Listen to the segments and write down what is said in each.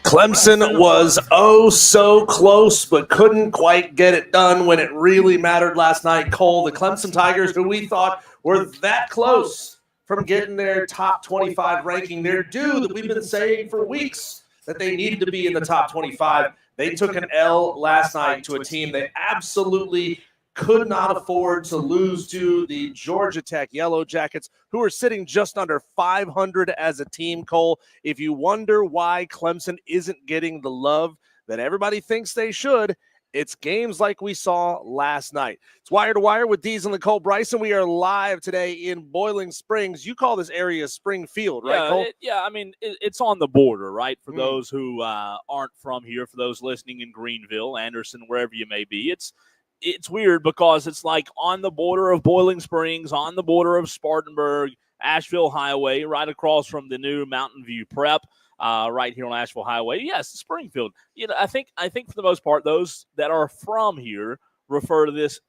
Clemson was oh so close, but couldn't quite get it done when it really mattered last night. Cole, the Clemson Tigers, who we thought were that close from getting their top 25 ranking, their due that we've been saying for weeks that they needed to be in the top 25. They took an L last night to a team they absolutely could not afford to lose to, the Georgia Tech Yellow Jackets, who are sitting just under 500 as a team, Cole. If you wonder why Clemson isn't getting the love that everybody thinks they should, it's games like we saw last night. It's Wire to Wire with Dees and Nicole Bryson. We are live today in Boiling Springs. You call this area Springfield, right, Cole? It's on the border, right? For those who aren't from here, for those listening in Greenville, Anderson, wherever you may be, it's weird because it's like on the border of Boiling Springs, on the border of Spartanburg, Asheville Highway, right across from the new Mountain View Prep, right here on Asheville Highway. Yes, Springfield. I think for the most part, those that are from here refer to this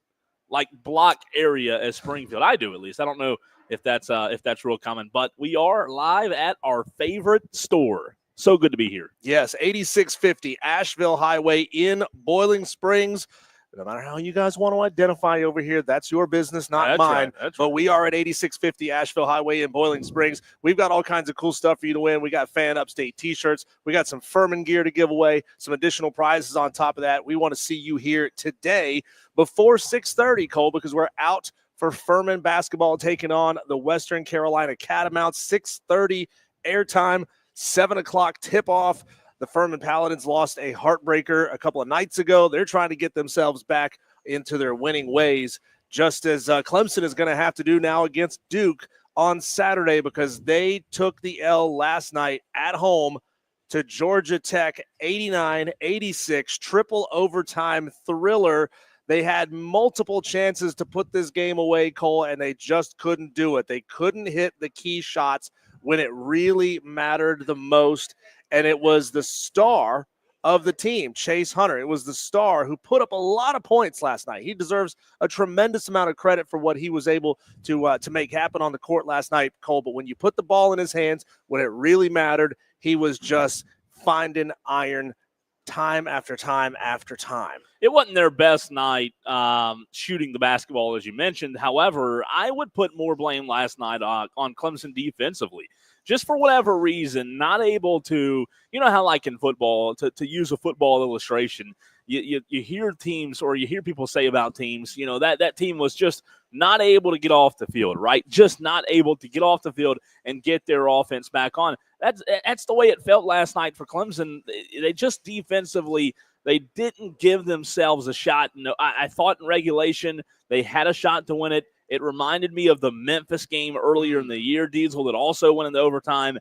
like block area as Springfield. I do, at least. I don't know if that's real common, but we are live at our favorite store. So good to be here. Yes, 8650 Asheville Highway in Boiling Springs. No matter how you guys want to identify over here, that's your business, not mine. Right. But we are at 8650 Asheville Highway in Boiling Springs. We've got all kinds of cool stuff for you to win. We got Fan Upstate T-shirts. We got some Furman gear to give away, some additional prizes on top of that. We want to see you here today before 6:30, Cole, because we're out for Furman basketball taking on the Western Carolina Catamounts. 6:30 airtime, 7 o'clock tip-off. The Furman Paladins lost a heartbreaker a couple of nights ago. They're trying to get themselves back into their winning ways, just as Clemson is going to have to do now against Duke on Saturday, because they took the L last night at home to Georgia Tech, 89-86, triple overtime thriller. They had multiple chances to put this game away, Cole, and they just couldn't do it. They couldn't hit the key shots when it really mattered the most. And it was the star of the team, Chase Hunter. It was the star who put up a lot of points last night. He deserves a tremendous amount of credit for what he was able to make happen on the court last night, Cole. But when you put the ball in his hands, when it really mattered, he was just finding iron time after time after time. It wasn't their best night shooting the basketball, as you mentioned. However, I would put more blame last night on Clemson defensively. Just for whatever reason, not able to, how like in football, to use a football illustration, you hear teams, or you hear people say about teams, that team was just not able to get off the field, right? Just not able to get off the field and get their offense back on. That's the way it felt last night for Clemson. They just defensively, they didn't give themselves a shot. No, I thought in regulation they had a shot to win it. It reminded me of the Memphis game earlier in the year, Diesel, that also went into overtime.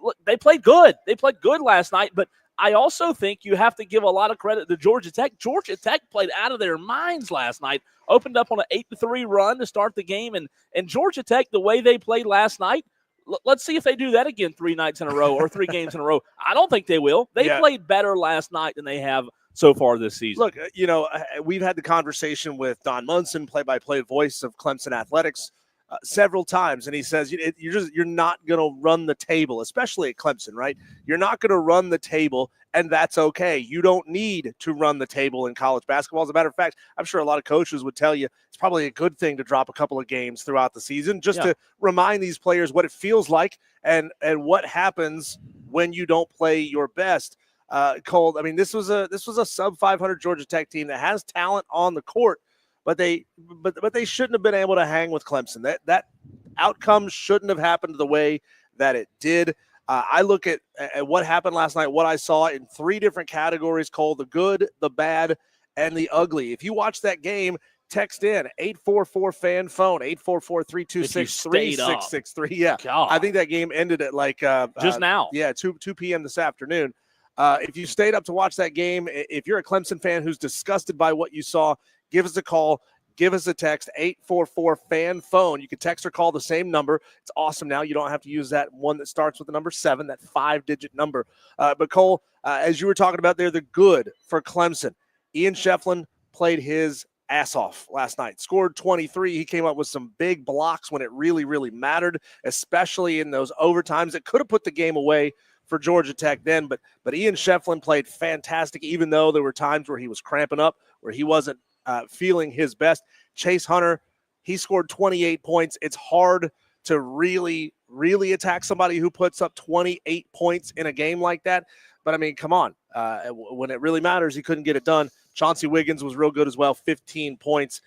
Look, they played good. They played good last night, but I also think you have to give a lot of credit to Georgia Tech. Georgia Tech played out of their minds last night, opened up on an 8-3 run to start the game, and Georgia Tech, the way they played last night, let's see if they do that again 3 nights in a row or 3 games in a row. I don't think they will. They played better last night than they have so far this season. Look, we've had the conversation with Don Munson, play-by-play voice of Clemson Athletics, several times, and he says you're not going to run the table, especially at Clemson, right? You're not going to run the table, and that's okay. You don't need to run the table in college basketball. As a matter of fact, I'm sure a lot of coaches would tell you it's probably a good thing to drop a couple of games throughout the season just to remind these players what it feels like and what happens when you don't play your best. Cole, I mean, this was a sub 500 Georgia Tech team that has talent on the court, but they shouldn't have been able to hang with Clemson. That outcome shouldn't have happened the way that it did. I look at what happened last night, what I saw in 3 different categories, Cole: the good, the bad, and the ugly. If you watch that game, text in 844-FAN phone, 844-326-3663. Yeah, God. I think that game ended at like just now. Yeah, 2 p.m. this afternoon. If you stayed up to watch that game, if you're a Clemson fan who's disgusted by what you saw, give us a call. Give us a text, 844-FAN-PHONE. You can text or call the same number. It's awesome now. You don't have to use that one that starts with the number 7, that 5-digit number. But, Cole, as you were talking about there, the good for Clemson. Ian Shefflin played his ass off last night. Scored 23. He came up with some big blocks when it really, really mattered, especially in those overtimes. It could have put the game away for Georgia Tech then. But Ian Shefflin played fantastic, even though there were times where he was cramping up, where he wasn't feeling his best. Chase Hunter, he scored 28 points. It's hard to really attack somebody who puts up 28 points in a game like that. But, I mean, come on. When it really matters, he couldn't get it done. Chauncey Wiggins was real good as well, 15 points.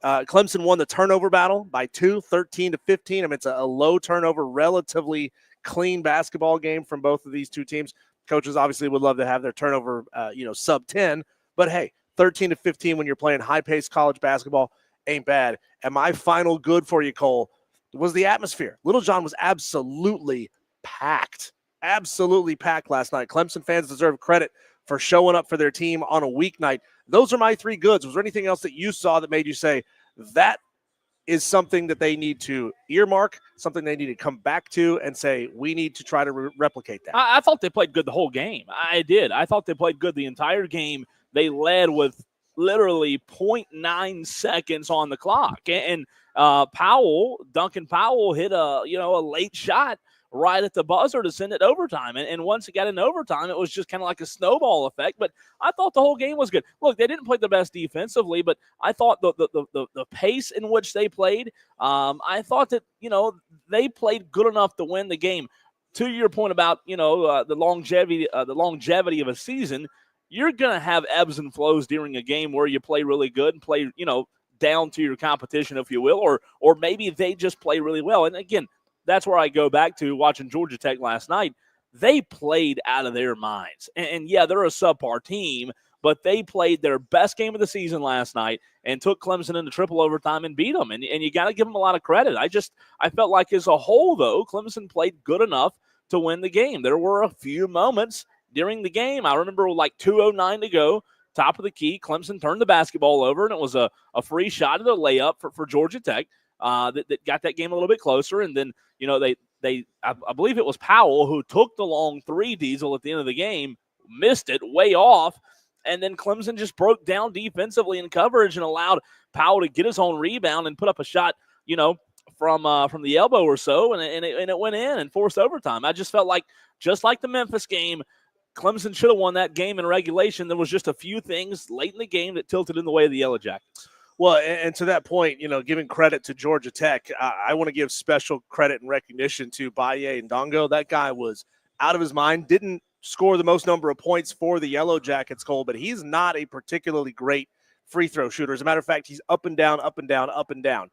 Clemson won the turnover battle by 13-15. I mean, it's a low turnover, relatively clean basketball game from both of these two teams. Coaches obviously would love to have their turnover, sub 10. But, hey, 13-15 when you're playing high-paced college basketball ain't bad. And my final good for you, Cole, was the atmosphere. Little John was absolutely packed last night. Clemson fans deserve credit for showing up for their team on a weeknight. Those are my three goods. Was there anything else that you saw that made you say that is something that they need to earmark, something they need to come back to and say, we need to try to replicate that? I thought they played good the whole game. I did. I thought they played good the entire game. They led with literally 0.9 seconds on the clock. And Duncan Powell hit a late shot right at the buzzer to send it overtime. And once it got in overtime, it was just kind of like a snowball effect. But I thought the whole game was good. Look, they didn't play the best defensively, but I thought the pace in which they played, I thought that, they played good enough to win the game. To your point about, the longevity of a season, you're going to have ebbs and flows during a game where you play really good and play, down to your competition, if you will, or maybe they just play really well. And again, that's where I go back to watching Georgia Tech last night. They played out of their minds. And yeah, they're a subpar team, but they played their best game of the season last night and took Clemson into triple overtime and beat them. And you got to give them a lot of credit. I felt like as a whole, though, Clemson played good enough to win the game. There were a few moments during the game. I remember like 2:09 to go, top of the key, Clemson turned the basketball over, and it was a free shot at a layup for Georgia Tech that got that game a little bit closer. And then, I believe it was Powell who took the long three, Diesel, at the end of the game, missed it way off, and then Clemson just broke down defensively in coverage and allowed Powell to get his own rebound and put up a shot, from the elbow or so, and it went in and forced overtime. I just felt like, just like the Memphis game, Clemson should have won that game in regulation. There was just a few things late in the game that tilted in the way of the Yellow Jackets. Well, and to that point, giving credit to Georgia Tech, I want to give special credit and recognition to Baye and Dongo. That guy was out of his mind, didn't score the most number of points for the Yellow Jackets, Cole, but he's not a particularly great free throw shooter. As a matter of fact, he's up and down, up and down, up and down.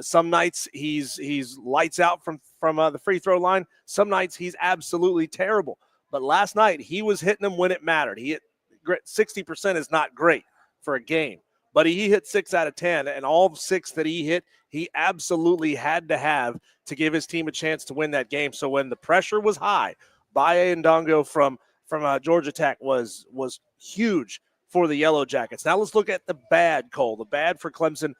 Some nights he's lights out from the free throw line. Some nights he's absolutely terrible. But last night he was hitting them when it mattered. He hit 60% is not great for a game. But he hit 6 out of 10, and all 6 that he hit, he absolutely had to have to give his team a chance to win that game. So when the pressure was high, Baye and Dongo from Georgia Tech was huge for the Yellow Jackets. Now let's look at the bad, Cole. The bad for Clemson.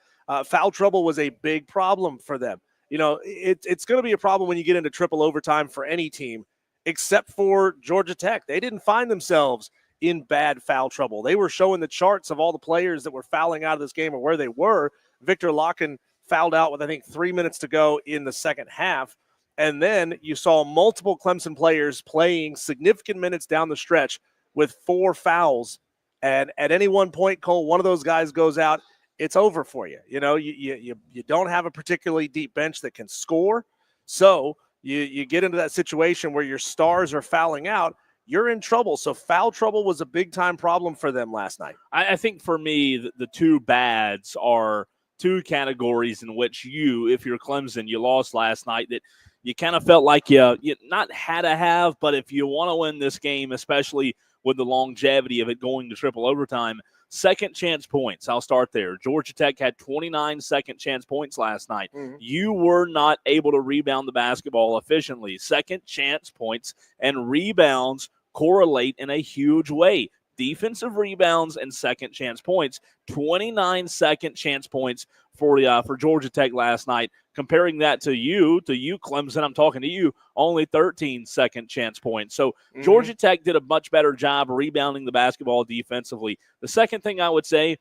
Foul trouble was a big problem for them. It's going to be a problem when you get into triple overtime for any team, except for Georgia Tech. They didn't find themselves in bad foul trouble. They were showing the charts of all the players that were fouling out of this game or where they were. Victor Locken fouled out with, I think, 3 minutes to go in the second half. And then you saw multiple Clemson players playing significant minutes down the stretch with 4 fouls. And at any one point, Cole, one of those guys goes out, it's over for you. You don't have a particularly deep bench that can score. So you get into that situation where your stars are fouling out, you're in trouble. So foul trouble was a big-time problem for them last night. I think for me, the two bads are two categories in which if you're Clemson, you lost last night, that you kind of felt like you not had to have, but if you want to win this game, especially with the longevity of it going to triple overtime, second chance points. I'll start there. Georgia Tech had 29 second chance points last night. Mm-hmm. You were not able to rebound the basketball efficiently. Second chance points and rebounds correlate in a huge way. Defensive rebounds and second chance points. 29 second chance points for Georgia Tech last night. Comparing that to you, Clemson, I'm talking to you, only 13 second chance points. So Georgia Tech did a much better job rebounding the basketball defensively. The second thing I would say,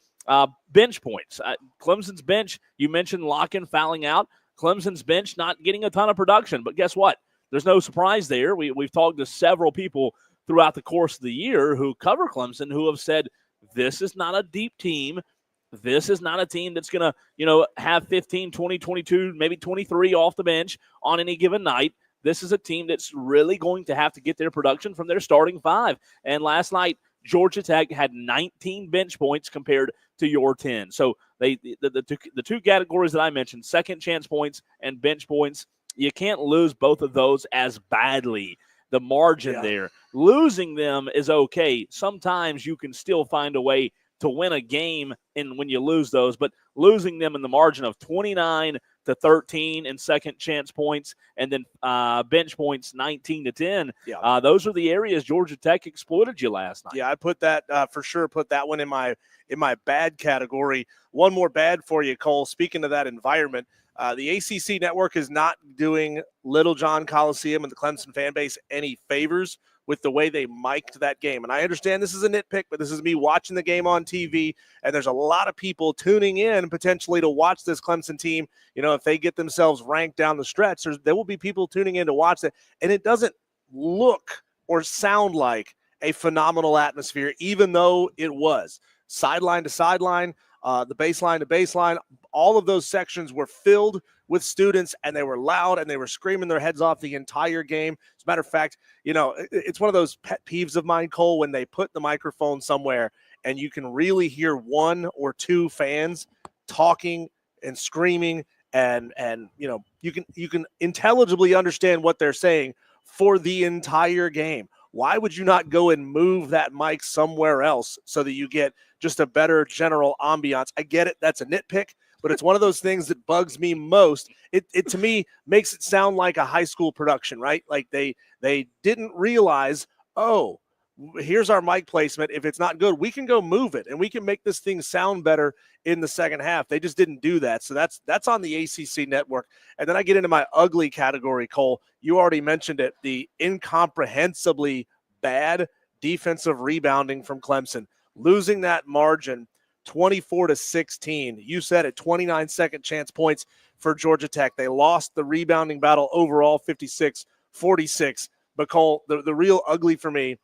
bench points. Clemson's bench, you mentioned Locken fouling out. Clemson's bench not getting a ton of production, but guess what? there's no surprise there. We've talked to several people throughout the course of the year who cover Clemson who have said this is not a deep team. This is not a team that's going to, have 15, 20, 22, maybe 23 off the bench on any given night. This is a team that's really going to have to get their production from their starting five. And last night, Georgia Tech had 19 bench points compared to your 10. So the two categories that I mentioned, second chance points and bench points, you can't lose both of those as badly. The margin there, losing them is okay. Sometimes you can still find a way to win a game when you lose those, but losing them in the margin of 29 to 13 in second chance points, and then bench points 19 to 10. Those are the areas Georgia Tech exploited you last night. Yeah, I put that for sure. Put that one in my bad category. One more bad for you, Cole. Speaking of that environment, the ACC network is not doing Little John Coliseum and the Clemson fan base any favors with the way they mic'd that game. And I understand this is a nitpick, but this is me watching the game on TV, and there's a lot of people tuning in potentially to watch this Clemson team. If they get themselves ranked down the stretch, there will be people tuning in to watch that, and it doesn't look or sound like a phenomenal atmosphere, even though it was. Sideline to sideline, the baseline to baseline, all of those sections were filled with students, and they were loud, and they were screaming their heads off the entire game. As a matter of fact, it's one of those pet peeves of mine, Cole, when they put the microphone somewhere and you can really hear one or two fans talking and screaming, and you can intelligibly understand what they're saying for the entire game. Why would you not go and move that mic somewhere else so that you get just a better general ambiance? I get it. That's a nitpick, but it's one of those things that bugs me most. It to me makes it sound like a high school production, right? Like they didn't realize, oh, here's our mic placement. If it's not good, we can go move it, and we can make this thing sound better in the second half. They just didn't do that. So that's on the ACC network. And then I get into my ugly category, Cole. You already mentioned it, the incomprehensibly bad defensive rebounding from Clemson. Losing that margin 24-16. You said it, 29 second chance points for Georgia Tech. They lost the rebounding battle overall 56-46. But Cole, the real ugly for me,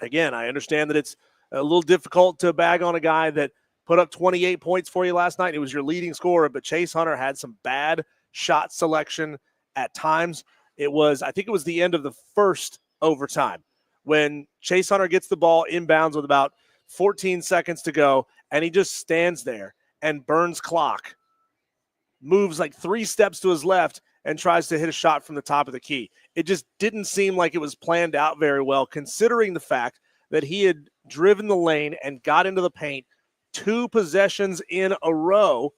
again, I understand that it's a little difficult to bag on a guy that put up 28 points for you last night. It was your leading scorer, but Chase Hunter had some bad shot selection at times. I think it was the end of the first overtime when Chase Hunter gets the ball inbounds with about 14 seconds to go, and he just stands there and burns clock, moves like 3 steps to his left, and tries to hit a shot from the top of the key. It just didn't seem like it was planned out very well, considering the fact that he had driven the lane and got into the paint 2 possessions in a row.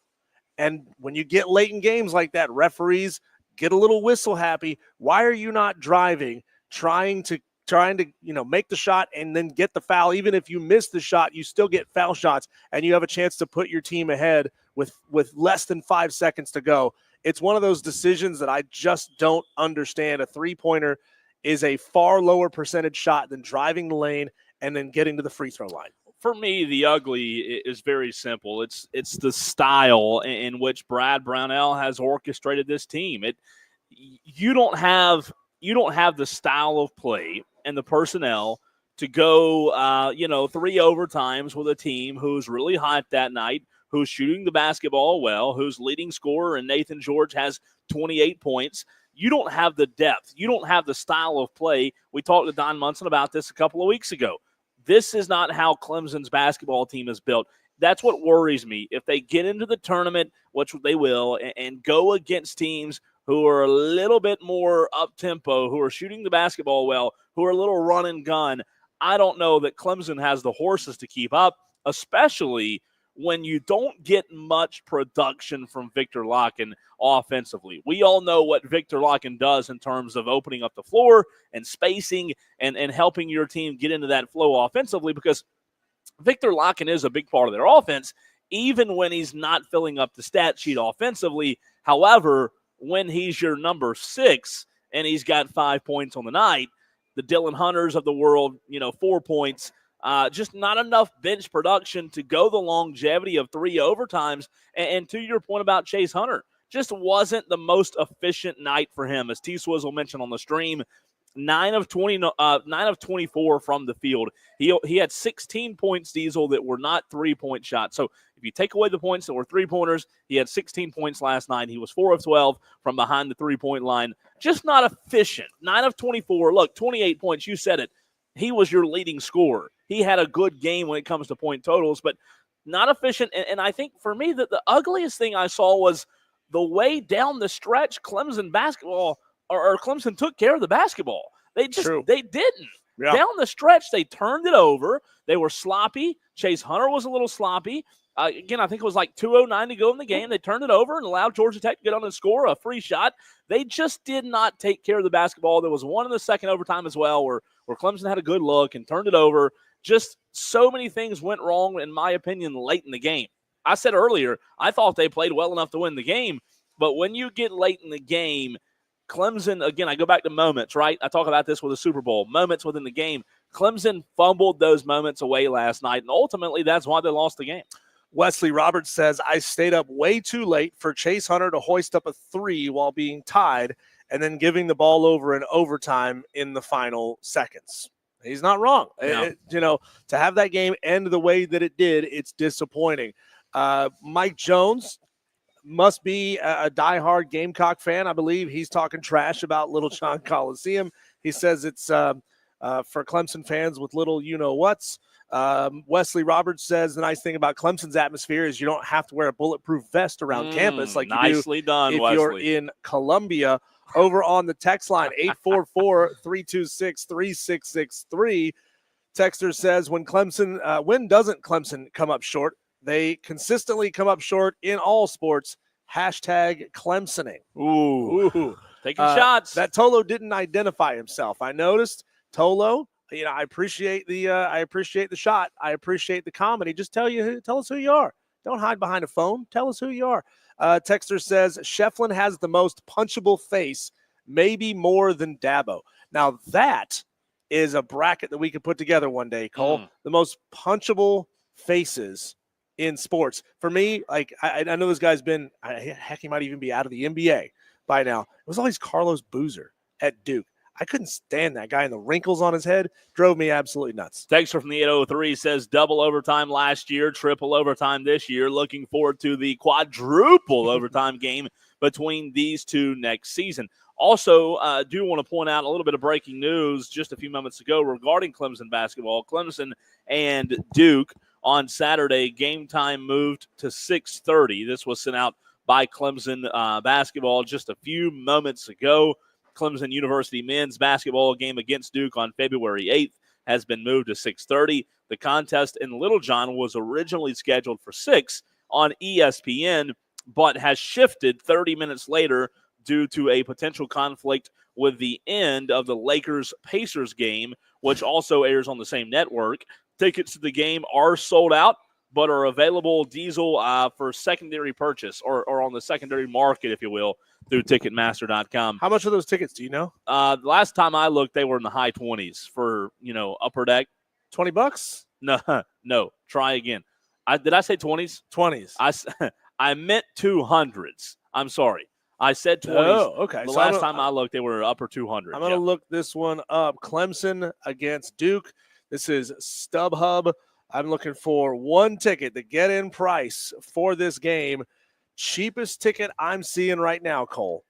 And when you get late in games like that, referees get a little whistle happy. Why are you not driving, trying to make the shot and then get the foul? Even if you miss the shot, you still get foul shots, and you have a chance to put your team ahead with less than 5 seconds to go. It's one of those decisions that I just don't understand. A three-pointer is a far lower percentage shot than driving the lane and then getting to the free throw line. For me, the ugly is very simple. It's the style in which Brad Brownell has orchestrated this team. You don't have the style of play and the personnel to go 3 overtimes with a team who's really hot that night, who's shooting the basketball well, whose leading scorer in Nathan George has 28 points. You don't have the depth. You don't have the style of play. We talked to Don Munson about this a couple of weeks ago. This is not how Clemson's basketball team is built. That's what worries me. If they get into the tournament, which they will, and go against teams who are a little bit more up-tempo, who are shooting the basketball well, who are a little run and gun, I don't know that Clemson has the horses to keep up, especially when you don't get much production from Victor Locken offensively. We all know what Victor Locken does in terms of opening up the floor and spacing and helping your team get into that flow offensively, because Victor Locken is a big part of their offense, even when he's not filling up the stat sheet offensively. However, when he's your number 6 and he's got 5 points on the night, the Dylan Hunters of the world, 4 points, just not enough bench production to go the longevity of 3 overtimes. And to your point about Chase Hunter just wasn't the most efficient night for him. As T Swizzle mentioned on the stream, 9 of 24 from the field. He had 16 points, Diesel, that were not 3-point shots. So if you take away the points that were 3-pointers, he had 16 points last night. He was 4 of 12 from behind the 3-point line. Just not efficient. 9 of 24. Look, 28 points. You said it. He was your leading scorer. He had a good game when it comes to point totals, but not efficient. And I think for me that the ugliest thing I saw was the way down the stretch Clemson basketball or Clemson took care of the basketball. They didn't. Yeah. Down the stretch, they turned it over. They were sloppy. Chase Hunter was a little sloppy. Again, I think it was like 2:09 to go in the game. They turned it over and allowed Georgia Tech to get on and score a free shot. They just did not take care of the basketball. There was one in the second overtime as well where Clemson had a good look and turned it over. Just so many things went wrong, in my opinion, late in the game. I said earlier, I thought they played well enough to win the game, but when you get late in the game, Clemson, again, I go back to moments, right? I talk about this with the Super Bowl, moments within the game. Clemson fumbled those moments away last night, and ultimately that's why they lost the game. Wesley Roberts says, I stayed up way too late for Chase Hunter to hoist up a 3 while being tied and then giving the ball over in overtime in the final seconds. He's not wrong. No. To have that game end the way that it did, it's disappointing. Mike Jones must be a diehard Gamecock fan. I believe he's talking trash about Little John Coliseum. He says it's for Clemson fans with little you-know-whats. Wesley Roberts says the nice thing about Clemson's atmosphere is you don't have to wear a bulletproof vest around campus like nicely you do done, if Wesley. You're in Columbia. Over on the text line, 844-326-3663. Texter says when doesn't Clemson come up short? They consistently come up short in all sports. #Clemsoning. Ooh. Taking shots. That Tolo didn't identify himself. I noticed Tolo. I appreciate the shot. I appreciate the comedy. Just tell us who you are. Don't hide behind a phone. Tell us who you are. Texter says Shefflin has the most punchable face, maybe more than Dabo. Now that is a bracket that we could put together one day, Cole. The most punchable faces in sports. For me, like I know this guy's been, heck, he might even be out of the NBA by now. It was always Carlos Boozer at Duke. I couldn't stand that guy, and the wrinkles on his head drove me absolutely nuts. Texter from the 803 says double overtime last year, triple overtime this year. Looking forward to the quadruple overtime game between these two next season. Also, do want to point out a little bit of breaking news just a few moments ago regarding Clemson basketball. Clemson and Duke on Saturday, game time moved to 6:30. This was sent out by Clemson basketball just a few moments ago. Clemson University men's basketball game against Duke on February 8th has been moved to 6:30. The contest in Littlejohn was originally scheduled for 6 on ESPN, but has shifted 30 minutes later due to a potential conflict with the end of the Lakers-Pacers game, which also airs on the same network. Tickets to the game are sold out, but are available, Diesel, for secondary purchase or on the secondary market, if you will, through Ticketmaster.com. How much are those tickets? Do you know? The last time I looked, they were in the high 20s for, upper deck. $20? No. Try again. Did I say 20s? 20s. I meant 200s. I'm sorry. I said 20s. Oh, okay. The last time I looked, they were upper 200s. I'm going to look this one up. Clemson against Duke. This is StubHub. I'm looking for one ticket, the get-in price for this game. Cheapest ticket I'm seeing right now, Cole,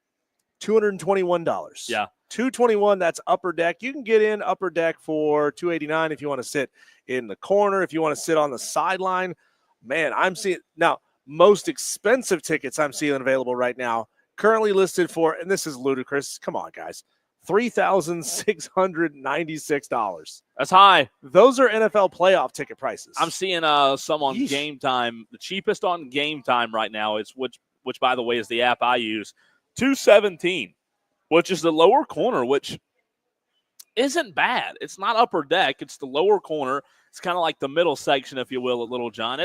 $221. Yeah. $221, that's upper deck. You can get in upper deck for $289 if you want to sit in the corner, if you want to sit on the sideline. Man, I'm seeing now most expensive tickets I'm seeing available right now, currently listed for, and this is ludicrous. Come on, guys. $3,696. That's high. Those are NFL playoff ticket prices. I'm seeing some on Game Time. The cheapest on Game Time right now is which by the way is the app I use, $217, which is the lower corner, which isn't bad. It's not upper deck. It's the lower corner. It's kind of like the middle section, if you will, at Little John.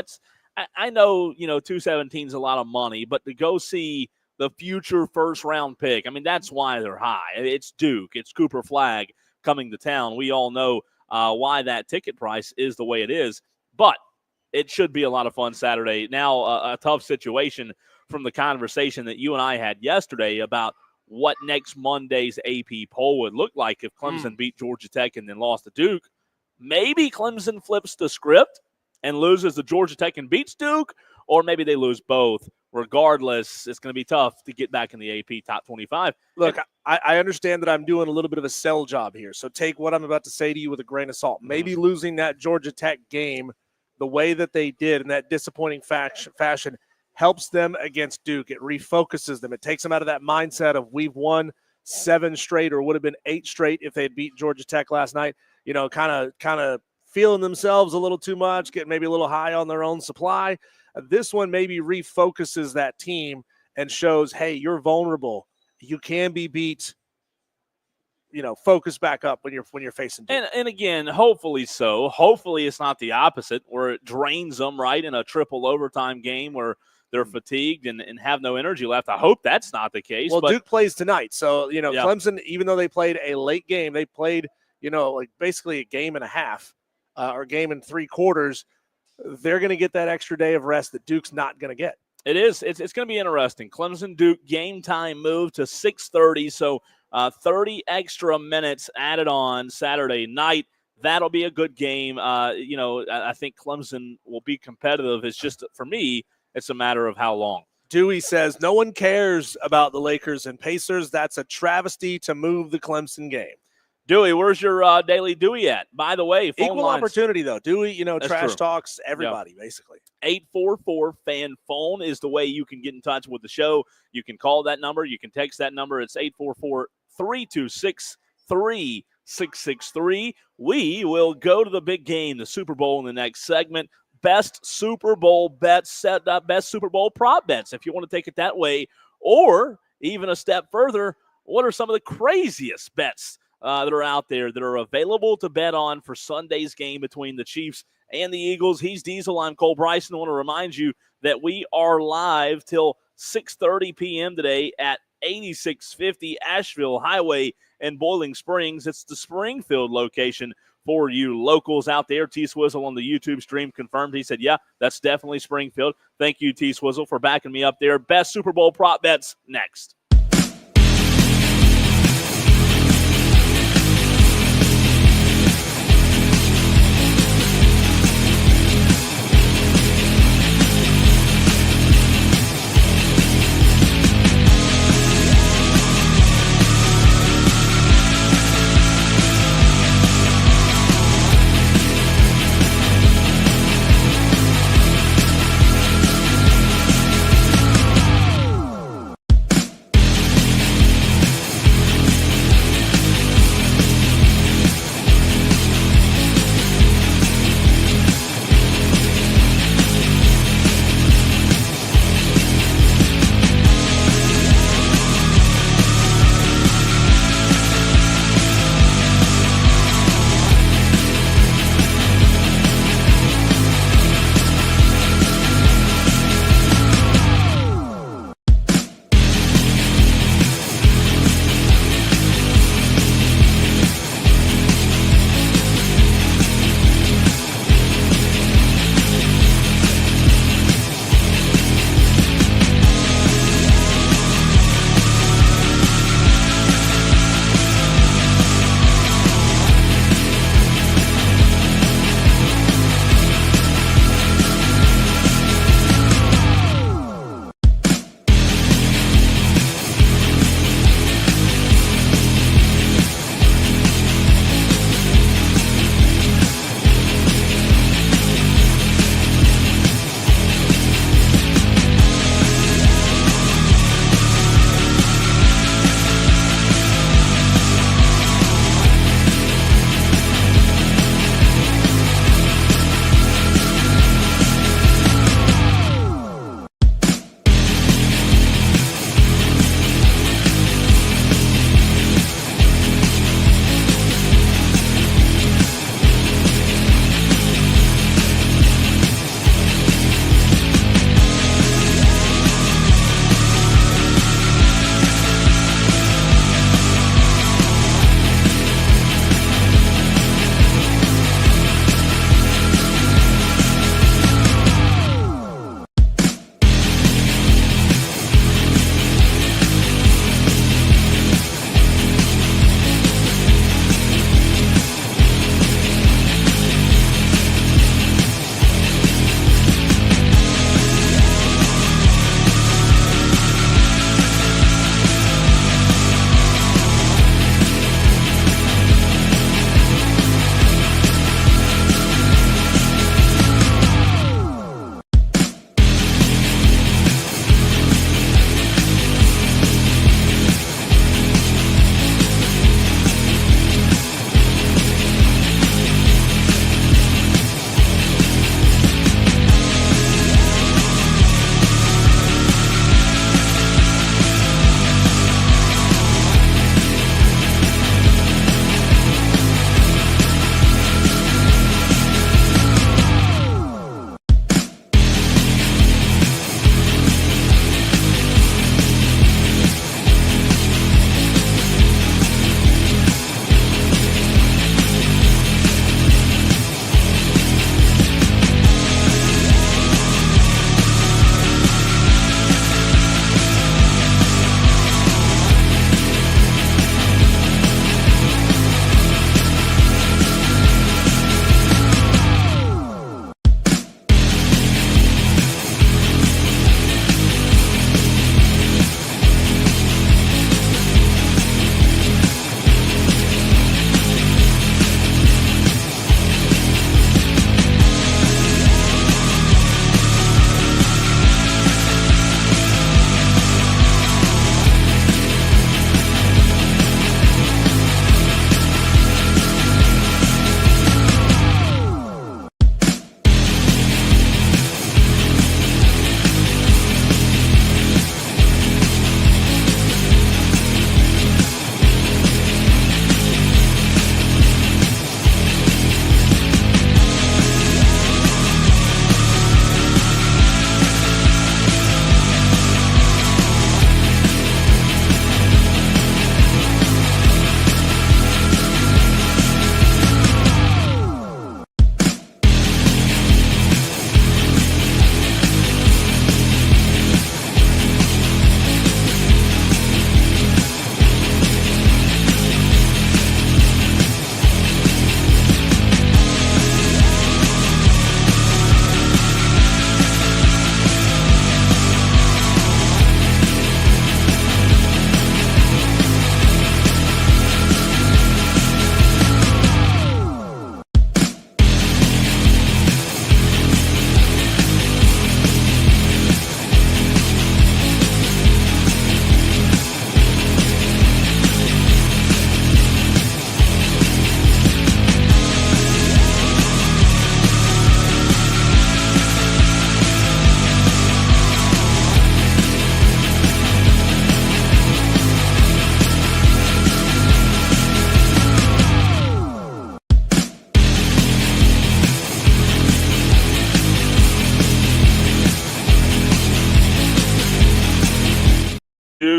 I know, $217 is a lot of money, but to go see the future first-round pick, I mean, that's why they're high. It's Duke. It's Cooper Flagg coming to town. We all know why that ticket price is the way it is, but it should be a lot of fun Saturday. Now, a tough situation from the conversation that you and I had yesterday about what next Monday's AP poll would look like if Clemson beat Georgia Tech and then lost to Duke. Maybe Clemson flips the script and loses to Georgia Tech and beats Duke, or maybe they lose both. Regardless, it's going to be tough to get back in the AP top 25. Look, I understand that I'm doing a little bit of a sell job here, so take what I'm about to say to you with a grain of salt. Maybe losing that Georgia Tech game the way that they did in that disappointing fashion helps them against Duke. It refocuses them. It takes them out of that mindset of we've won 7 straight or would have been 8 straight if they had beat Georgia Tech last night. You know, kind of feeling themselves a little too much, getting maybe a little high on their own supply. This one maybe refocuses that team and shows, hey, you're vulnerable. You can be beat. You know, focus back up when you're facing Duke. And again, hopefully so. Hopefully it's not the opposite where it drains them, right, in a triple overtime game where they're fatigued and have no energy left. I hope that's not the case. Well, but Duke plays tonight. So, you know, Clemson, even though they played a late game, they played, you know, like basically a game and a half or a game and 3 quarters. They're going to get that extra day of rest that Duke's not going to get. It is. It's going to be interesting. Clemson-Duke game time moved to 6:30, so 30 extra minutes added on Saturday night. That'll be a good game. You know, I think Clemson will be competitive. It's just, for me, it's a matter of how long. Dewey says, no one cares about the Lakers and Pacers. That's a travesty to move the Clemson game. Dewey, where's your daily Dewey at? By the way, phone equal lines. Opportunity, though. Dewey, you know, That's trash true. talks everybody, basically. 844-FAN phone is the way you can get in touch with the show. You can call that number. You can text that number. It's 844-326-3663. We will go to the big game, the Super Bowl, in the next segment. Best Super Bowl bets, set up best Super Bowl prop bets, if you want to take it that way. Or even a step further, what are some of the craziest bets that are out there that are available to bet on for Sunday's game between the Chiefs and the Eagles? He's Diesel. I'm Cole Bryson. I want to remind you that we are live till 6:30 p.m. today at 8650 Asheville Highway in Boiling Springs. It's the Springfield location for you locals out there. T-Swizzle on the YouTube stream confirmed. He said, yeah, that's definitely Springfield. Thank you, T-Swizzle, for backing me up there. Best Super Bowl prop bets next.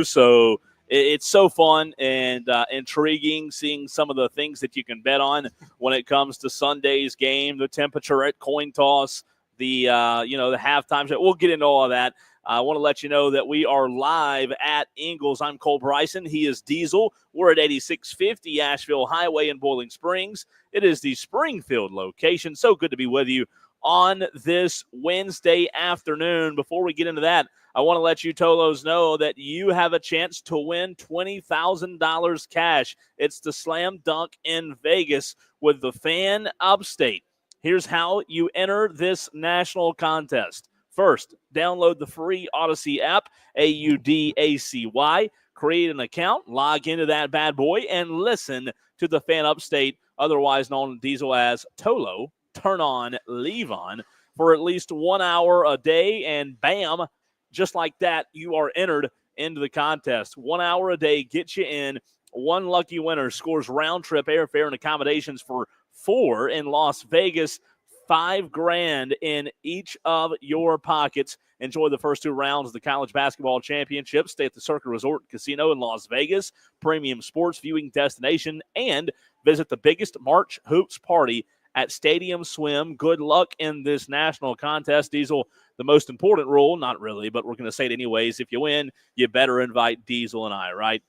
So it's so fun and intriguing seeing some of the things that you can bet on when it comes to Sunday's game, the temperature at coin toss, the halftime show. We'll get into all of that. I want to let you know that we are live at Ingles. I'm Cole Bryson. He is Diesel. We're at 8650 Asheville Highway in Boiling Springs. It is the Springfield location. So good to be with you on this Wednesday afternoon. Before we get into that, I want to let you Tolos know that you have a chance to win $20,000 cash. It's the Slam Dunk in Vegas with the Fan Upstate. Here's how you enter this national contest. First, download the free Odyssey app, AUDACY. Create an account, log into that bad boy, and listen to the Fan Upstate, otherwise known in Diesel as Tolo, turn on, leave on, for at least 1 hour a day, and bam, just like that, you are entered into the contest. 1 hour a day gets you in. One lucky winner scores round-trip airfare and accommodations for 4 in Las Vegas. $5,000 in each of your pockets. Enjoy the first 2 rounds of the College Basketball Championship. Stay at the Circuit Resort Casino in Las Vegas, premium sports viewing destination, and visit the biggest March Hoops party at Stadium Swim. Good luck in this national contest. Diesel, the most important rule, not really, but we're going to say it anyways. If you win, you better invite Diesel and I, right?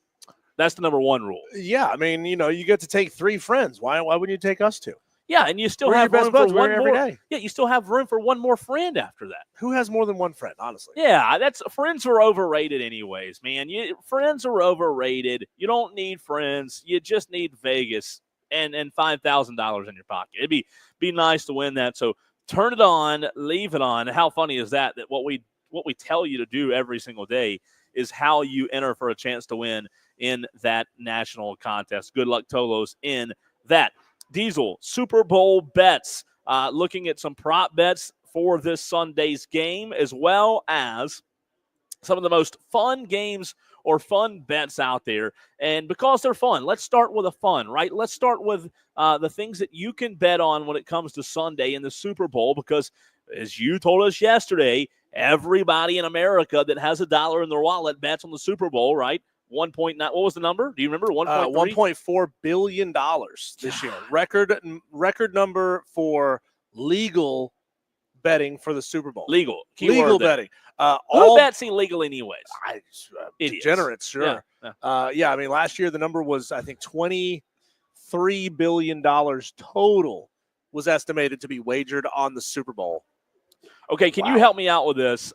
That's the number 1 rule. Yeah, I mean, you get to take 3 friends. Why wouldn't you take us 2? Yeah, and you still We're have your room best for buds. We're one here more. every day. Yeah, you still have room for one more friend after that. Who has more than one friend, honestly? Yeah, friends are overrated anyways, man. Friends are overrated. You don't need friends. You just need Vegas and $5,000 in your pocket. It'd be nice to win that. So turn it on, leave it on. How funny is that? That what we tell you to do every single day is how you enter for a chance to win in that national contest. Good luck, Tolos, in that. Diesel, Super Bowl bets, looking at some prop bets for this Sunday's game, as well as some of the most fun games or fun bets out there. And because they're fun, let's start with a fun, right? Let's start with the things that you can bet on when it comes to Sunday in the Super Bowl, because as you told us yesterday, everybody in America that has $1 in their wallet bets on the Super Bowl, right? 1.9. What was the number? Do you remember? 1.4 billion dollars this year. Record number for legal betting for the Super Bowl. Legal betting. Who bets illegal anyways? Degenerates, sure. Yeah. I mean, last year the number was, I think, $23 billion total was estimated to be wagered on the Super Bowl. Okay, can you help me out with this?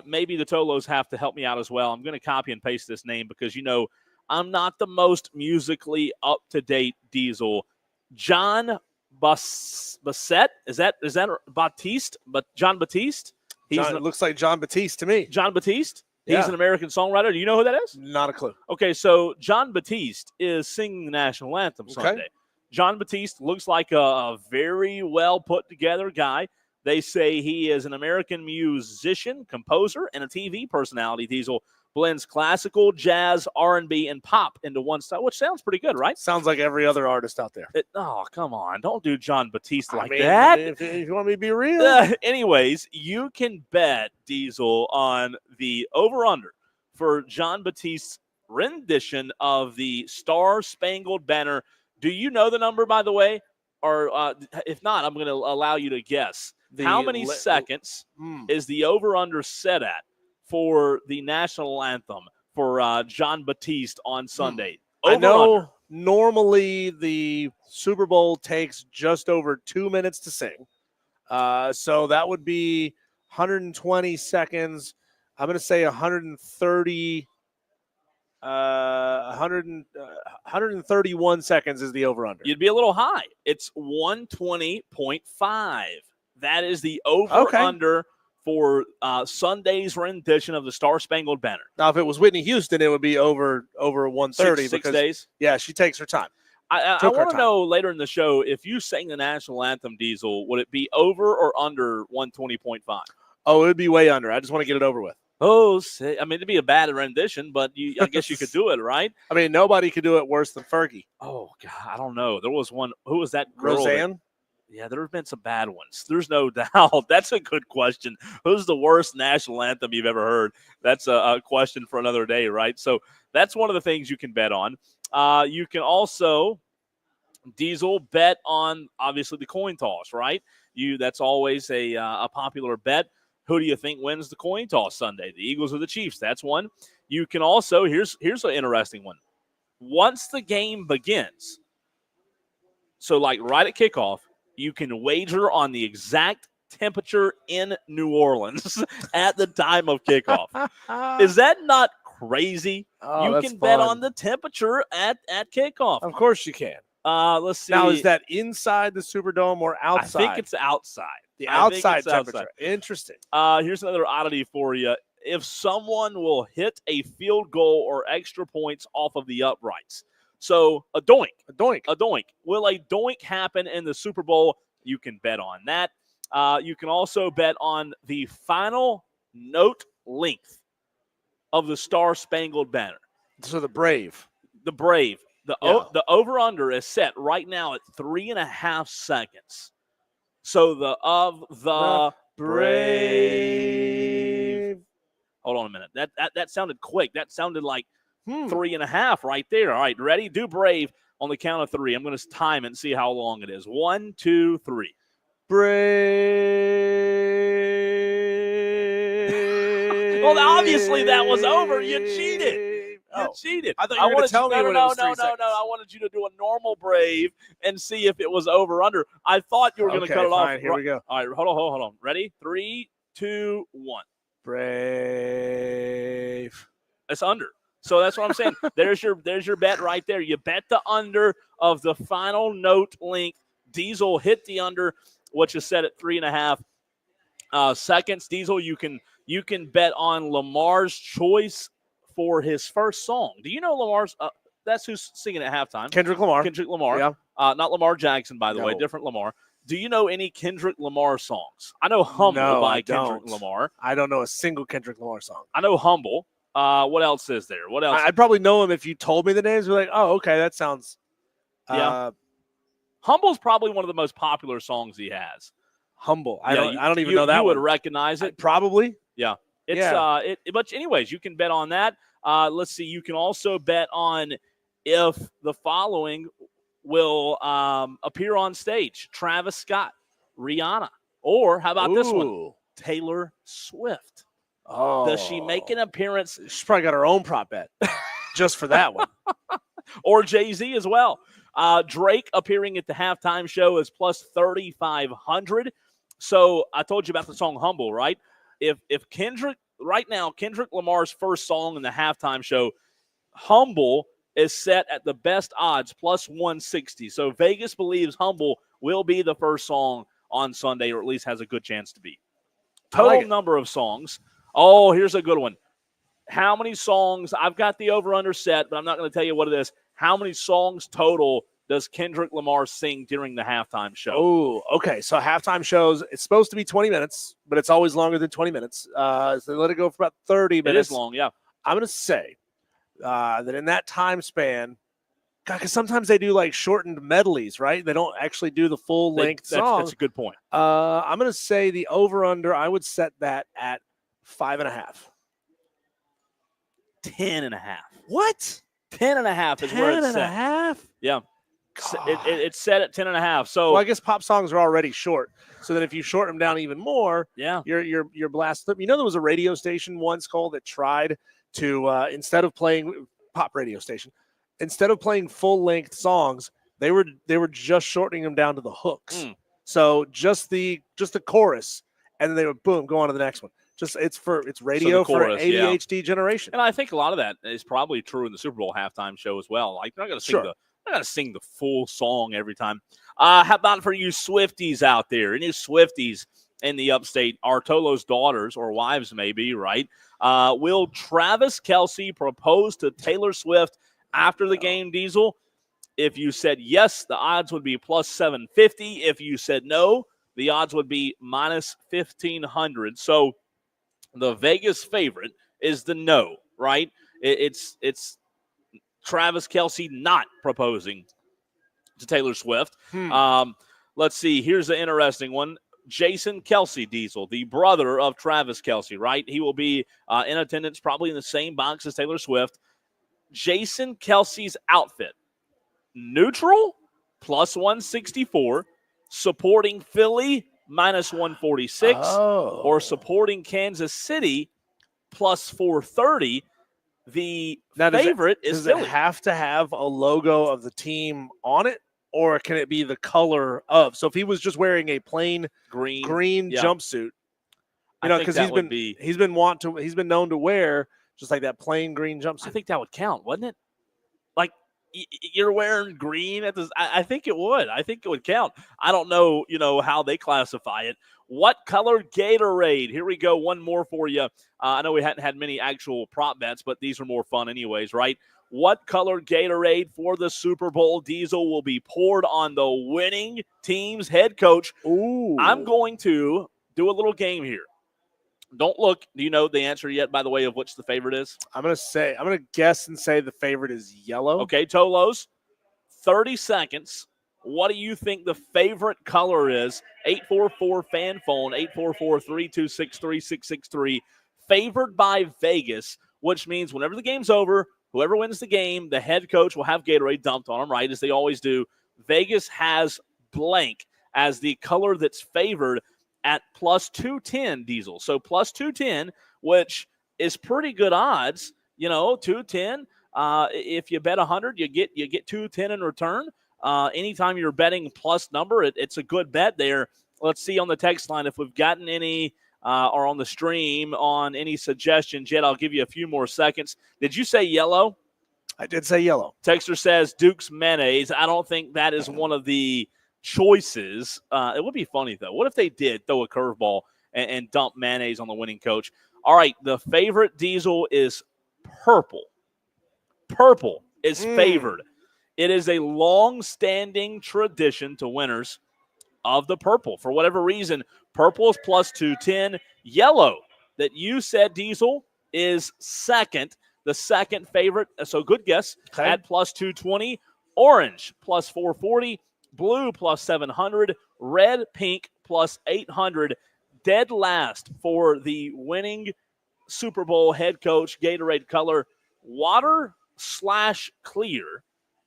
Maybe the Tolos have to help me out as well. I'm going to copy and paste this name because, I'm not the most musically up-to-date Diesel. John Bassett? Is that Batiste? But John Batiste? It looks like John Batiste to me. John Batiste? He's an American songwriter. Do you know who that is? Not a clue. Okay, so John Batiste is singing the national anthem Sunday. John Batiste looks like a very well put-together guy. They say he is an American musician, composer, and a TV personality. Diesel blends classical, jazz, R&B, and pop into one style, which sounds pretty good, right? Sounds like every other artist out there. Oh, come on. Don't do John Batiste that. If you want me to be real. Anyways, you can bet, Diesel, on the over-under for John Batiste's rendition of the Star Spangled Banner. Do you know the number, by the way? Or if not, I'm going to allow you to guess. How many seconds is the over-under set at for the national anthem for John Batiste on Sunday? I know normally the Super Bowl takes just over 2 minutes to sing. So that would be 120 seconds. I'm going to say 130. 131 seconds is the over-under. You'd be a little high. It's 120.5. That is the over-under for Sunday's rendition of the Star Spangled Banner. Now, if it was Whitney Houston, it would be over 130. Six days? Yeah, she takes her time. I want to know later in the show, if you sang the national anthem, Diesel, would it be over or under 120.5? Oh, it would be way under. I just want to get it over with. It'd be a bad rendition, but I guess you could do it, right? I mean, nobody could do it worse than Fergie. Oh, God, I don't know. There was one. Who was that girl? Roseanne? Yeah, there have been some bad ones. There's no doubt. That's a good question. Who's the worst national anthem you've ever heard? That's a question for another day, right? So that's one of the things you can bet on. You can also, Diesel, bet on, obviously, the coin toss, right? That's always a popular bet. Who do you think wins the coin toss Sunday, the Eagles or the Chiefs? That's one. You can also, here's an interesting one. Once the game begins, so like right at kickoff, you can wager on the exact temperature in New Orleans at the time of kickoff. Is that not crazy? Oh, you that's can bet fun. on the temperature at kickoff. Of course you can. Let's see. Now, is that inside the Superdome or outside? I think it's outside. The outside temperature. Interesting. Here's another oddity for you. If someone will hit a field goal or extra points off of the uprights. So a doink. A doink. A doink. Will a doink happen in the Super Bowl? You can bet on that. You can also bet on the final note length of the Star-Spangled Banner. So the Brave. The Brave. The over-under is set right now at 3.5 seconds. So the Brave. Hold on a minute. That sounded quick. That sounded like 3.5 right there. All right, ready? Do Brave on the count of 3. I'm going to time it and see how long it is. 1, 2, 3. Brave. Well, obviously that was over. You cheated. You cheated. I thought you were going to tell me when it was 3 seconds. No. I wanted you to do a normal Brave and see if it was over under. I thought you were going to cut it off. Here we go. All right, hold on. Ready? 3, 2, 1. Brave. It's under. So that's what I'm saying. There's your bet right there. You bet the under of the final note length. Diesel hit the under, which is set at 3.5 seconds. Diesel, you can bet on Lamar's choice for his first song. Do you know Lamar's? That's who's singing at halftime. Kendrick Lamar. Yeah. Not Lamar Jackson, by the way. Different Lamar. Do you know any Kendrick Lamar songs? I know Humble by Kendrick Lamar. I don't know a single Kendrick Lamar song. I know Humble. What else is there? What else? I'd probably know him if you told me the names. We're like, oh, okay, that sounds. Yeah. Humble's probably one of the most popular songs he has. Humble. I don't even know that. You would recognize it. Probably. Yeah. But anyways, you can bet on that. Let's see. You can also bet on if the following will appear on stage: Travis Scott, Rihanna, or how about this one? Taylor Swift. Oh, does she make an appearance? She's probably got her own prop bet just for that one. Or Jay-Z as well. Drake appearing at the halftime show is plus 3,500. So I told you about the song Humble, right? If Kendrick, right now, Kendrick Lamar's first song in the halftime show, Humble, is set at the best odds, plus 160. So Vegas believes Humble will be the first song on Sunday, or at least has a good chance to be. Total number of songs. Oh, here's a good one. How many songs? I've got the over-under set, but I'm not going to tell you what it is. How many songs total does Kendrick Lamar sing during the halftime show? Oh, okay. So halftime shows, it's supposed to be 20 minutes, but it's always longer than 20 minutes. So they let it go for about 30 minutes. It is long, yeah. I'm going to say that in that time span, because sometimes they do like shortened medleys, right? They don't actually do the full-length song. That's a good point. I'm going to say the over-under, I would set that at 5.5. 10.5. What? 10.5 is where it's set. 10.5? Yeah. It's set at 10.5. So well, I guess pop songs are already short. So then if you shorten them down even more, you're blasting them. You know, there was a radio station once called that tried to instead of playing full-length songs, they were just shortening them down to the hooks. So just the chorus, and then they would boom go on to the next one. It's radio for ADHD generation. And I think a lot of that is probably true in the Super Bowl halftime show as well. Like they're not going to sing the full song every time. How about for you Swifties out there? Any Swifties in the upstate, Artolo's daughters or wives maybe, right? Will Travis Kelce propose to Taylor Swift after the game, Diesel? If you said yes, the odds would be plus 750. If you said no, the odds would be minus 1,500. So the Vegas favorite is the no, right? It's Travis Kelce not proposing to Taylor Swift. Let's see. Here's an interesting one. Jason Kelsey Diesel, the brother of Travis Kelsey, right? He will be in attendance probably in the same box as Taylor Swift. Jason Kelsey's outfit, neutral, plus 164, supporting Philly, minus 146, or supporting Kansas City, plus 430. The favorite is Philly. Does it have to have a logo of the team on it, or can it be the color of? So if he was just wearing a plain green jumpsuit, because he's been known to wear just like that plain green jumpsuit. I think that would count, wouldn't it? Like you're wearing green at this. I think it would. I think it would count. I don't know, how they classify it. What color Gatorade? Here we go. One more for you. I know we hadn't had many actual prop bets, but these are more fun anyways, right? What color Gatorade for the Super Bowl Diesel will be poured on the winning team's head coach? Ooh. I'm going to do a little game here. Don't look. Do you know the answer yet, by the way, of which the favorite is? I'm going to guess and say the favorite is yellow. Okay, Tolos, 30 seconds. What do you think the favorite color is? 844-FAN phone, 844-326-3663. Favored by Vegas, which means whenever the game's over, whoever wins the game, the head coach will have Gatorade dumped on them, right, as they always do. Vegas has blank as the color that's favored at plus 210, Diesel. So plus 210, which is pretty good odds. 210. If you bet 100, you get 210 in return. Anytime you're betting plus number, it's a good bet there. Let's see on the text line if we've gotten any or on the stream on any suggestions yet. I'll give you a few more seconds. Did you say yellow? I did say yellow. Texter says Duke's mayonnaise. I don't think that is one of the choices. It would be funny, though. What if they did throw a curveball and dump mayonnaise on the winning coach? All right, the favorite Diesel is purple. Purple is favored. It is a long-standing tradition to winners of the purple. For whatever reason, purple is plus 210. Yellow, that you said, Diesel, is second, the second favorite. So good guess, at plus 220. Orange, plus 440. Blue, plus 700. Red, pink, plus 800. Dead last for the winning Super Bowl head coach Gatorade color, water/clear,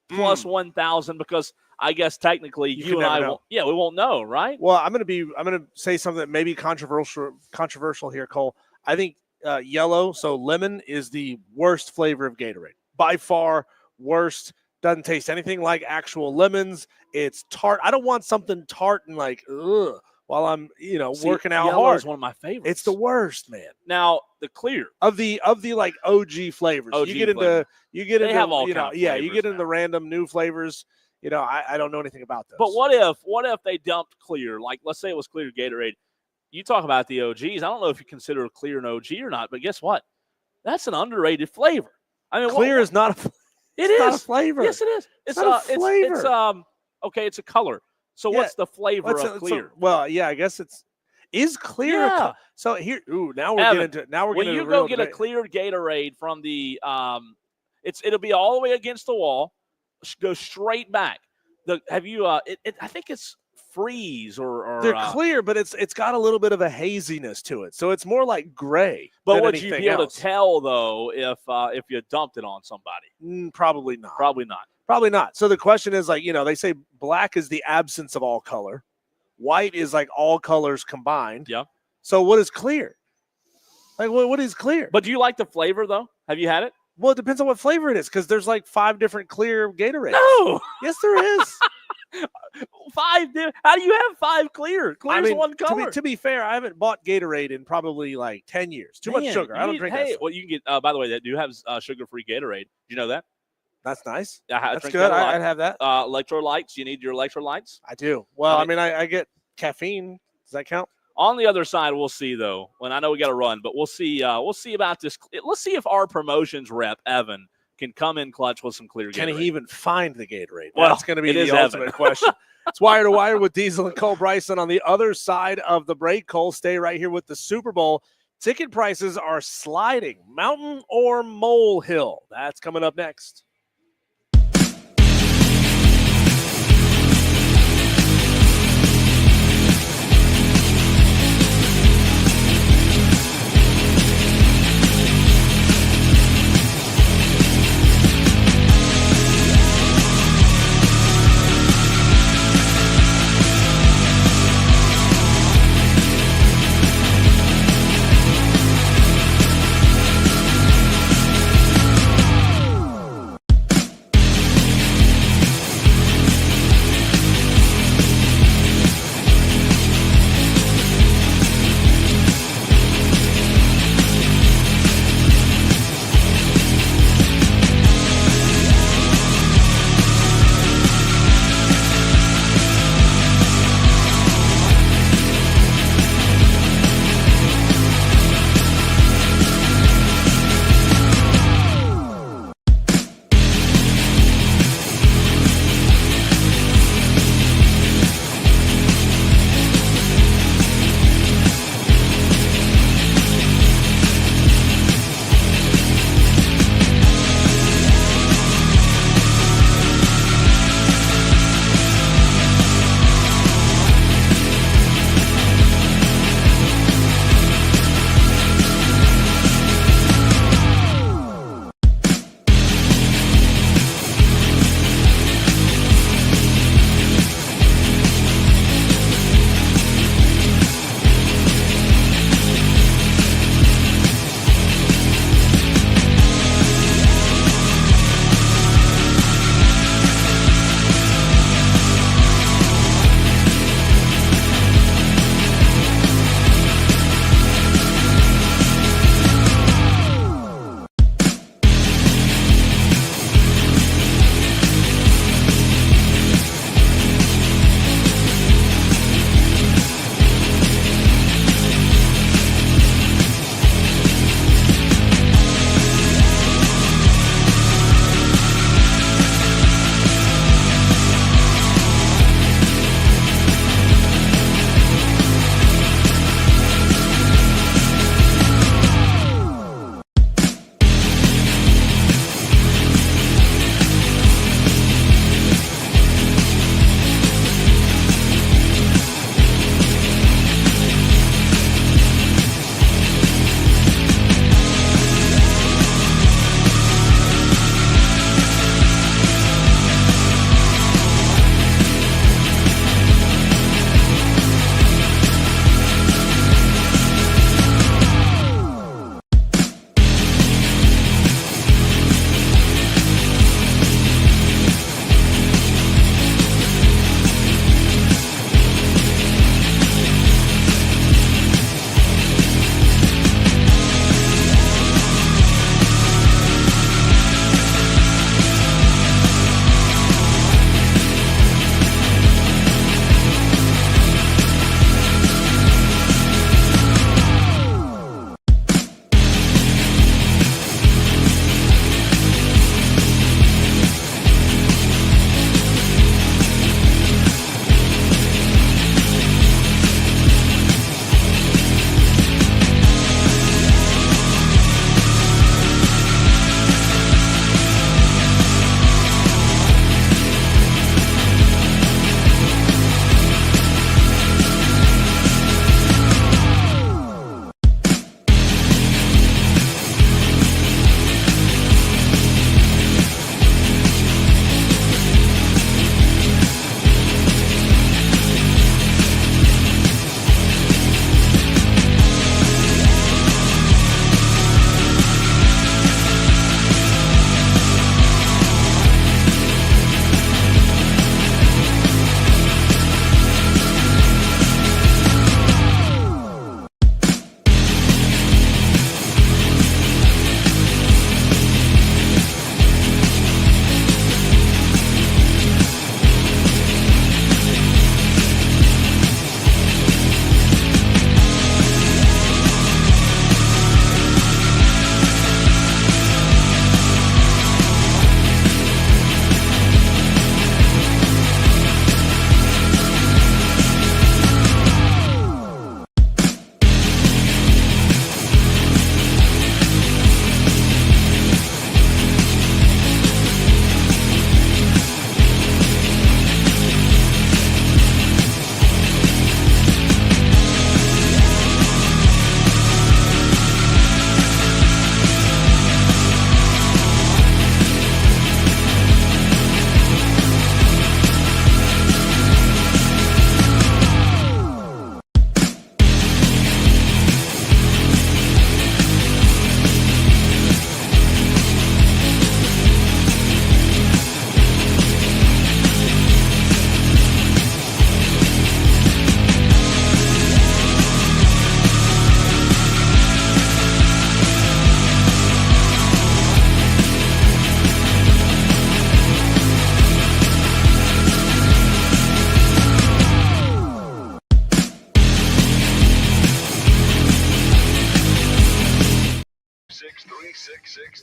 plus 1,000, because I guess technically you and I won't. Yeah, we won't know, right? Well, I'm gonna say something that may be controversial here, Cole. I think yellow, so lemon, is the worst flavor of Gatorade by far. Worst. Doesn't taste anything like actual lemons. It's tart. I don't want something tart and while I'm working out yellow hard. Is one of my favorites. It's the worst, man. Now the clear of the like OG flavors. You get into they have all kinds of flavors, you get into the random new flavors. I don't know anything about those. But what if they dumped clear? Like, let's say it was clear Gatorade. You talk about the OGs. I don't know if you consider clear an OG or not, but guess what? That's an underrated flavor. I mean, clear is not a. It's not a flavor. Yes, it is. It's not a flavor. It's okay. It's a color. So what's the flavor of clear? I guess is clear. Yeah. So here, now we're getting into. Now we're when getting you go get a clear Gatorade from the it'll be all the way against the wall. Go straight back. I think it's freeze or they're clear, but it's got a little bit of a haziness to it, so it's more like gray. But would you be able to tell though if you dumped it on somebody? Probably not. Probably not. Probably not. So the question is, they say black is the absence of all color, white is like all colors combined. Yeah. So what is clear? Like what is clear? But do you like the flavor though? Have you had it? Well, it depends on what flavor it is, because there's like 5 different clear Gatorades. No. Yes, there is. 5 How do you have 5 clear? Clear's one color. To be fair, I haven't bought Gatorade in probably like 10 years. Too much sugar. I don't drink that stuff. Well, you can get, by the way, that do have sugar-free Gatorade. Do you know that? That's nice. That's good. I'd have that. Electrolytes. You need your electrolytes? I do. Well, I get caffeine. Does that count? On the other side, we'll see, though. And I know we got to run, but we'll see. We'll see about this. Let's see if our promotions rep, Evan, can come in clutch with some clear Gatorade. Can he even find the Gatorade? Well, that's going to be the ultimate question. It's Wire to Wire with Diesel and Cole Bryson. On the other side of the break, Cole, stay right here with the Super Bowl. Ticket prices are sliding. Mountain or molehill? That's coming up next.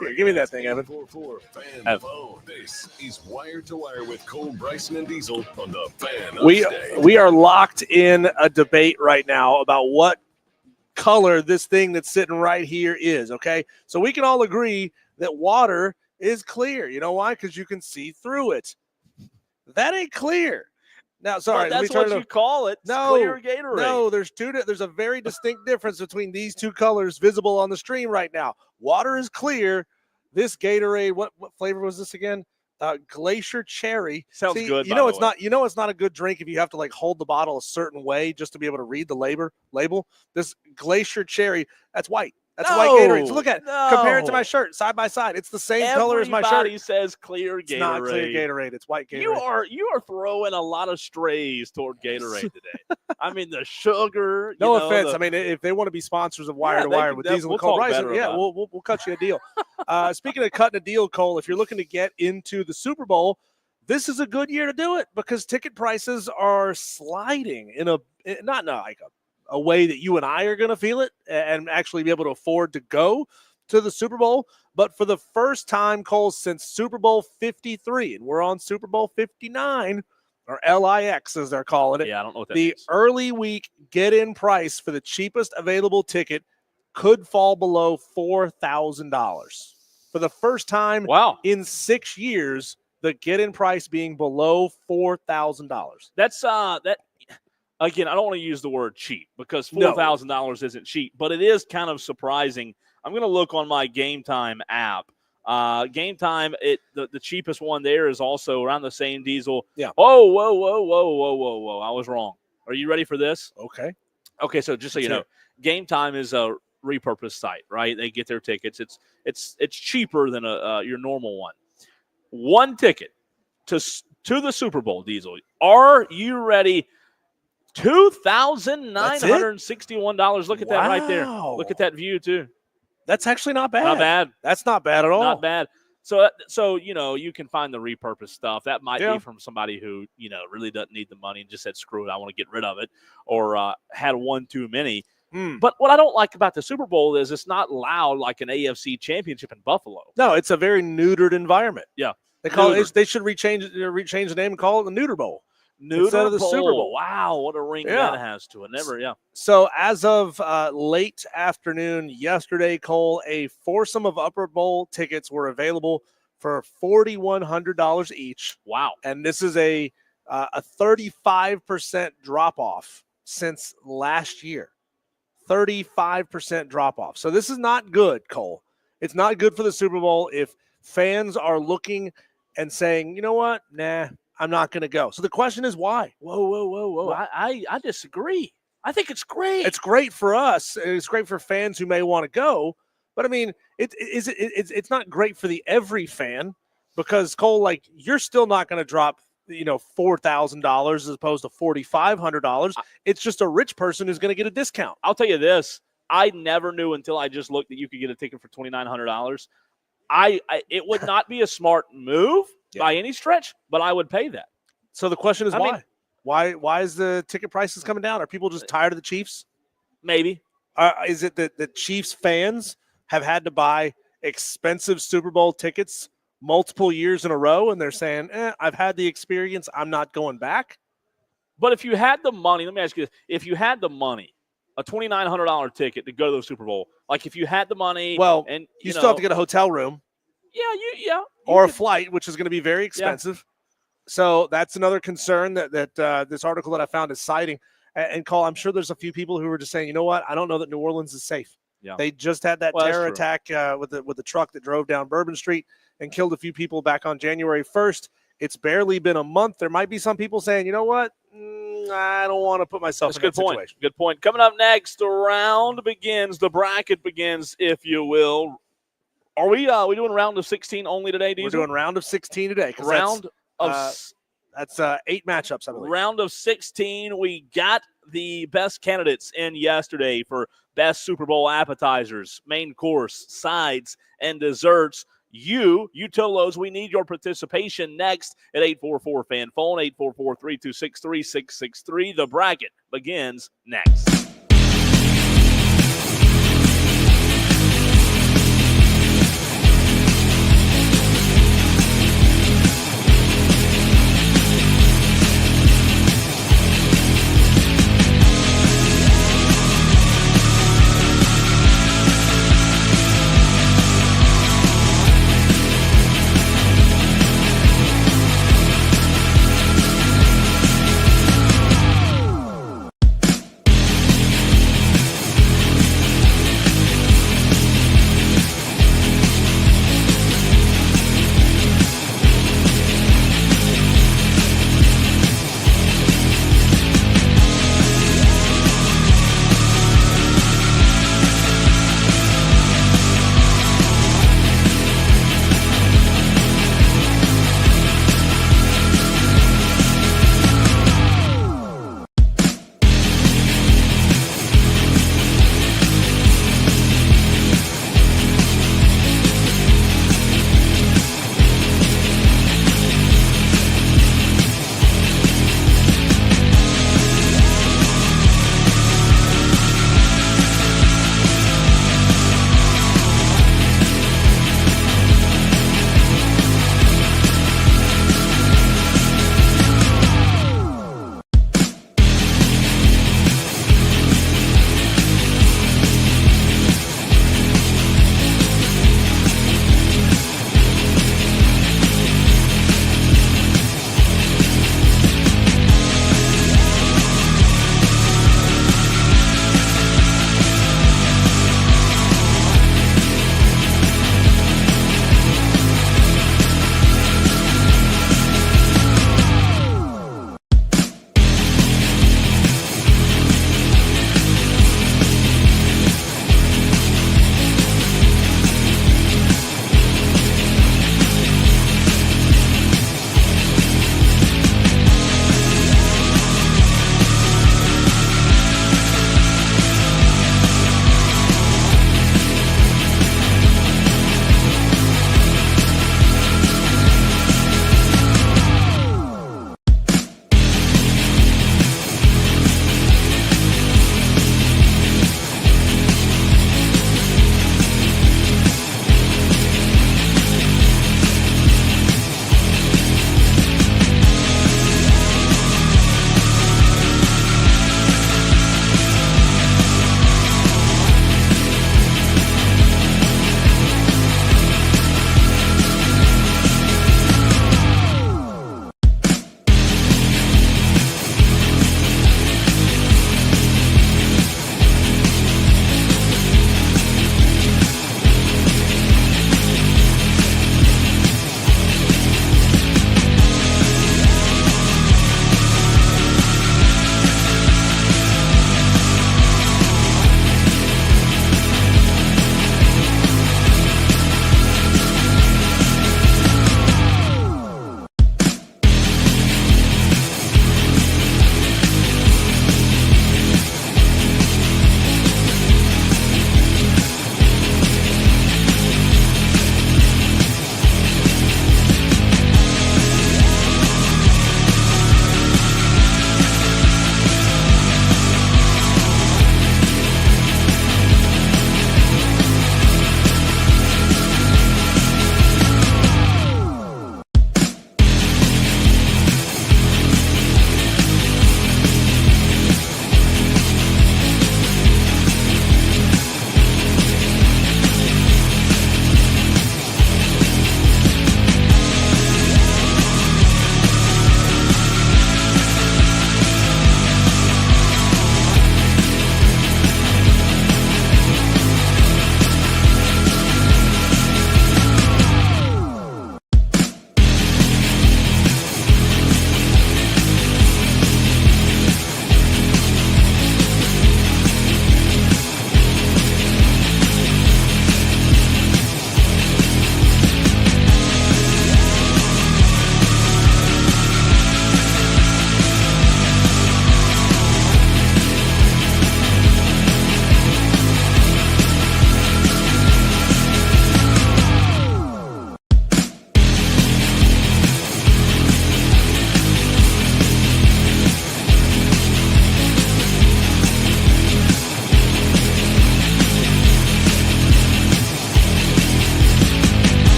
Here, give me that thing, Evan. 844 Fan Phone. This is Wire to Wire with Cole, Bryson, and Diesel on the Fan Upstate. We are locked in a debate right now about what color this thing that's sitting right here is, okay? So we can all agree that water is clear. You know why? Because you can see through it. That ain't clear. Now, sorry, that's what you call it. No, clear Gatorade. No, there's a very distinct difference between these two colors visible on the stream right now. Water is clear. This Gatorade, what flavor was this again? Glacier cherry. Sounds good. You know it's not. You know it's not a good drink if you have to like hold the bottle a certain way just to be able to read the label. This Glacier cherry, that's white. That's white Gatorade. So look at it. Compare it to my shirt side by side. It's the same color as my shirt. Everybody says clear Gatorade. It's not clear Gatorade. It's white Gatorade. You are throwing a lot of strays toward Gatorade today. I mean, the sugar. No offense. I mean, if they want to be sponsors of Wire to Wire with Diesel and Cole Bryson, we'll cut you a deal. Speaking of cutting a deal, Cole, if you're looking to get into the Super Bowl, this is a good year to do it because ticket prices are sliding in a way that you and I are going to feel it and actually be able to afford to go to the Super Bowl. But for the first time, Cole, since Super Bowl 53, and we're on Super Bowl 59, or LIX as they're calling it. Yeah, I don't know what that means. The early week get-in price for the cheapest available ticket could fall below $4,000. For the first time in 6 years, the get-in price being below $4,000. That's that. Again, I don't want to use the word cheap because $4,000 isn't cheap, but it is kind of surprising. I'm going to look on my Game Time app. Game Time, the cheapest one there is also around the same Diesel. Yeah. Oh, whoa. I was wrong. Are you ready for this? Okay, so just so you know, Game Time is a repurposed site, right? They get their tickets. It's cheaper than your normal one. One ticket to the Super Bowl, Diesel. Are you ready? $2,961. Look at that right there. Look at that view too. That's actually not bad. Not bad. That's not bad at all. Not bad. So you know, you can find the repurposed stuff. That might be from somebody who, you know, really doesn't need the money and just said, screw it, I want to get rid of it, or had one too many. But what I don't like about the Super Bowl is it's not loud like an AFC championship in Buffalo. No, it's a very neutered environment. Yeah. They call it, they should rechange the name and call it the Neuter Bowl. Instead of the Super Bowl. Wow, what a ring that has to it. So as of late afternoon yesterday, Cole, a foursome of Upper Bowl tickets were available for $4,100 each. Wow. And this is a 35% drop-off since last year. 35% drop-off. So this is not good, Cole. It's not good for the Super Bowl if fans are looking and saying, you know what, nah, I'm not going to go. So the question is why? Whoa. I disagree. I think it's great. It's great for us. It's great for fans who may want to go. But, I mean, it's not great for the every fan because, Cole, like, you're still not going to drop, you know, $4,000 as opposed to $4,500. It's just a rich person who's going to get a discount. I'll tell you this. I never knew until I just looked that you could get a ticket for $2,900. It would not be a smart move by any stretch, but I would pay that. So the question is why is the ticket prices coming down? Are people just tired of the Chiefs? Maybe. Is it that the Chiefs fans have had to buy expensive Super Bowl tickets multiple years in a row, and they're saying, I've had the experience, I'm not going back? But if you had the money, let me ask you this. If you had the money, a $2,900 ticket to go to the Super Bowl, like if you had the money. Well, and you still have to get a hotel room. Or a flight, which is going to be very expensive. Yeah. So that's another concern that this article that I found is citing. And Cole, I'm sure there's a few people who are just saying, you know what, I don't know that New Orleans is safe. Yeah. They just had that terror attack with the truck that drove down Bourbon Street and killed a few people back on January 1st. It's barely been a month. There might be some people saying, you know what, I don't want to put myself in that situation. Good point. Coming up next, the round begins. The bracket begins, if you will. Are we doing round of 16 only today, Diesel? We're doing round of 16 today. That's 8 matchups, I believe. Round of 16. We got the best candidates in yesterday for best Super Bowl appetizers, main course, sides, and desserts. You tell those we need your participation next at 844-FAN phone, 844-326-3663. The bracket begins next.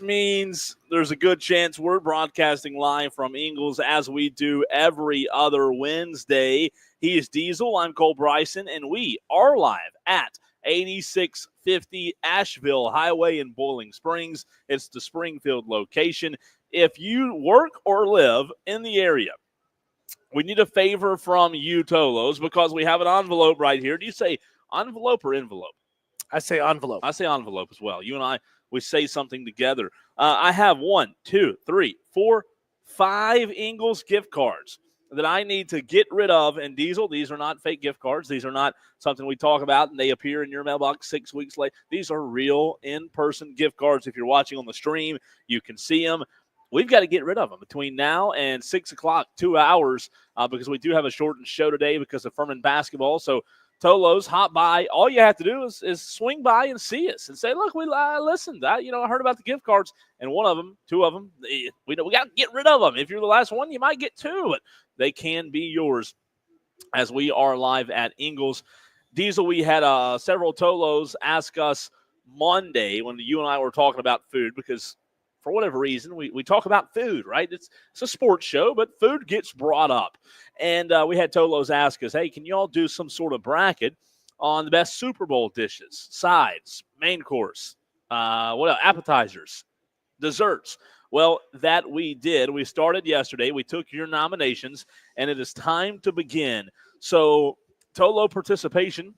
which means there's a good chance we're broadcasting live from Ingles as we do every other Wednesday. He is Diesel. I'm Cole Bryson, and we are live at 8650 Asheville Highway in Boiling Springs. It's the Springfield location. If you work or live in the area, we need a favor from you, Tolos, because we have an envelope right here. Do you say envelope or envelope? I say envelope. I say envelope as well. You and I, we say something together. I have 1, 2, 3, 4, 5 Ingles gift cards that I need to get rid of. And Diesel, these are not fake gift cards. These are not something we talk about and they appear in your mailbox 6 weeks later. These are real in-person gift cards. If you're watching on the stream, you can see them. We've got to get rid of them between now and 6 o'clock, 2 hours, because we do have a shortened show today because of Furman basketball. So Tolos, hop by. All you have to do is swing by and see us and say, look, we listened. I heard about the gift cards, and one of them, 2 of them, we got to get rid of them. If you're the last one, you might get 2, but they can be yours as we are live at Ingles. Diesel, we had several Tolos ask us Monday when you and I were talking about food because for whatever reason, we talk about food, right? It's a sports show, but food gets brought up. And we had Tolos ask us, hey, can you all do some sort of bracket on the best Super Bowl dishes, sides, main course, what else? Appetizers, desserts? Well, that we did. We started yesterday. We took your nominations, and it is time to begin. So Tolo participation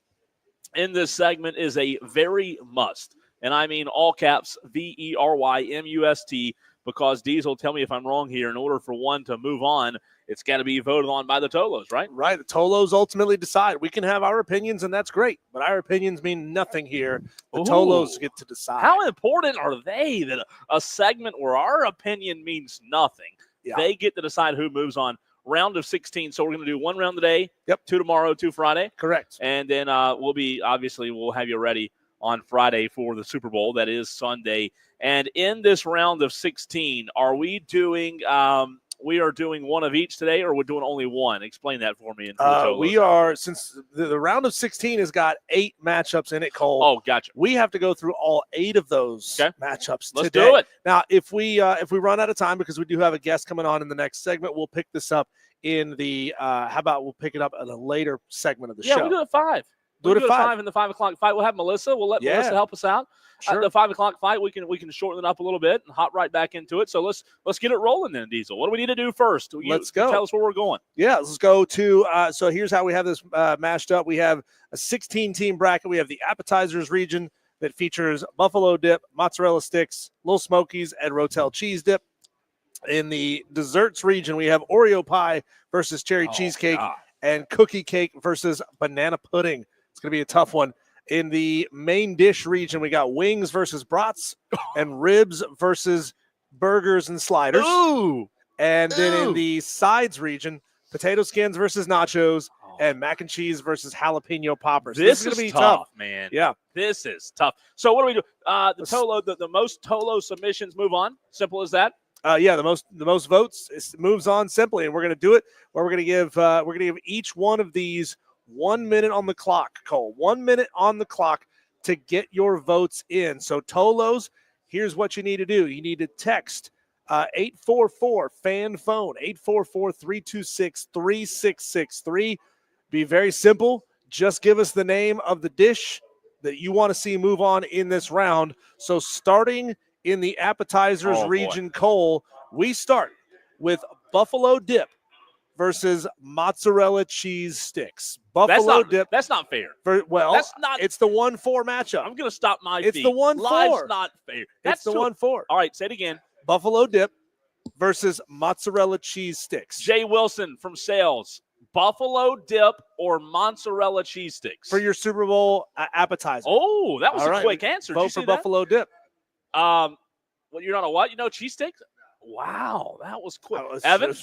in this segment is a very must. And I mean all caps, VERYMUST, because Diesel, tell me if I'm wrong here, in order for one to move on, it's got to be voted on by the Tolos, right? Right. The Tolos ultimately decide. We can have our opinions, and that's great. But our opinions mean nothing here. The Tolos get to decide. How important are they that a segment where our opinion means nothing, they get to decide who moves on? Round of 16. So we're going to do 1 round today, 2 tomorrow, 2 Friday. Correct. And then we'll have you ready on Friday for the Super Bowl. That is Sunday. And in this round of 16, are we doing we are doing one of each today, or we're doing only one? Explain that for me. We are, since the round of 16 has got 8 matchups in it, Cole. Oh, gotcha. We have to go through all 8 of those matchups Let's today. do it. Now, if we run out of time, because we do have a guest coming on in the next segment, we'll pick this up in the how about we'll pick it up at a later segment of the show. Yeah, we do it at 5. Do it at 5 in the 5 o'clock fight. We'll have Melissa. We'll let Melissa help us out. Sure. The 5 o'clock fight, we can shorten it up a little bit and hop right back into it. So let's get it rolling then, Diesel. What do we need to do first? Let's go. Tell us where we're going. Yeah, let's go to so here's how we have this mashed up. We have a 16-team bracket. We have the appetizers region that features buffalo dip, mozzarella sticks, Little Smokies, and Rotel cheese dip. In the desserts region, we have Oreo pie versus cherry cheesecake and cookie cake versus banana pudding. It's going to be a tough one. In the main dish region, we got wings versus brats and ribs versus burgers and sliders. Ooh. And then in the sides region, potato skins versus nachos and mac and cheese versus jalapeno poppers. This is going to be tough, man. Yeah. This is tough. So what do we do? The most Tolo submissions move on. Simple as that. The most votes moves on simply, and we're going to do it where we're going to give each one of these 1 minute on the clock, Cole. 1 minute on the clock to get your votes in. So Tolos, here's what you need to do. You need to text 844-FAN-PHONE, 844-326-3663. Be very simple. Just give us the name of the dish that you want to see move on in this round. So starting in the appetizers region, Cole, we start with buffalo dip versus mozzarella cheese sticks. Dip. That's not fair. It's the 1-4 matchup. I'm going to stop my It's feet. the 1-4. Life's not fair. It's the 1-4. All right, say it again. Buffalo dip versus mozzarella cheese sticks. Jay Wilson from Sales. Buffalo dip or mozzarella cheese sticks? For your Super Bowl appetizer. Oh, that was a quick answer. Vote for buffalo dip. Well, you're not a what? Cheese sticks? Wow, that was quick. Evan,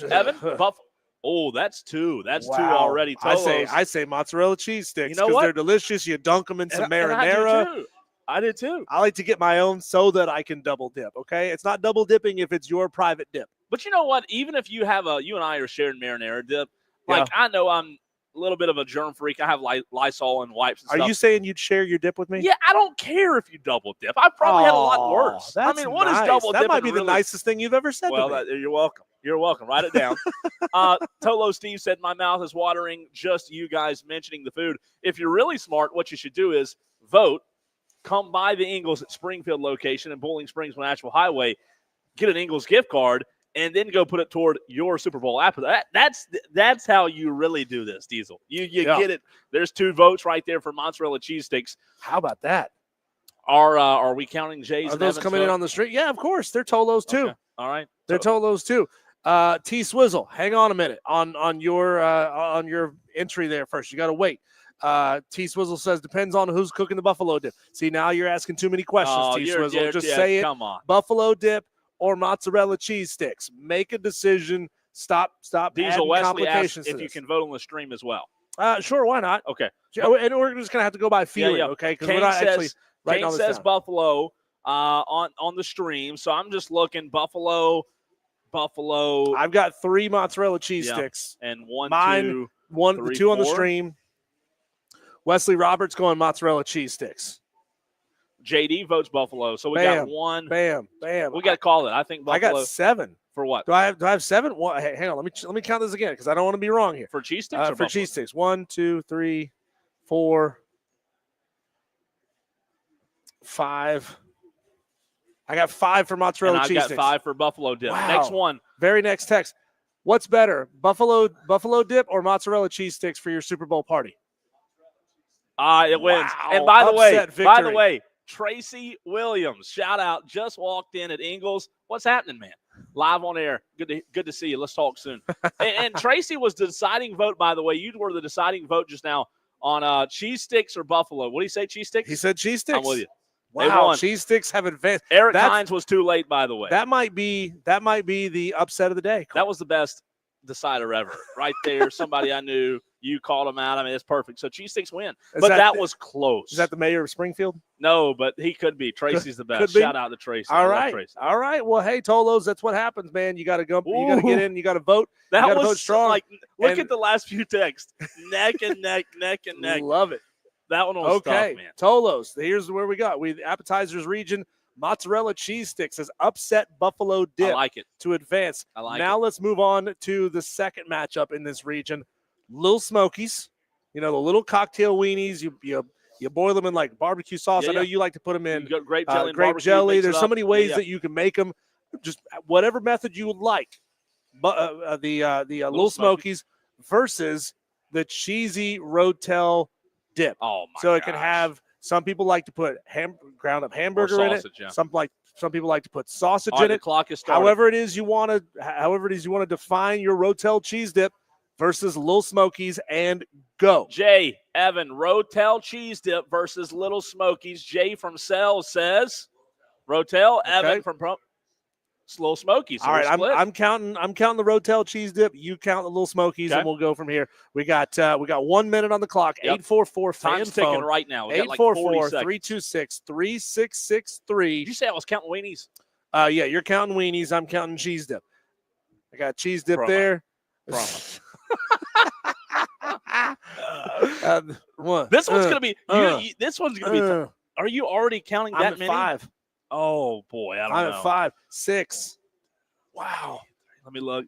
buffalo. Oh, that's 2. That's 2 already. I say mozzarella cheese sticks because they're delicious. You dunk them in some marinara. I did too. I like to get my own so that I can double dip. Okay, it's not double dipping if it's your private dip. But you know what? Even if you and I are sharing marinara dip, like I know I'm little bit of a germ freak. I have Lysol and wipes and stuff. Are you saying you'd share your dip with me? Yeah, I don't care if you double dip. I probably had a lot worse. I mean, what is double dip? That might be the nicest thing you've ever said well, to me. You're welcome. You're welcome. Write it down. Tolo Steve said, my mouth is watering just you guys mentioning the food. If you're really smart, what you should do is vote, come by the Ingles at Springfield location in Bowling Springs, Nashville Highway, get an Ingles gift card, and then go put it toward your Super Bowl app. That's how you really do this, Diesel. You get it. There's 2 votes right there for mozzarella cheese sticks. How about that? Are we counting Jay's? Are those coming in on the street? Yeah, of course. They're Tolos too. Okay. All right. They're Tolos too. T Swizzle, hang on a minute on your entry there first. You got to wait. T Swizzle says depends on who's cooking the buffalo dip. See, now you're asking too many questions. T Swizzle, just say it. Come on. Buffalo dip or mozzarella cheese sticks. Make a decision. Stop. Diesel Wesley complications asked if you can vote on the stream as well. Sure, why not? Okay. And we're just gonna have to go by feeling, okay? Because we're not actually writing all this down. Kane says Buffalo on the stream, so I'm just looking Buffalo. I've got 3 mozzarella cheese sticks and one, mine, 3, 2 on the 4. stream. Wesley Roberts going mozzarella cheese sticks. JD votes Buffalo, so we got 1. Bam. We got to call it. I think Buffalo. I got 7. For what? Do I have 7? Well, hey, hang on. Let me count this again because I don't want to be wrong here. For cheese sticks? For cheese sticks. 1, 2, 3, 4, 5. I got 5 for mozzarella cheese sticks. I got 5 for buffalo dip. Wow. Next one. Very next text. What's better, buffalo dip or mozzarella cheese sticks for your Super Bowl party? It wins. Wow. And by the way, Tracy Williams, shout out, just walked in at Ingles. What's happening, man? Live on air. Good to see you. Let's talk soon. and Tracy was the deciding vote, by the way. You were the deciding vote just now on cheese sticks or buffalo. What did he say, cheese sticks? He said cheese sticks. I'm with you. Wow, cheese sticks have advanced. Eric Hines was too late, by the way. That might be the upset of the day. That was the best decider ever. Right there, somebody I knew. You called him out. I mean, it's perfect. So cheese sticks win. But that was close. Is that the mayor of Springfield? No, but he could be. Tracy's the best. Shout out to Tracy. All right. Tracy. All right. Well, hey, Tolos, that's what happens, man. You got to go. You got to get in. You got to vote. That was vote strong. Like, look at the last few texts. Neck and neck. Love it. That one was tough, man. Tolos. Here's where we got. Appetizers region. Mozzarella cheese sticks has upset buffalo dip. I like it. To advance. I like now let's move on to the second matchup in this region. Little Smokies. You know, the little cocktail weenies. You boil them in like barbecue sauce. I know you like to put them in grape jelly. Grape jelly. There's so many ways that you can make them. Just whatever method you would like. But the Little Smokies versus the cheesy Rotel dip. Oh my! So it can have. Some people like to put ground up hamburger in it. Yeah. Some people like to put sausage in it. The clock is started. However it is you want to define your Rotel cheese dip versus Little Smokies and go. Jay, Evan, Rotel cheese dip versus Little Smokies. Jay from Sells says Rotel. Okay. Evan from Little Smokies. So all right, I'm counting the Rotel cheese dip. You count the Little Smokies, and we'll go from here. We got 1 minute on the clock. 844 fan Time's ticking right now. 844-326-3663. Did you say I was counting weenies? Yeah, you're counting weenies. I'm counting cheese dip. I got cheese dip there. This one's gonna be. This one's gonna be. Are you already counting that many? 5. Oh boy, I don't know. I'm at 5, 6. Wow. Let me look.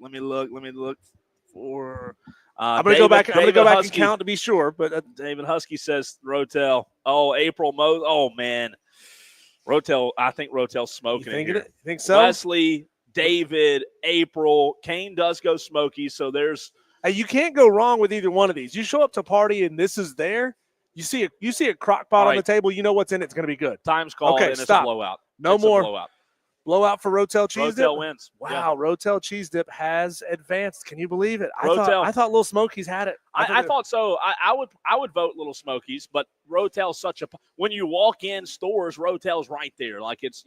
4. I'm gonna go back. I'm gonna go back and count to be sure. But David Husky says Rotel. Oh, April Mo. Oh man, Rotel. I think Rotel's smoking. You think so? Wesley, David, April, Kane does go Smoky. So there's. You can't go wrong with either one of these. You show up to a party and this is there. You see a crock pot on the table. You know what's in it. It's going to be good. Time's called. Okay, and stop. It's a blowout. No more. Blowout for Rotel cheese dip. Rotel wins. Wow, Rotel cheese dip has advanced. Can you believe it? I thought Little Smokies had it. I thought so. I would vote Little Smokies, but Rotel's such a when you walk in stores, Rotel's right there. Like it's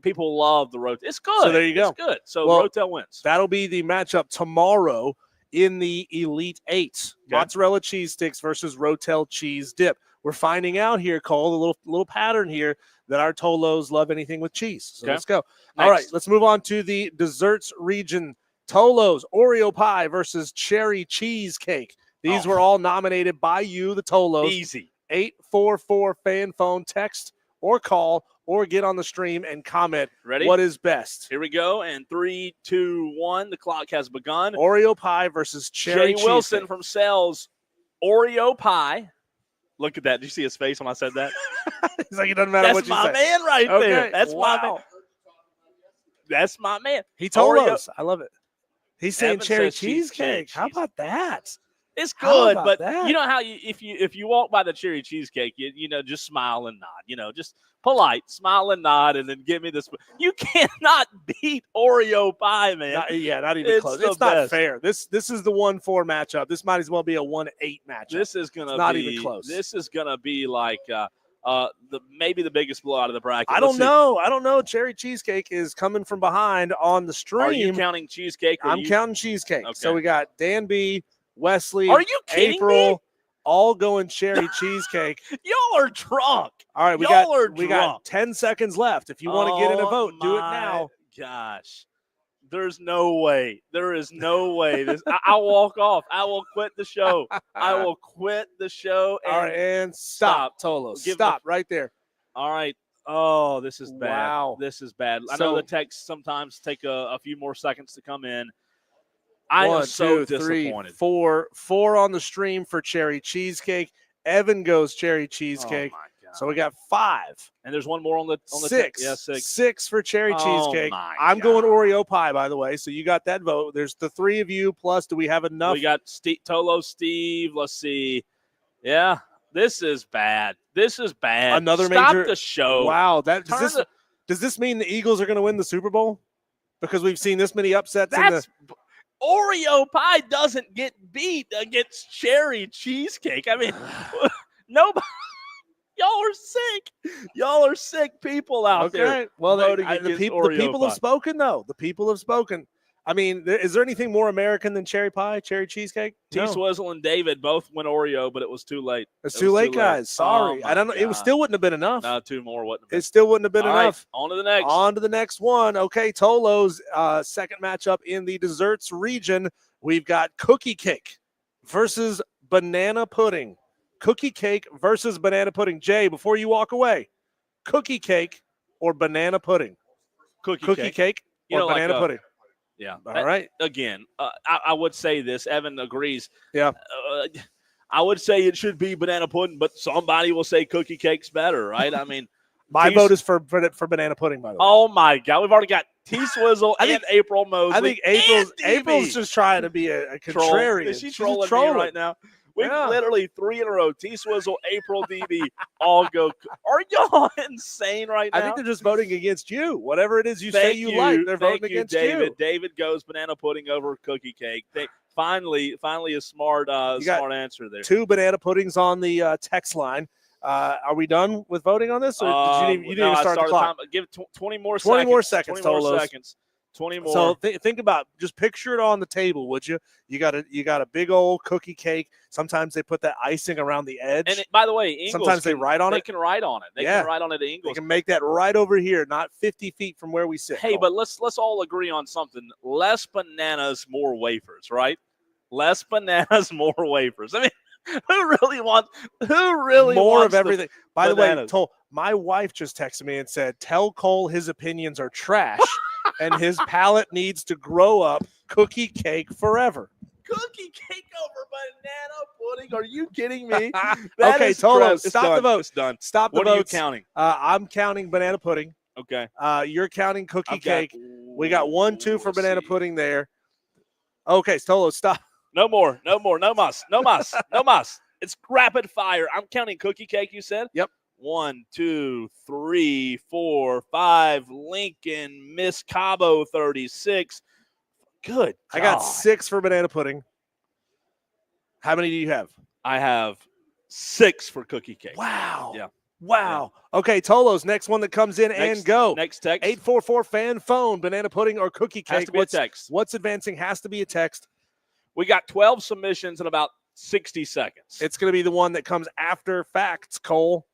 people love the Rotel. It's good. So there you go. It's good. So Rotel wins. That'll be the matchup tomorrow in the Elite 8. Okay. Mozzarella cheese sticks versus Rotel cheese dip. We're finding out here, Cole, a little pattern here that our Tolos love anything with cheese. So let's go. Next. All right, let's move on to the desserts region. Tolos, Oreo pie versus cherry cheesecake. These were all nominated by you, the Tolos. Easy. 844 fan phone, text or call or get on the stream and comment. Ready? What is best? Here we go. And 3, 2, 1. The clock has begun. Oreo pie versus cherry Jay Wilson cheesecake. from Sales. Oreo pie. Look at that. Did you see his face when I said that? He's like, it doesn't matter what you say. That's my man right there. That's my man. That's my man. He told Oreo. us. I love it. He's saying Evan cherry says cheesecake. How about that? It's How good, about but that? you know how if you walk by the cherry cheesecake, you know, just smile and nod. Just polite, smile and nod, and then give me this. You cannot beat Oreo pie, man. Not even close. It's not fair. This is the 1-4 matchup. This might as well be a 1-8 matchup. This is gonna be not even close. This is gonna be like maybe the biggest blowout of the bracket. I don't know. Cherry cheesecake is coming from behind on the stream. Are you counting cheesecake? I'm counting cheesecake. Okay. So we got Dan B, Wesley, Are you kidding April, me? all going cherry cheesecake. Y'all are drunk. All right, we got 10 seconds left. If you want to get in a vote, do it now. Gosh, there's no way. There is no way. I'll walk off. I will quit the show. I will quit the show. All right, and stop, Tolos. Stop right there. All right. Oh, this is bad. Wow. This is bad. I know the texts sometimes take a few more seconds to come in. I One, am so two, disappointed. 3, 4 on the stream for cherry cheesecake. Evan goes cherry cheesecake. Oh my God. So we got 5. And there's one more on the 6. Yeah, 6. 6 for cherry cheesecake. I'm God. going Oreo pie, by the way. So you got that vote. There's the 3 of you. Plus, do we have enough? We got Tolo, Steve. Let's see. Yeah, this is bad. This is bad. Stop the show. Wow. Does this mean the Eagles are going to win the Super Bowl? Because we've seen this many upsets. Oreo pie doesn't get beat against cherry cheesecake. I mean, nobody. Y'all are sick. Y'all are sick people out there. Well, the people have spoken, though. The people have spoken. I mean, is there anything more American than cherry pie, cherry cheesecake? T-Swizzle and David both went Oreo, but it was too late. It's too late, guys. Sorry. I don't know. It still wouldn't have been enough. No, 2 more wouldn't have been. It still wouldn't have been enough. Right, on to the next. On to the next one. Okay, Tolo's second matchup in the desserts region. We've got cookie cake versus banana pudding. Cookie cake versus banana pudding. Jay, before you walk away, cookie cake or banana pudding? Cookie cake or banana pudding? Yeah. All right. Again, I would say this. Evan agrees. Yeah. I would say it should be banana pudding, but somebody will say cookie cake's better, right? I mean, my vote is for banana pudding, by the way. Oh, my God. We've already got T-Swizzle and April Mosley. I think April's just trying to be a contrarian. Is she trolling me right now? We've literally 3 in a row. T-Swizzle, April, DB, all go. Are y'all insane right now? I think they're just voting against you. Whatever it is you say you like, they're voting against David. you. David goes banana pudding over cookie cake. Finally a smart answer there. 2 banana puddings on the text line. Are we done with voting on this? Or did you didn't even start the clock? Give it 20 more 20 seconds. more seconds, 20 more seconds. 20 more. So think about, just picture it on the table, would you? You got a big old cookie cake. Sometimes they put that icing around the edge. And by the way, Ingles sometimes they write on it. They can write on it. They can write on it. Ingles. They can make that right over here, not 50 feet from where we sit. Hey, but let's all agree on something. Less bananas, more wafers, right? Less bananas, more wafers. I mean, who really wants more of everything? By the way, my wife just texted me and said, "Tell Cole his opinions are trash." And his palate needs to grow up. Cookie cake forever. Cookie cake over banana pudding? Are you kidding me? Okay, Tolo, stop the vote. It's done. Stop the vote. What are you counting? I'm counting banana pudding. Okay. You're counting cookie cake. We got 1, 2 for banana pudding there. Okay, Tolo, stop. No more. No mas. It's rapid fire. I'm counting cookie cake, you said? Yep. 1, 2, 3, 4, 5. Lincoln, Miss Cabo, 36. Good. I got 6 for banana pudding. How many do you have? I have 6 for cookie cake. Wow. Yeah. Wow. Yeah. Okay, Tolo's next one that comes in and go. Next text. 844 fan phone, banana pudding or cookie cake. Has to be a text. What's advancing has to be a text. We got 12 submissions in about 60 seconds. It's going to be the one that comes after facts, Cole.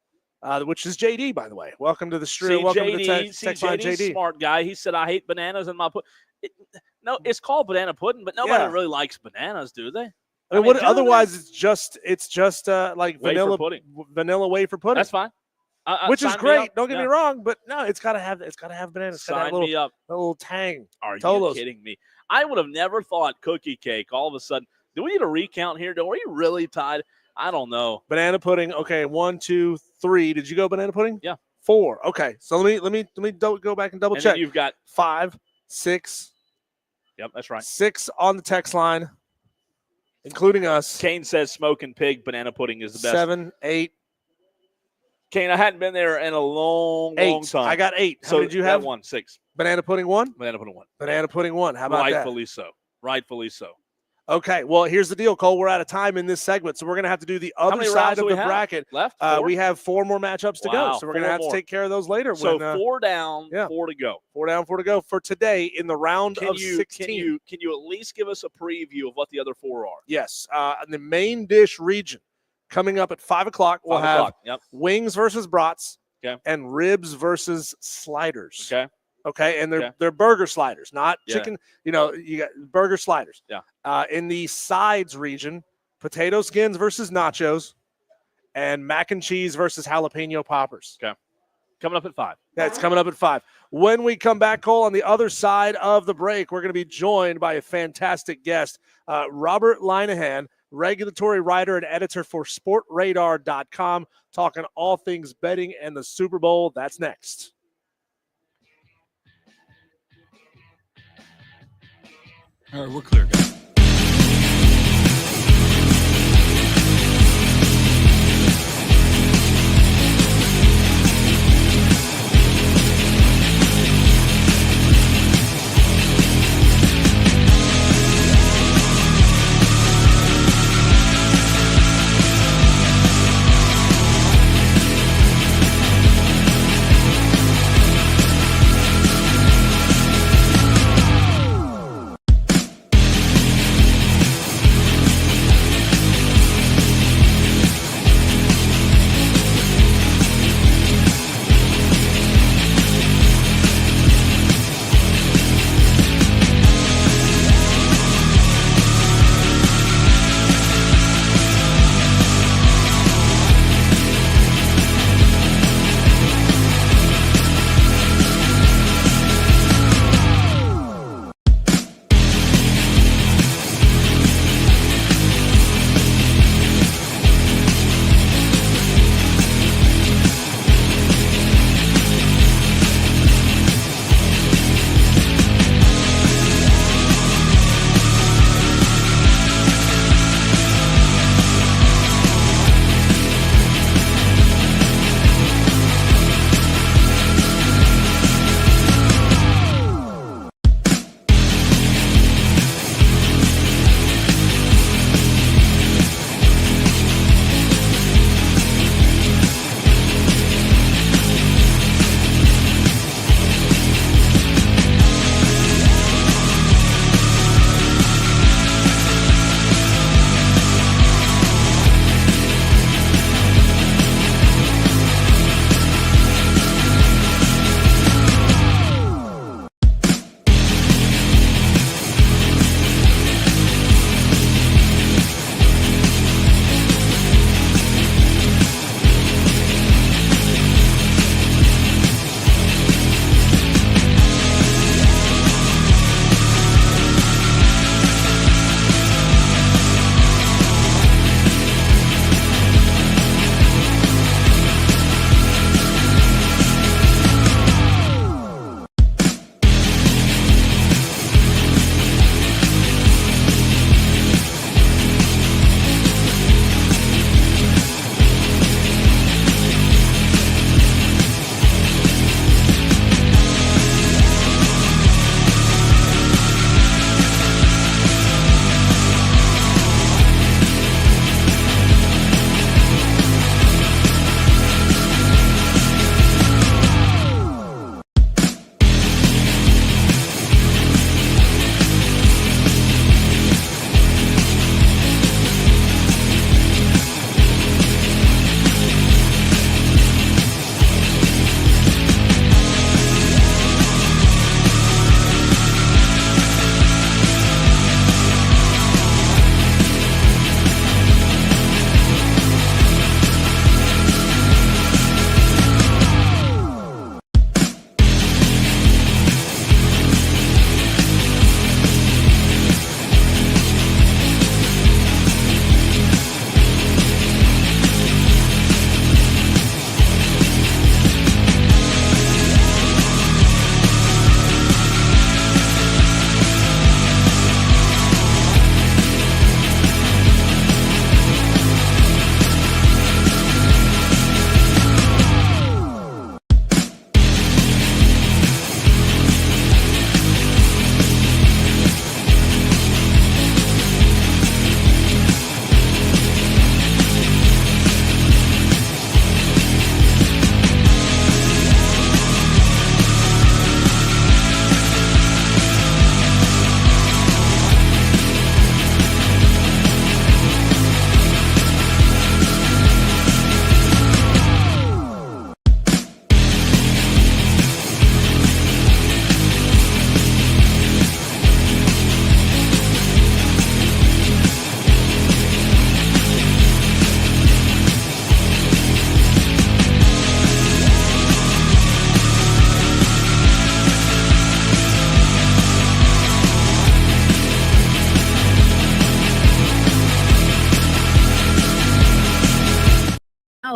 Which is JD, by the way. Welcome to the stream. Welcome to the text line, JD. Smart guy. He said, I hate bananas in my pudding. No, it's called banana pudding, but nobody really likes bananas, do they? I mean, otherwise it's just like wafer pudding. Vanilla wafer pudding. That's fine. Which is great. Don't get me wrong, but no, it's got to have banana. It's got that Sign me up. A little tang. Are you kidding me? I would have never thought cookie cake. All of a sudden, do we need a recount here? Are you really tied? I don't know. Banana pudding. Okay, 1, 2, 3. Did you go banana pudding? Yeah. 4. Okay, so let me go back and double check. Then you've got 5, 6. Yep, that's right. 6 on the text line, including us. Kane says smoking pig banana pudding is the best. 7, 8. Kane, I hadn't been there in a long time. I got 8. So How did you have? 1, 6. Banana pudding 1? Banana pudding 1. Banana pudding 1. How about Rightfully so. Rightfully so. Okay, well, here's the deal, Cole. We're out of time in this segment, so we're going to have to do the other side of the bracket. Left? We have 4 more matchups to go, so we're going to have to take care of those later. So 4 down, 4 to go. 4 down, 4 to go for today in the round of 16. Can you at least give us a preview of what the other 4 are? Yes. In the main dish region, coming up at 5 o'clock, we'll have wings versus brats and ribs versus sliders. Okay, and they're burger sliders, not chicken. You got burger sliders. Yeah. In the sides region, potato skins versus nachos, and mac and cheese versus jalapeno poppers. Okay. Coming up at 5. Yeah, it's coming up at 5. When we come back, Cole, on the other side of the break, we're going to be joined by a fantastic guest, Robert Linehan, regulatory writer and editor for SportRadar.com, talking all things betting and the Super Bowl. That's next. All right, we're clear, guys.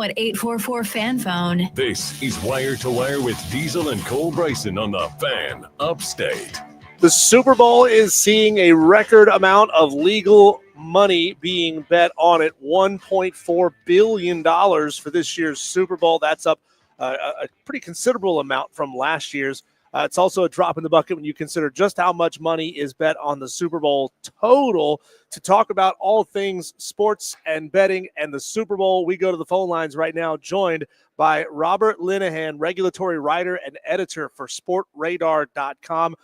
at 844-FAN phone. This is Wire to Wire with Diesel and Cole Bryson on the Fan Upstate. The Super Bowl is seeing a record amount of legal money being bet on it. $1.4 billion for this year's Super Bowl. That's up a pretty considerable amount from last year's. It's also a drop in the bucket when you consider just how much money is bet on the Super Bowl total. To talk about all things sports and betting and the Super Bowl, we go to the phone lines right now, joined by Robert Linehan, regulatory writer and editor for SportRadar.com.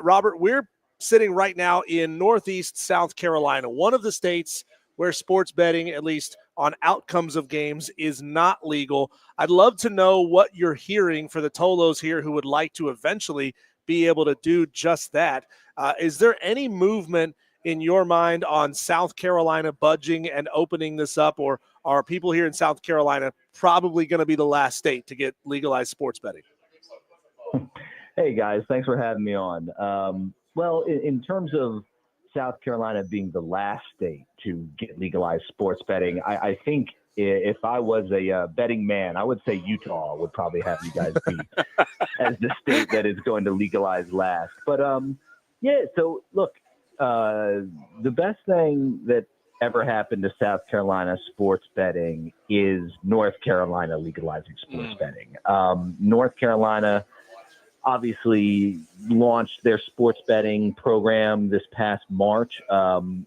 Robert, we're sitting right now in Northeast South Carolina, one of the states where sports betting, at least on outcomes of games, is not legal. I'd love to know what you're hearing for the Tolos here who would like to eventually be able to do just that. Is there any movement in your mind on South Carolina budging and opening this up, or are people here in South Carolina probably going to be the last state to get legalized sports betting? Hey, guys. Thanks for having me on. Well, in terms of South Carolina being the last state to get legalized sports betting, I think if I was a betting man, I would say Utah would probably have you guys beat as the state that is going to legalize last. But, so look, the best thing that ever happened to South Carolina sports betting is North Carolina legalizing sports betting. North Carolina obviously launched their sports betting program this past March.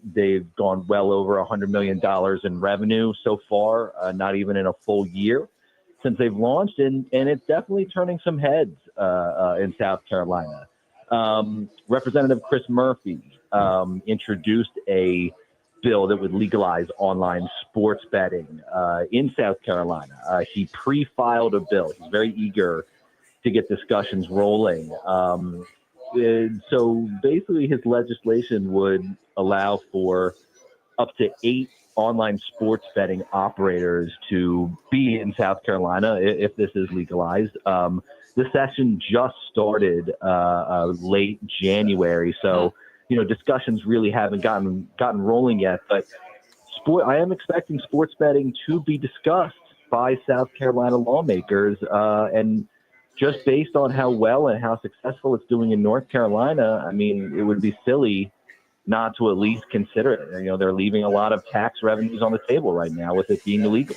They've gone well over $100 million in revenue so far, not even in a full year since they've launched, and it's definitely turning some heads in South Carolina. Representative Chris Murphy introduced a bill that would legalize online sports betting in South Carolina. He pre-filed a bill. He's very eager to get discussions rolling. So basically his legislation would allow for up to 8 online sports betting operators to be in South Carolina if this is legalized. The session just started late January, so discussions really haven't gotten rolling yet. But I am expecting sports betting to be discussed by South Carolina lawmakers, and just based on how well and how successful it's doing in North Carolina, I mean, it would be silly not to at least consider it. They're leaving a lot of tax revenues on the table right now with it being illegal.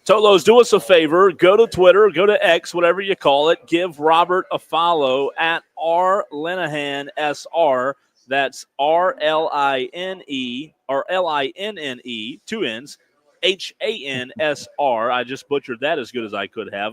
Tolos, do us a favor. Go to Twitter, go to X, whatever you call it. Give Robert a follow at RLinehanSR. That's RLINE or LINNE, 2 N's, HANSR. I just butchered that as good as I could have.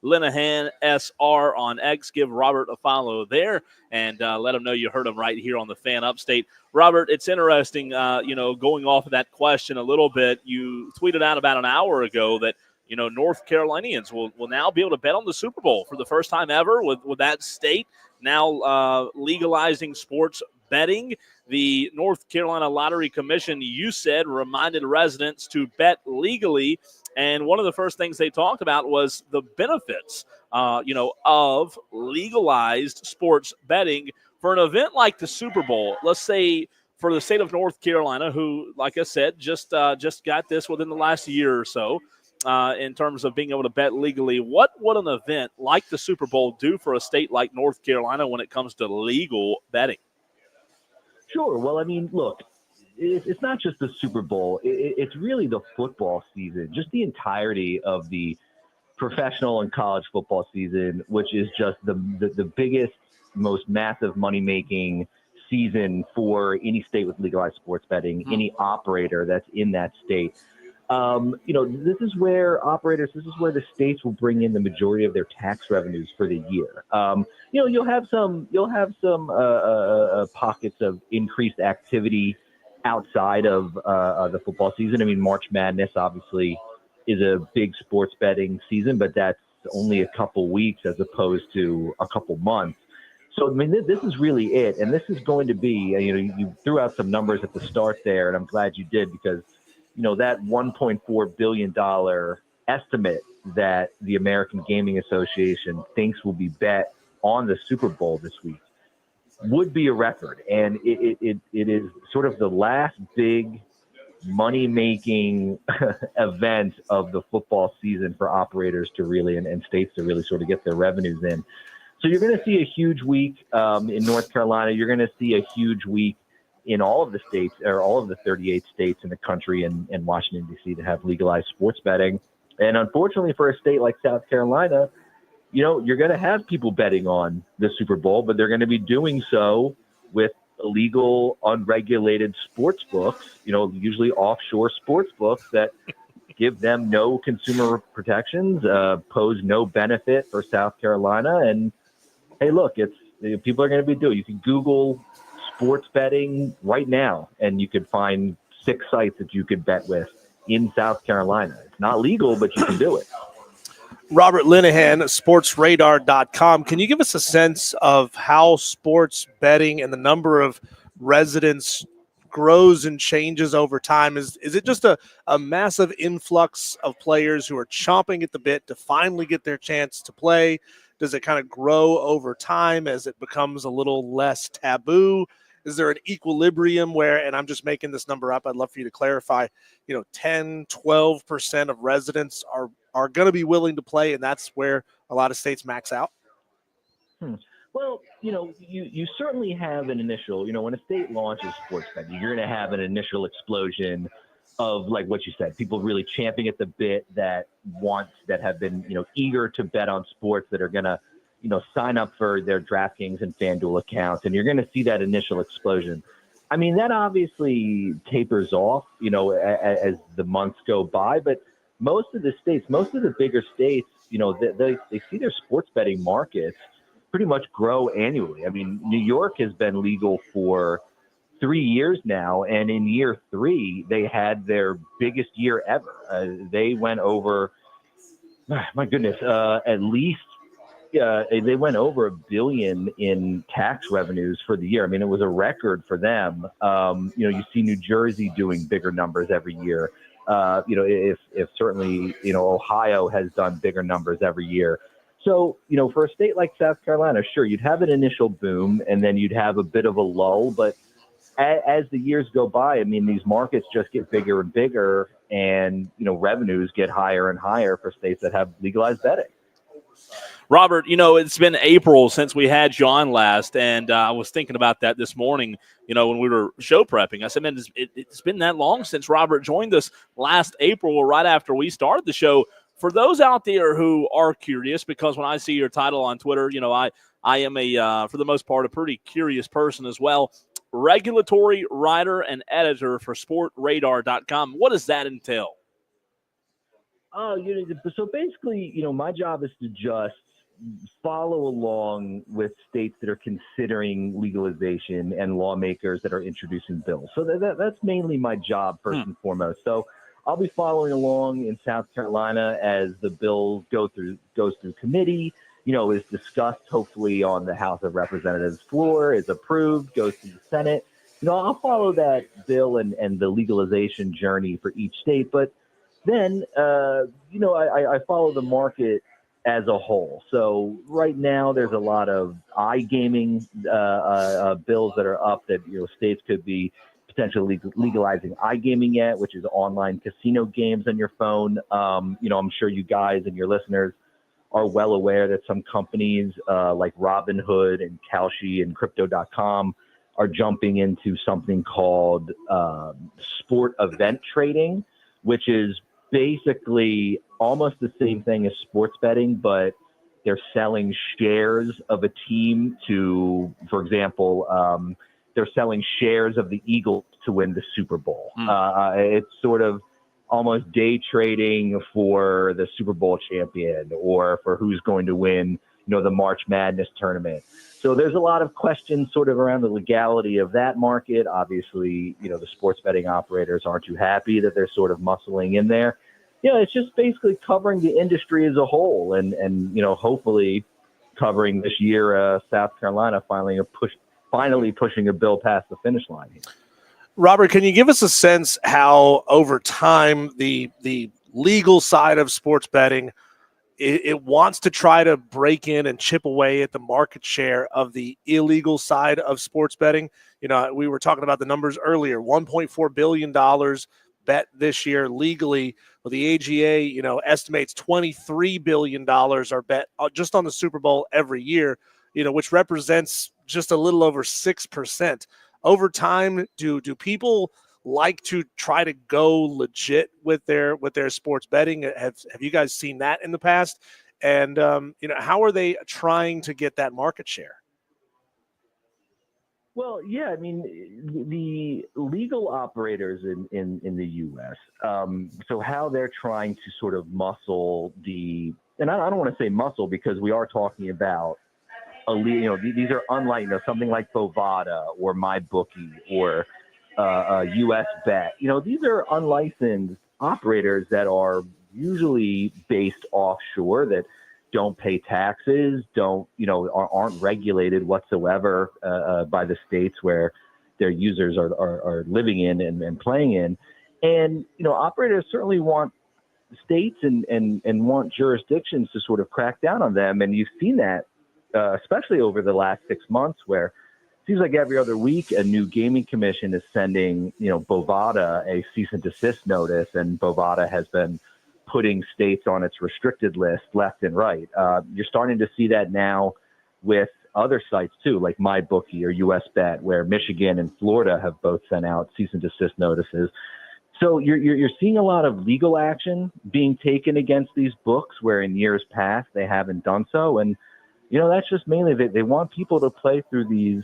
Linehan SR on X. Give Robert a follow there and let him know you heard him right here on the Fan Upstate. Robert, it's interesting, going off of that question a little bit. You tweeted out about an hour ago that, North Carolinians will now be able to bet on the Super Bowl for the first time ever with that state now legalizing sports betting. The North Carolina Lottery Commission, you said, reminded residents to bet legally. And one of the first things they talked about was the benefits, of legalized sports betting for an event like the Super Bowl. Let's say for the state of North Carolina, who, like I said, just got this within the last year or so, in terms of being able to bet legally. What would an event like the Super Bowl do for a state like North Carolina when it comes to legal betting? Sure. Well, I mean, look, it's not just the Super Bowl. It's really the football season, just the entirety of the professional and college football season, which is just the biggest, most massive money-making season for any state with legalized sports betting, any operator that's in that state. This is where the states will bring in the majority of their tax revenues for the year. You'll have some pockets of increased activity outside of the football season. I mean, March Madness obviously is a big sports betting season, but that's only a couple weeks as opposed to a couple months. So, I mean, this is really it. And this is going to be, you threw out some numbers at the start there, and I'm glad you did, because, that $1.4 billion estimate that the American Gaming Association thinks will be bet on the Super Bowl this week would be a record. And it is sort of the last big money-making event of the football season for operators to really and states to really sort of get their revenues in. So you're going to see a huge week in North Carolina. You're going to see a huge week in all of the states, or all of the 38 states in the country, and Washington, D.C. to have legalized sports betting. And unfortunately for a state like South Carolina, you're going to have people betting on the Super Bowl, but they're going to be doing so with illegal, unregulated sports books, usually offshore sports books that give them no consumer protections, pose no benefit for South Carolina. And hey, look, people are going to be doing. You can Google sports betting right now, and you could find 6 sites that you could bet with in South Carolina. It's not legal, but you can do it. Robert Linehan, sportsradar.com. Can you give us a sense of how sports betting and the number of residents grows and changes over time? Is it just a massive influx of players who are chomping at the bit to finally get their chance to play? Does it kind of grow over time as it becomes a little less taboo? Is there an equilibrium where, and I'm just making this number up, I'd love for you to clarify, 10, 12% of residents are going to be willing to play, and that's where a lot of states max out? Well, you certainly have an initial, when a state launches sports betting, you're going to have an initial explosion of, like what you said, people really champing at the bit that have been, eager to bet on sports, that are going to, sign up for their DraftKings and FanDuel accounts, and you're going to see that initial explosion. I mean, that obviously tapers off, as the months go by, but most of the bigger states, they see their sports betting markets pretty much grow annually. I mean, New York has been legal for 3 years now, and in year 3, they had their biggest year ever. They went over, my goodness, at least they went over $1 billion in tax revenues for the year. I mean, it was a record for them. You see New Jersey doing bigger numbers every year. If certainly, Ohio has done bigger numbers every year. So, for a state like South Carolina, sure, you'd have an initial boom and then you'd have a bit of a lull. But as the years go by, I mean, these markets just get bigger and bigger, and, revenues get higher and higher for states that have legalized betting. Robert, it's been April since we had you on last, and I was thinking about that this morning, when we were show prepping. I said, man, it's been that long since Robert joined us last April, right after we started the show. For those out there who are curious, because when I see your title on Twitter, I am for the most part, a pretty curious person as well. Regulatory writer and editor for sportradar.com. What does that entail? So basically, my job is to just follow along with states that are considering legalization and lawmakers that are introducing bills. So that's mainly my job, first and foremost. So I'll be following along in South Carolina as the bill goes through committee, is discussed hopefully on the House of Representatives floor, is approved, goes to the Senate. I'll follow that bill and the legalization journey for each state. But then, I follow the market as a whole. So right now there's a lot of iGaming bills that are up that, states could be potentially legalizing iGaming yet, which is online casino games on your phone. I'm sure you guys and your listeners are well aware that some companies like Robinhood and Kalshi and Crypto.com are jumping into something called sport event trading, which is basically almost the same thing as sports betting, but they're selling shares of a team to, for example, they're selling shares of the Eagles to win the Super Bowl. It's sort of almost day trading for the Super Bowl champion, or for who's going to win, the March Madness tournament. So there's a lot of questions sort of around the legality of that market. Obviously, the sports betting operators aren't too happy that they're sort of muscling in there. It's just basically covering the industry as a whole, and hopefully covering this year, South Carolina finally pushing a bill past the finish line here. Robert, can you give us a sense how over time the legal side of sports betting it wants to try to break in and chip away at the market share of the illegal side of sports betting? We were talking about the numbers earlier, $1.4 billion bet this year legally. Well, the AGA, estimates $23 billion are bet just on the Super Bowl every year, which represents just a little over 6%. Over time, do people like to try to go legit with their sports betting? Have you guys seen that in the past? And how are they trying to get that market share? Well, yeah, I mean, the legal operators in the U.S., so how they're trying to sort of muscle and I don't want to say muscle because we are talking about, these are unlike, something like Bovada or MyBookie or US Bet. These are unlicensed operators that are usually based offshore that don't pay taxes, aren't regulated whatsoever by the states where their users are living in and playing in. And, operators certainly want states and want jurisdictions to sort of crack down on them. And you've seen that, especially over the last 6 months, where it seems like every other week a new gaming commission is sending, Bovada a cease and desist notice, and Bovada has been putting states on its restricted list left and right. You're starting to see that now with other sites too, like MyBookie or US Bet, where Michigan and Florida have both sent out cease and desist notices. So you're seeing a lot of legal action being taken against these books, where in years past they haven't done so. And, that's just mainly they want people to play through these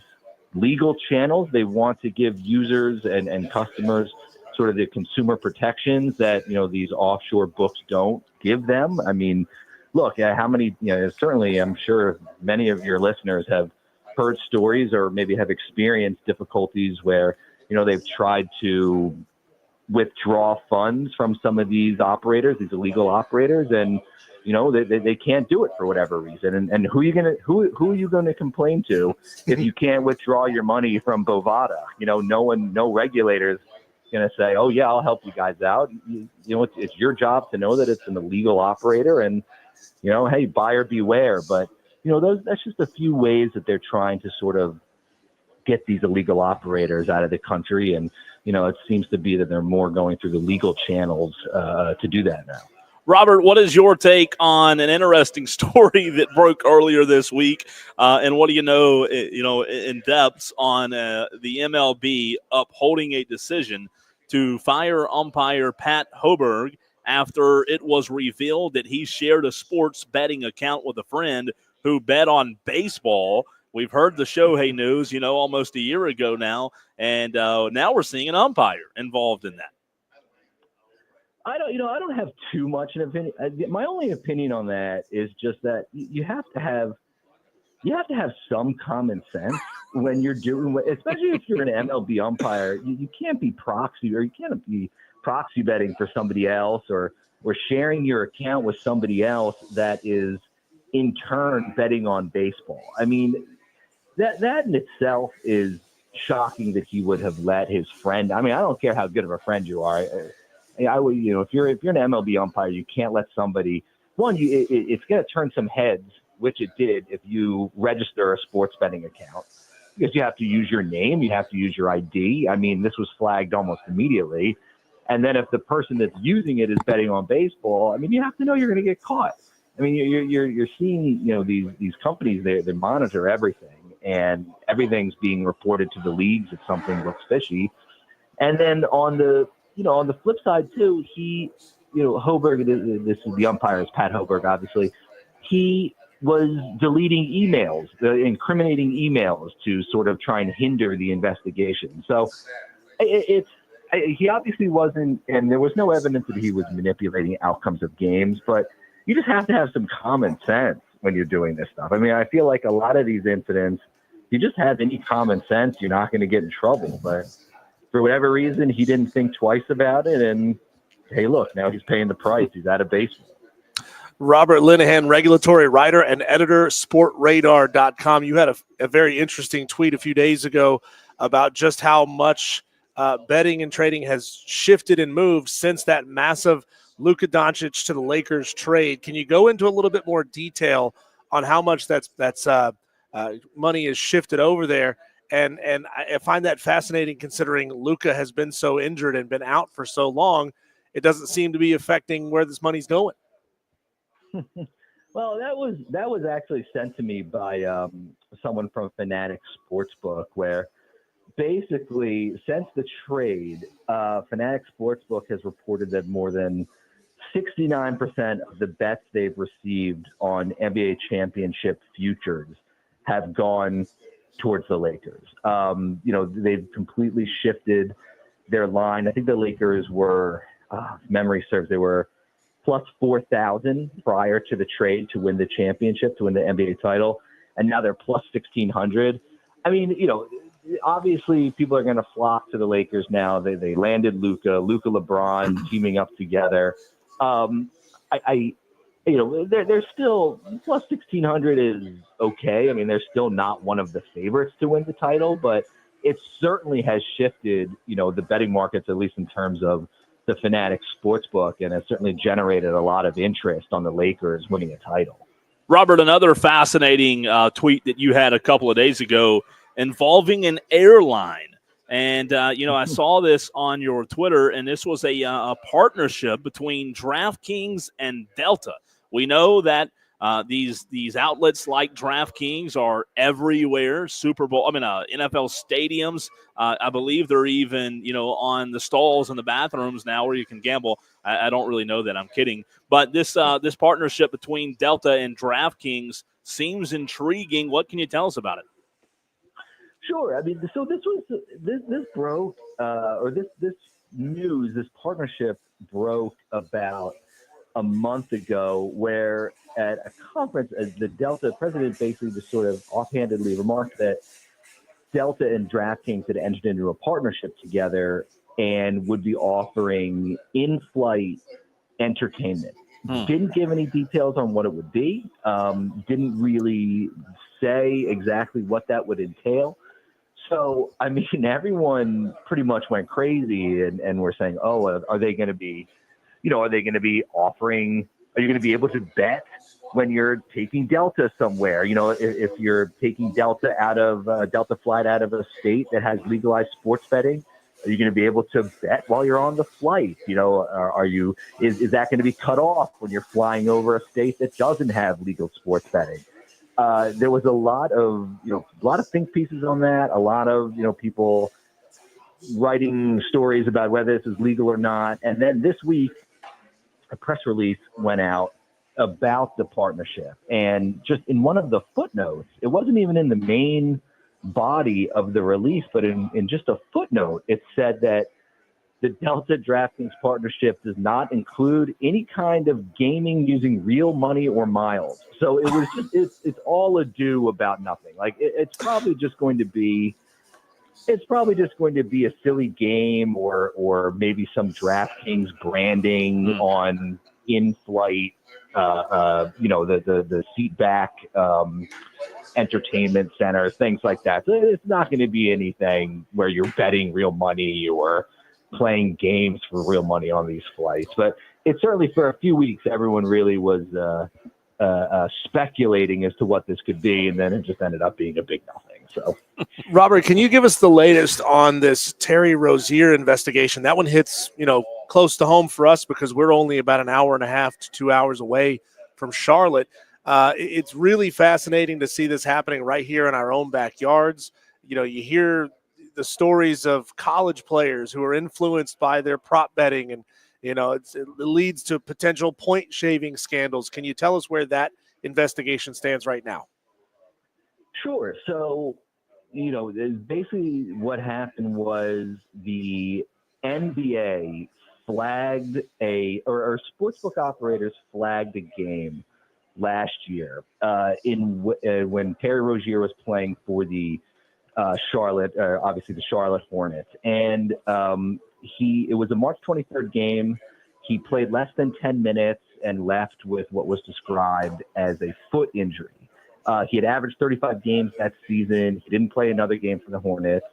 legal channels. They want to give users and customers sort of the consumer protections that, these offshore books don't give them. I mean, look, how many, certainly I'm sure many of your listeners have heard stories or maybe have experienced difficulties where, they've tried to withdraw funds from some of these operators, these illegal operators, and, they can't do it for whatever reason. And who are you going to complain to if you can't withdraw your money from Bovada? No regulators going to say, oh yeah, I'll help you guys out. It's your job to know that it's an illegal operator, and hey, buyer beware. But that's just a few ways that they're trying to sort of get these illegal operators out of the country, and it seems to be that they're more going through the legal channels to do that now. Robert, what is your take on an interesting story that broke earlier this week? And what do you know in depth on the MLB upholding a decision to fire umpire Pat Hoberg after it was revealed that he shared a sports betting account with a friend who bet on baseball? We've heard the Shohei news, almost a year ago now, and now we're seeing an umpire involved in that. I don't have too much an opinion. My only opinion on that is just that you have to have some common sense when you're doing, especially if you're an MLB umpire. You can't be proxy, or you can't be proxy betting for somebody else, or sharing your account with somebody else that is in turn betting on baseball. I mean, that in itself is shocking that he would have let his friend. I mean, I don't care how good of a friend you are. I would, if you're an MLB umpire, you can't let somebody. One, it's going to turn some heads, which it did if you register a sports betting account, because you have to use your name, you have to use your ID. I mean, this was flagged almost immediately. And then if the person that's using it is betting on baseball, I mean, you have to know you're going to get caught. I mean, you're seeing, these companies, they monitor everything, and everything's being reported to the leagues if something looks fishy. And then on the flip side too, Hoberg, this is the umpire, is Pat Hoberg, obviously. He was deleting emails, incriminating emails, to sort of try and hinder the investigation. So he obviously wasn't, and there was no evidence that he was manipulating outcomes of games, but you just have to have some common sense when you're doing this stuff. I mean, I feel like a lot of these incidents, you just have any common sense, you're not going to get in trouble. But for whatever reason, he didn't think twice about it. And hey, look, now he's paying the price. He's out of baseball. Robert Linehan, regulatory writer and editor, sportradar.com. You had a very interesting tweet a few days ago about just how much betting and trading has shifted and moved since that massive Luka Doncic to the Lakers trade. Can you go into a little bit more detail on how much that's money is shifted over there? And I find that fascinating considering Luka has been so injured and been out for so long. It doesn't seem to be affecting where this money's going. Well, that was actually sent to me by someone from Fanatics Sportsbook, where basically since the trade, Fanatics Sportsbook has reported that more than 69% of the bets they've received on NBA championship futures have gone towards the Lakers. They've completely shifted their line. I think the Lakers were, if memory serves, they were plus 4,000 prior to the trade to win the championship, to win the NBA title. And now they're plus 1,600. I mean, obviously people are going to flock to the Lakers now. They landed Luka, LeBron teaming up together. They're still plus 1,600 is okay. I mean, they're still not one of the favorites to win the title, but it certainly has shifted, the betting markets, at least in terms of the Fanatics Sportsbook, and has certainly generated a lot of interest on the Lakers winning a title. Robert, another fascinating tweet that you had a couple of days ago involving an airline. And, I saw this on your Twitter, and this was a partnership between DraftKings and Delta. We know that these outlets like DraftKings are everywhere. NFL stadiums. I believe they're even, on the stalls in the bathrooms now where you can gamble. I don't really know that. I'm kidding. But this partnership between Delta and DraftKings seems intriguing. What can you tell us about it? Sure. I mean, so this broke, this news, this partnership broke about a month ago, where at a conference, the Delta president basically just sort of offhandedly remarked that Delta and DraftKings had entered into a partnership together and would be offering in-flight entertainment. Didn't give any details on what it would be. Didn't really say exactly what that would entail. So, I mean, everyone pretty much went crazy and were saying, are they going to be offering, are you going to be able to bet when you're taking Delta somewhere? If you're taking Delta Delta flight out of a state that has legalized sports betting, are you going to be able to bet while you're on the flight? Is that going to be cut off when you're flying over a state that doesn't have legal sports betting? There was a lot of think pieces on that. A lot of, people writing stories about whether this is legal or not. And then this week, a press release went out about the partnership. And just in one of the footnotes, it wasn't even in the main body of the release, but in just a footnote, it said that the Delta DraftKings partnership does not include any kind of gaming using real money or miles. So it was just, it's all ado about nothing. Like it's probably just going to be a silly game or maybe some DraftKings branding on in-flight, the seat back entertainment center, things like that. So it's not going to be anything where you're betting real money or playing games for real money on these flights. But it certainly, for a few weeks, everyone really was speculating as to what this could be, and then it just ended up being a big nothing. So, Robert, can you give us the latest on this Terry Rozier investigation? That one hits, close to home for us because we're only about an hour and a half to 2 hours away from Charlotte. It's really fascinating to see this happening right here in our own backyards. You hear the stories of college players who are influenced by their prop betting, and it leads to potential point shaving scandals. Can you tell us where that investigation stands right now? Sure. So, basically what happened was the NBA flagged or sportsbook operators flagged a game last year when Terry Rozier was playing for the Charlotte Hornets. And it was a March 23rd game. He played less than 10 minutes and left with what was described as a foot injury. He had averaged 35 games that season. He didn't play another game for the Hornets.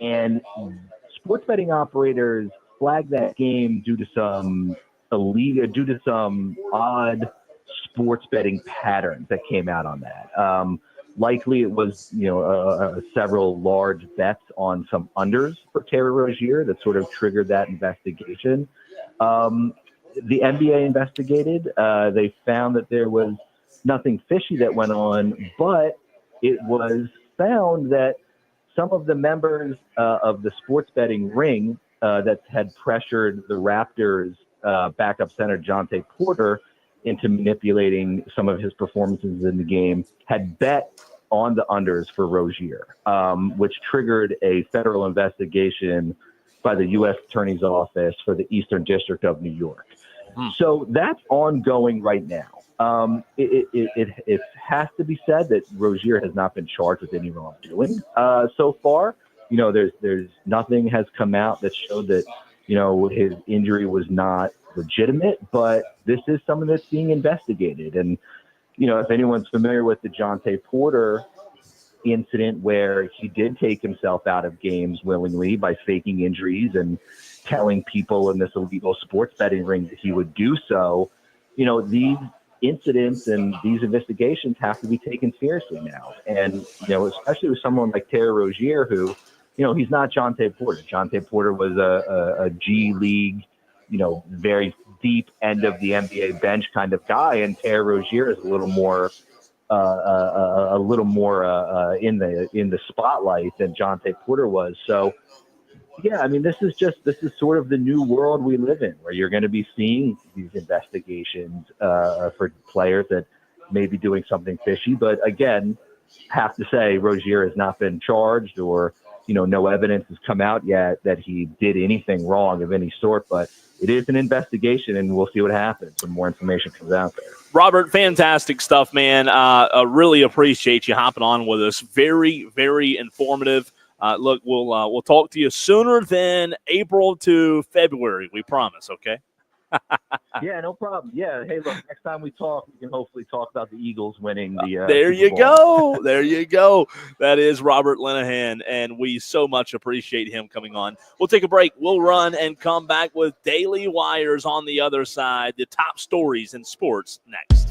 And sports betting operators flagged that game due to some odd sports betting patterns that came out on that. likely it was, several large bets on some unders for Terry Rozier that sort of triggered that investigation. The NBA investigated. They found that there was nothing fishy that went on, but it was found that some of the members of the sports betting ring that had pressured the Raptors backup center Jonte Porter into manipulating some of his performances in the game had bet on the unders for Rozier, which triggered a federal investigation by the U.S. Attorney's Office for the Eastern District of New York. So that's ongoing right now. It has to be said that Rozier has not been charged with any wrongdoing so far. There's nothing has come out that showed that, his injury was not legitimate, but this is something that's being investigated. And, if anyone's familiar with the Jonte Porter incident where he did take himself out of games willingly by faking injuries and telling people in this illegal sports betting ring that he would do so, these incidents and these investigations have to be taken seriously now. And, especially with someone like Terry Rozier, who, he's not Jonte Porter. Jonte Porter was a G League, very deep end of the NBA bench kind of guy, and Terry Rozier is a little more in the spotlight than Jonte Porter was. So, yeah, I mean, this is sort of the new world we live in, where you're going to be seeing these investigations for players that may be doing something fishy. But again, have to say Rozier has not been charged, or no evidence has come out yet that he did anything wrong of any sort. But it is an investigation, and we'll see what happens when more information comes out there. Robert, fantastic stuff, man. I really appreciate you hopping on with us. Very, very informative. Look, we'll talk to you sooner than April to February. We promise. Okay. Yeah, no problem. Yeah. Hey, look, next time we talk, we can hopefully talk about the Eagles winning the there Super you Bowl. go. There you go. That is Robert Linehan, and we so much appreciate him coming on. We'll take a break. We'll run and come back with Daily Wires on the other side. The top stories in sports next.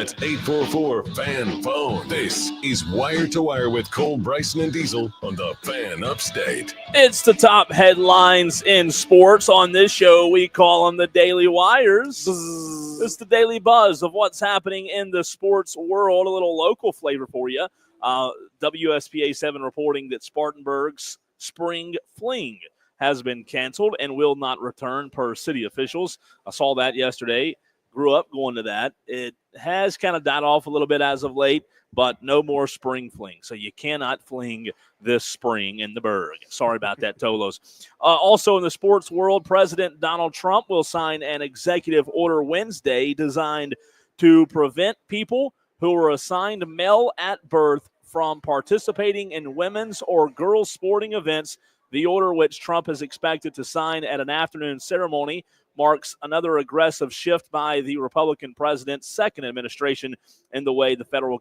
That's 844-FAN-PHONE. This is Wire to Wire with Cole, Bryson, and Diesel on the Fan Upstate. It's the top headlines in sports. On this show, we call them the Daily Wires. It's the daily buzz of what's happening in the sports world. A little local flavor for you. WSPA 7 reporting that Spartanburg's spring fling has been canceled and will not return per city officials. I saw that yesterday. Grew up going to that. It has kind of died off a little bit as of late, but no more spring fling. So you cannot fling this spring in the Berg. Sorry about that, Tolos. Also in the sports world, President Donald Trump will sign an executive order Wednesday designed to prevent people who were assigned male at birth from participating in women's or girls' sporting events. The order, which Trump is expected to sign at an afternoon ceremony, marks another aggressive shift by the Republican president's second administration in the way the federal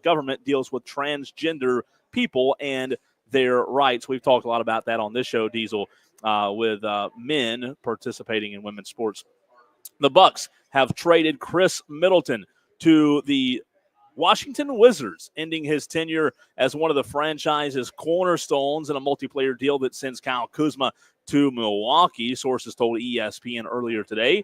government deals with transgender people and their rights. We've talked a lot about that on this show, Diesel, with men participating in women's sports. The Bucks have traded Chris Middleton to the Washington Wizards, ending his tenure as one of the franchise's cornerstones in a multiplayer deal that sends Kyle Kuzma to Milwaukee, sources told ESPN earlier today.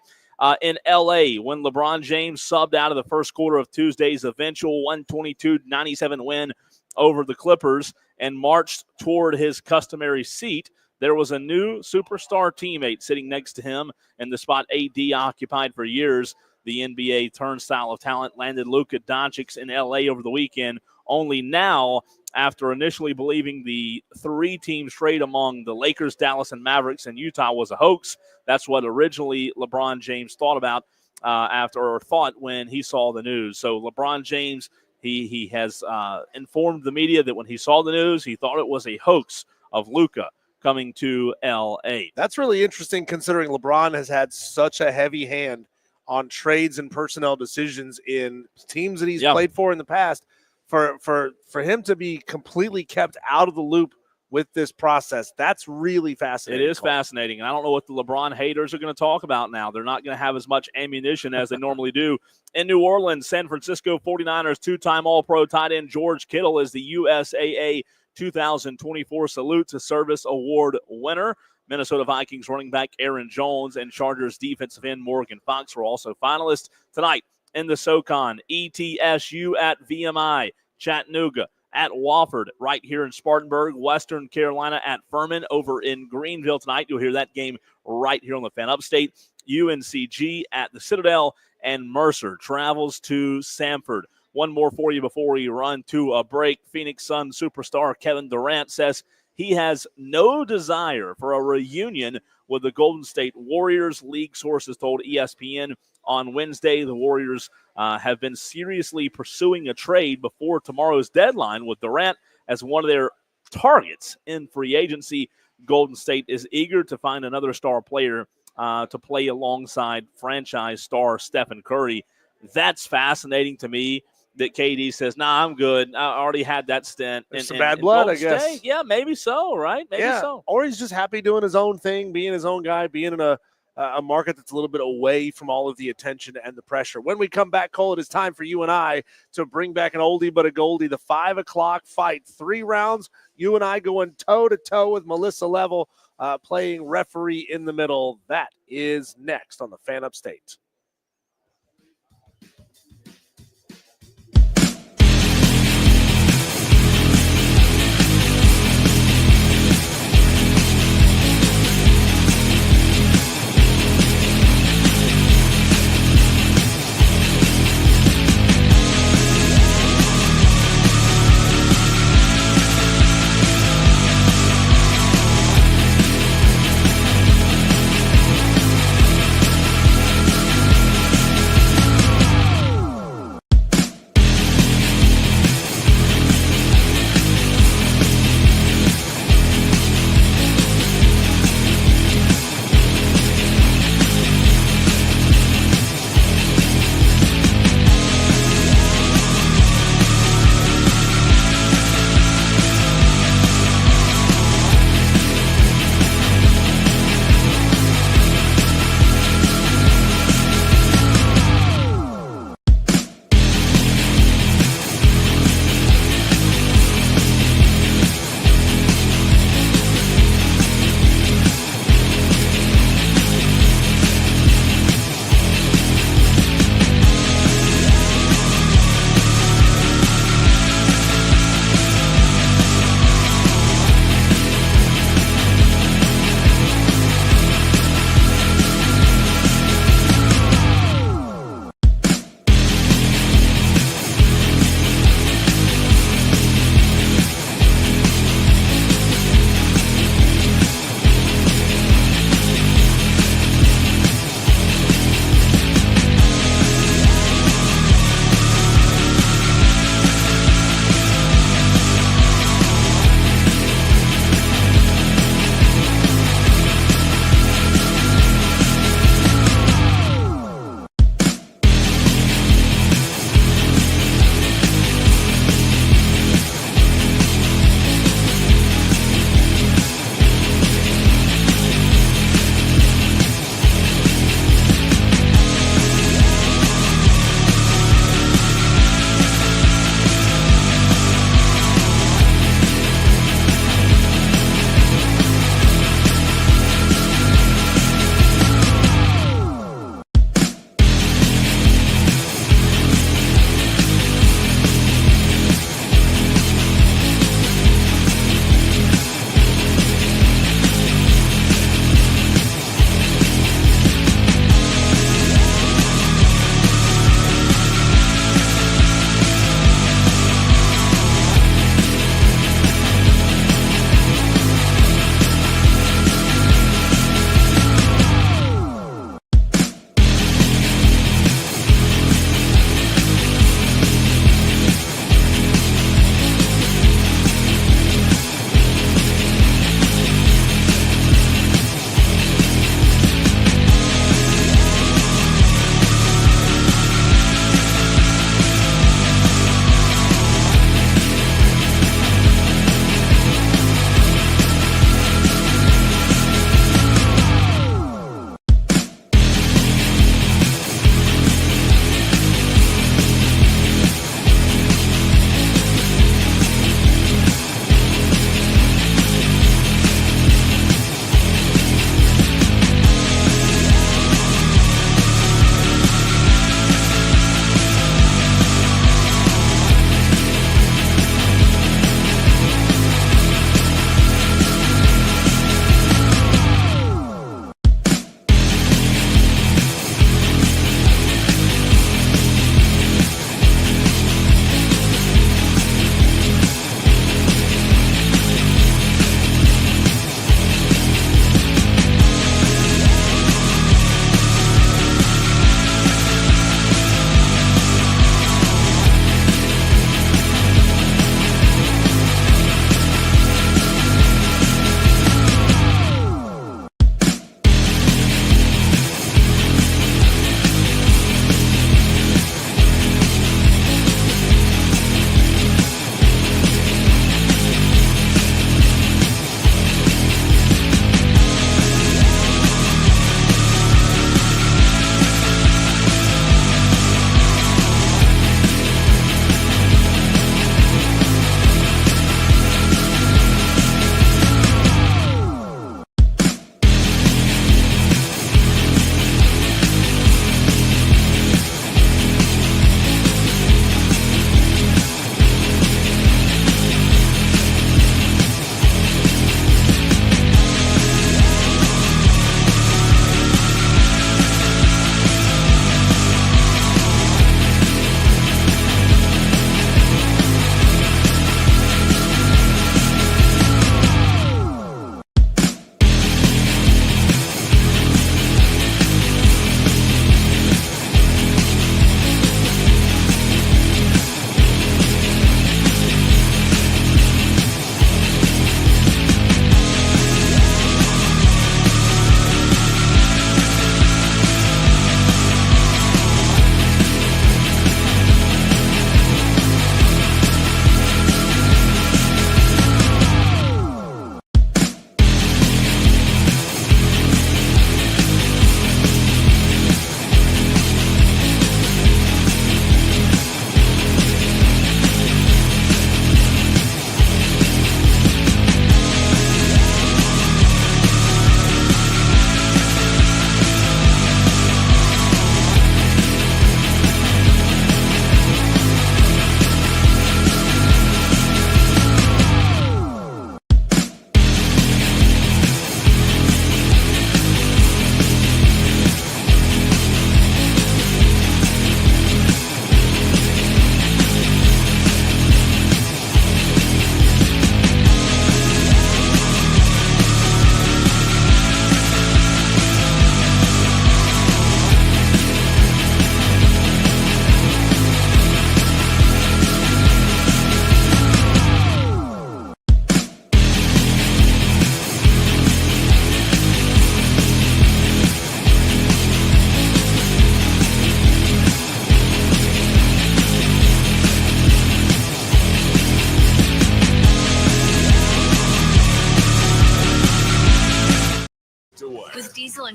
In L.A., when LeBron James subbed out of the first quarter of Tuesday's eventual 122-97 win over the Clippers and marched toward his customary seat, there was a new superstar teammate sitting next to him in the spot AD occupied for years. The NBA turnstile of talent landed Luka Doncic in L.A. over the weekend, only now, after initially believing the three-team trade among the Lakers, Dallas, and Mavericks and Utah was a hoax. That's what originally LeBron James thought about thought when he saw the news. So LeBron James, he has informed the media that when he saw the news, he thought it was a hoax of Luka coming to L.A. That's really interesting considering LeBron has had such a heavy hand on trades and personnel decisions in teams that he's played for in the past. For him to be completely kept out of the loop with this process, that's really fascinating. It is fascinating, and I don't know what the LeBron haters are going to talk about now. They're not going to have as much ammunition as they normally do. In New Orleans, San Francisco 49ers two-time All-Pro tight end George Kittle is the USAA 2024 Salute to Service Award winner. Minnesota Vikings running back Aaron Jones and Chargers defensive end Morgan Fox were also finalists. Tonight in the SoCon, ETSU at VMI, Chattanooga at Wofford, right here in Spartanburg, Western Carolina at Furman over in Greenville tonight. You'll hear that game right here on the Fan Upstate. UNCG at the Citadel, and Mercer travels to Samford. One more for you before we run to a break. Phoenix Suns superstar Kevin Durant says he has no desire for a reunion with the Golden State Warriors. League sources told ESPN on Wednesday the Warriors have been seriously pursuing a trade before tomorrow's deadline with Durant as one of their targets in free agency. Golden State is eager to find another star player to play alongside franchise star Stephen Curry. That's fascinating to me. That KD says, nah, I'm good. I already had that stint. There's some bad blood, I guess. State. Yeah, maybe so, right? Maybe so. Or he's just happy doing his own thing, being his own guy, being in a market that's a little bit away from all of the attention and the pressure. When we come back, Cole, it is time for you and I to bring back an oldie but a goldie, the 5 o'clock fight. 3 rounds, you and I going toe-to-toe with Melissa Level, playing referee in the middle. That is next on the Fan Upstate.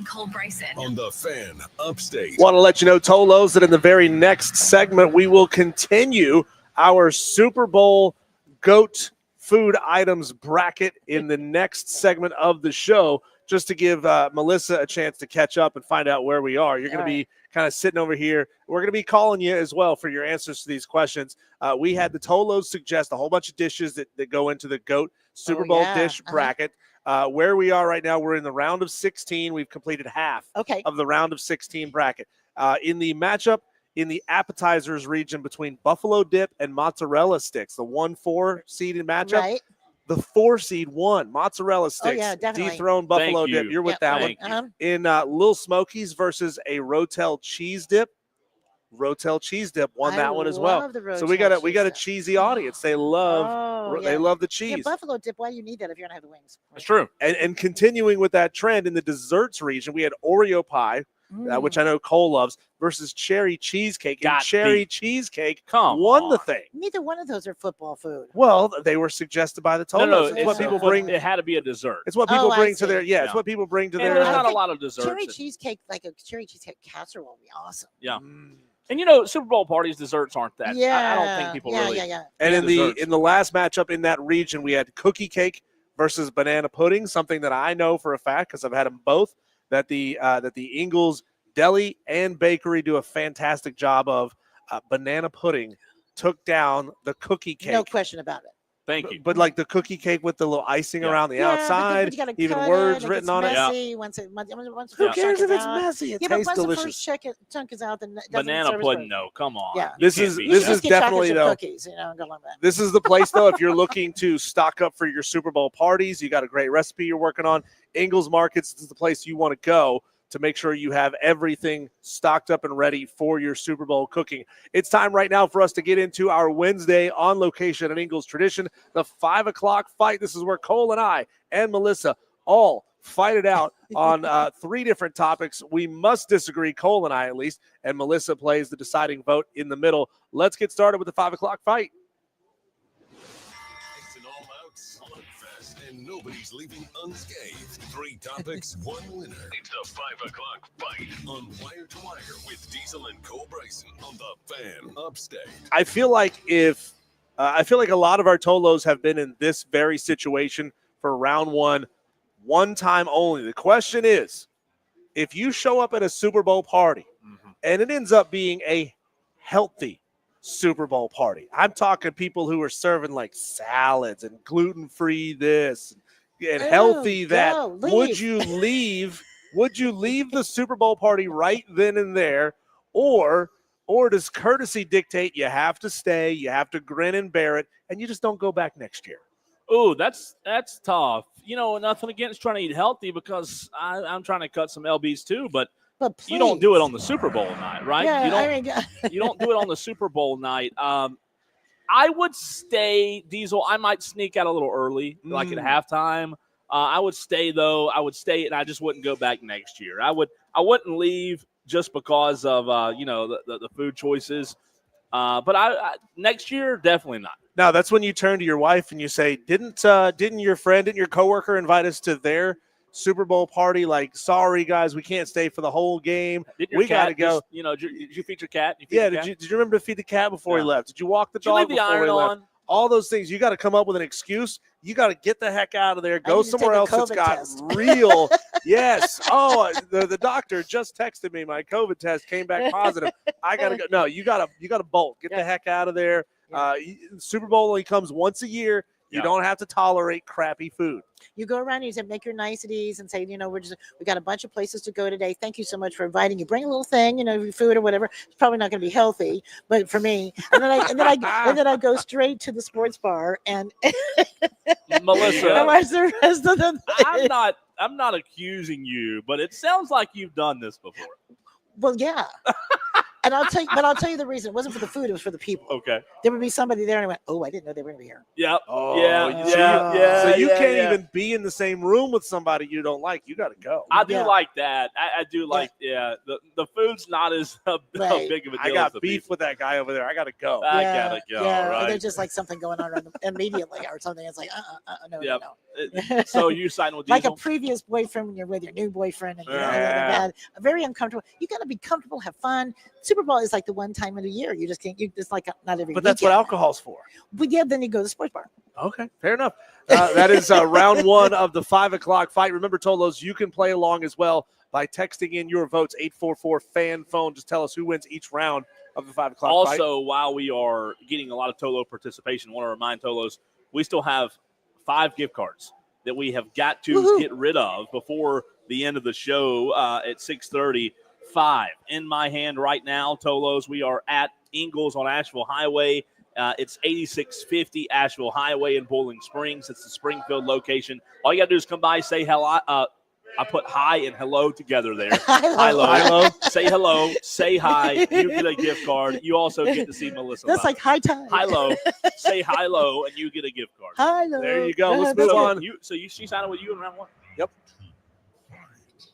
and Cole Bryson. On the Fan Upstate. Want to let you know, Tolos, that in the very next segment, we will continue our Super Bowl GOAT food items bracket in the next segment of the show, just to give Melissa a chance to catch up and find out where we are. You're going to be kind of sitting over here. We're going to be calling you as well for your answers to these questions. We had the Tolos suggest a whole bunch of dishes that go into the GOAT Super Bowl dish bracket. Where we are right now, we're in the round of 16. We've completed half of the round of 16 bracket. In the matchup, in the appetizers region between buffalo dip and mozzarella sticks, the 1-4 seeded matchup. Right. The 4 seed won. Mozzarella sticks. yeah, definitely. Dethroned buffalo Thank dip. you. You're with that one. Uh-huh. In Little Smokies versus a Rotel cheese dip. Rotel cheese dip won that one as well. love the So we got Rotel a cheese cheesy audience. They love dip. the Yeah, cheese. buffalo dip. Why do you need that if you're gonna have the wings? That's true. And continuing with that trend in the desserts region, we had Oreo pie, which I know Cole loves, versus cherry cheesecake. And cherry cheesecake won the thing. Neither one of those are football food. Well, they were suggested by the Tolos. No, it's what people bring. It had to be a dessert. It's what people I bring to see. their it's what people bring to And their. there's not a lot of desserts. Cherry cheesecake, like a cherry cheesecake casserole, would be awesome. Yeah. And Super Bowl parties, desserts aren't that. Yeah, I don't think people really. Yeah. And in desserts. the last matchup in that region, we had cookie cake versus banana pudding, something that I know for a fact because I've had them both. That the Ingalls Deli and Bakery do a fantastic job of. Banana pudding took down the cookie cake. No question about it. Thank you. But like the cookie cake with the little icing around the outside, but you gotta even cut words it, written on it. messy. Once the Who first cares chunk if is it's out. messy? It Yeah, but tastes once the delicious. first chunk is out, then it doesn't Banana serve as pudding, well. no, come on. Yeah. You This can't is beat this that. is Just get chocolate definitely chip though. cookies, go like that. This is the place, though, if you're looking to stock up for your Super Bowl parties, you got a great recipe you're working on. Ingalls Markets is the place you want to go to make sure you have everything stocked up and ready for your Super Bowl cooking. It's time right now for us to get into our Wednesday on location at Ingalls Tradition, the 5 o'clock fight. This is where Cole and I and Melissa all fight it out on 3 different topics. We must disagree, Cole and I at least, and Melissa plays the deciding vote in the middle. Let's get started with the 5 o'clock fight. It's an all-out slugfest, and nobody's leaving unscathed. 3 topics, 1 winner. It's the 5 o'clock fight on Wire to Wire with Diesel and Cole Bryson on the Fan Upstate. I feel like a lot of our Tolos have been in this very situation for round one time only. The question is, if you show up at a Super Bowl party and it ends up being a healthy Super Bowl party, I'm talking people who are serving like salads and gluten-free this and healthy that, would you leave the Super Bowl party right then and there, or does courtesy dictate you have to stay, you have to grin and bear it, and you just don't go back next year? Oh, that's tough. Nothing against trying to eat healthy because I'm trying to cut some LBs too, but you don't do it on the Super Bowl night, right? Yeah, You don't do it on the Super Bowl night. I would stay, Diesel. I might sneak out a little early, like at halftime. I would stay though. I would stay, and I just wouldn't go back next year. I wouldn't leave just because of the food choices. But I next year definitely not. Now that's when you turn to your wife and you say, "Didn't your coworker invite us to their Super Bowl party? Like, sorry guys, we can't stay for the whole game. We got to go." Did you feed your cat? Did you remember to feed the cat before he left? Did you walk the Did you dog leave the before iron he left? on? All those things. You got to come up with an excuse. You got to get the heck out of there. Go need to somewhere take a else that's COVID got test. real. Yes. Oh, the doctor just texted me. My COVID test came back positive. I got to go. No, you got to bolt. Get the heck out of there. Super Bowl only comes once a year. You don't have to tolerate crappy food. You go around and you say, make your niceties and say, we got a bunch of places to go today. Thank you so much for inviting you. Bring a little thing, your food or whatever. It's probably not going to be healthy, but for me, and then I go straight to the sports bar and Melissa, and watch the rest of the thing. I'm not accusing you, but it sounds like you've done this before. Well, yeah. and I'll tell you the reason. It wasn't for the food; it was for the people. Okay. There would be somebody there, and I went, "Oh, I didn't know they were going to be here." Yep. Oh, Yeah. So you can't yeah. even be in the same room with somebody you don't like. You got to go. I do Yeah. like that. I do like, the food's not as Right. big of a deal. I as got the beef people. with that guy over there. I got to go. I gotta go. Yeah, or Right. there's just like something going on immediately, or something. It's like, no, Yep. no. So you signed with Like a Diesel? previous boyfriend when you're with your new boyfriend, and Yeah. very uncomfortable. You got to be comfortable, have fun. Super Bowl is like the one time of the year you just can't. You just like not every. But that's what weekend. alcohol's for. But yeah, then you go to the sports bar. Okay, fair enough. That is round one of the 5 o'clock fight. Remember, Tolos, you can play along as well by texting in your votes, 844-FAN-PHONE. Just tell us who wins each round of the 5 o'clock fight. Also, while we are getting a lot of Tolo participation, I want to remind Tolos we still have 5 gift cards that we have got to Woohoo. get rid of before the end of the show at 6:30. 5 in my hand right now, Tolos. We are at Ingalls on Asheville Highway. It's 8650 Asheville Highway in Bowling Springs. It's the Springfield location. All you got to do is come by, say hello. I put hi and hello together there. Hi-lo. Say hello. Say hi. You get a gift card. You also get to see Melissa. That's live. like high time. Hi-lo. Say hi-lo, and you get a gift card. Hi-lo. There you go. Let's move on. She signed with you in round 1?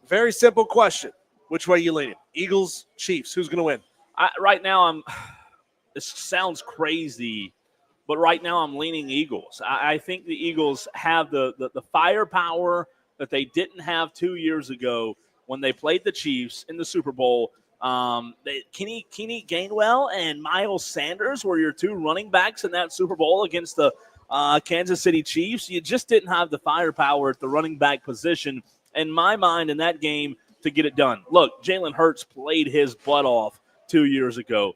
Very simple question. Which way you leaning? Eagles, Chiefs. Who's going to win? Right now, this sounds crazy, but right now I'm leaning Eagles. I think the Eagles have the firepower that they didn't have 2 years ago when they played the Chiefs in the Super Bowl. Kenny Gainwell and Miles Sanders were your 2 running backs in that Super Bowl against the Kansas City Chiefs. You just didn't have the firepower at the running back position, in my mind, in that game to get it done. Look, Jalen Hurts played his butt off 2 years ago,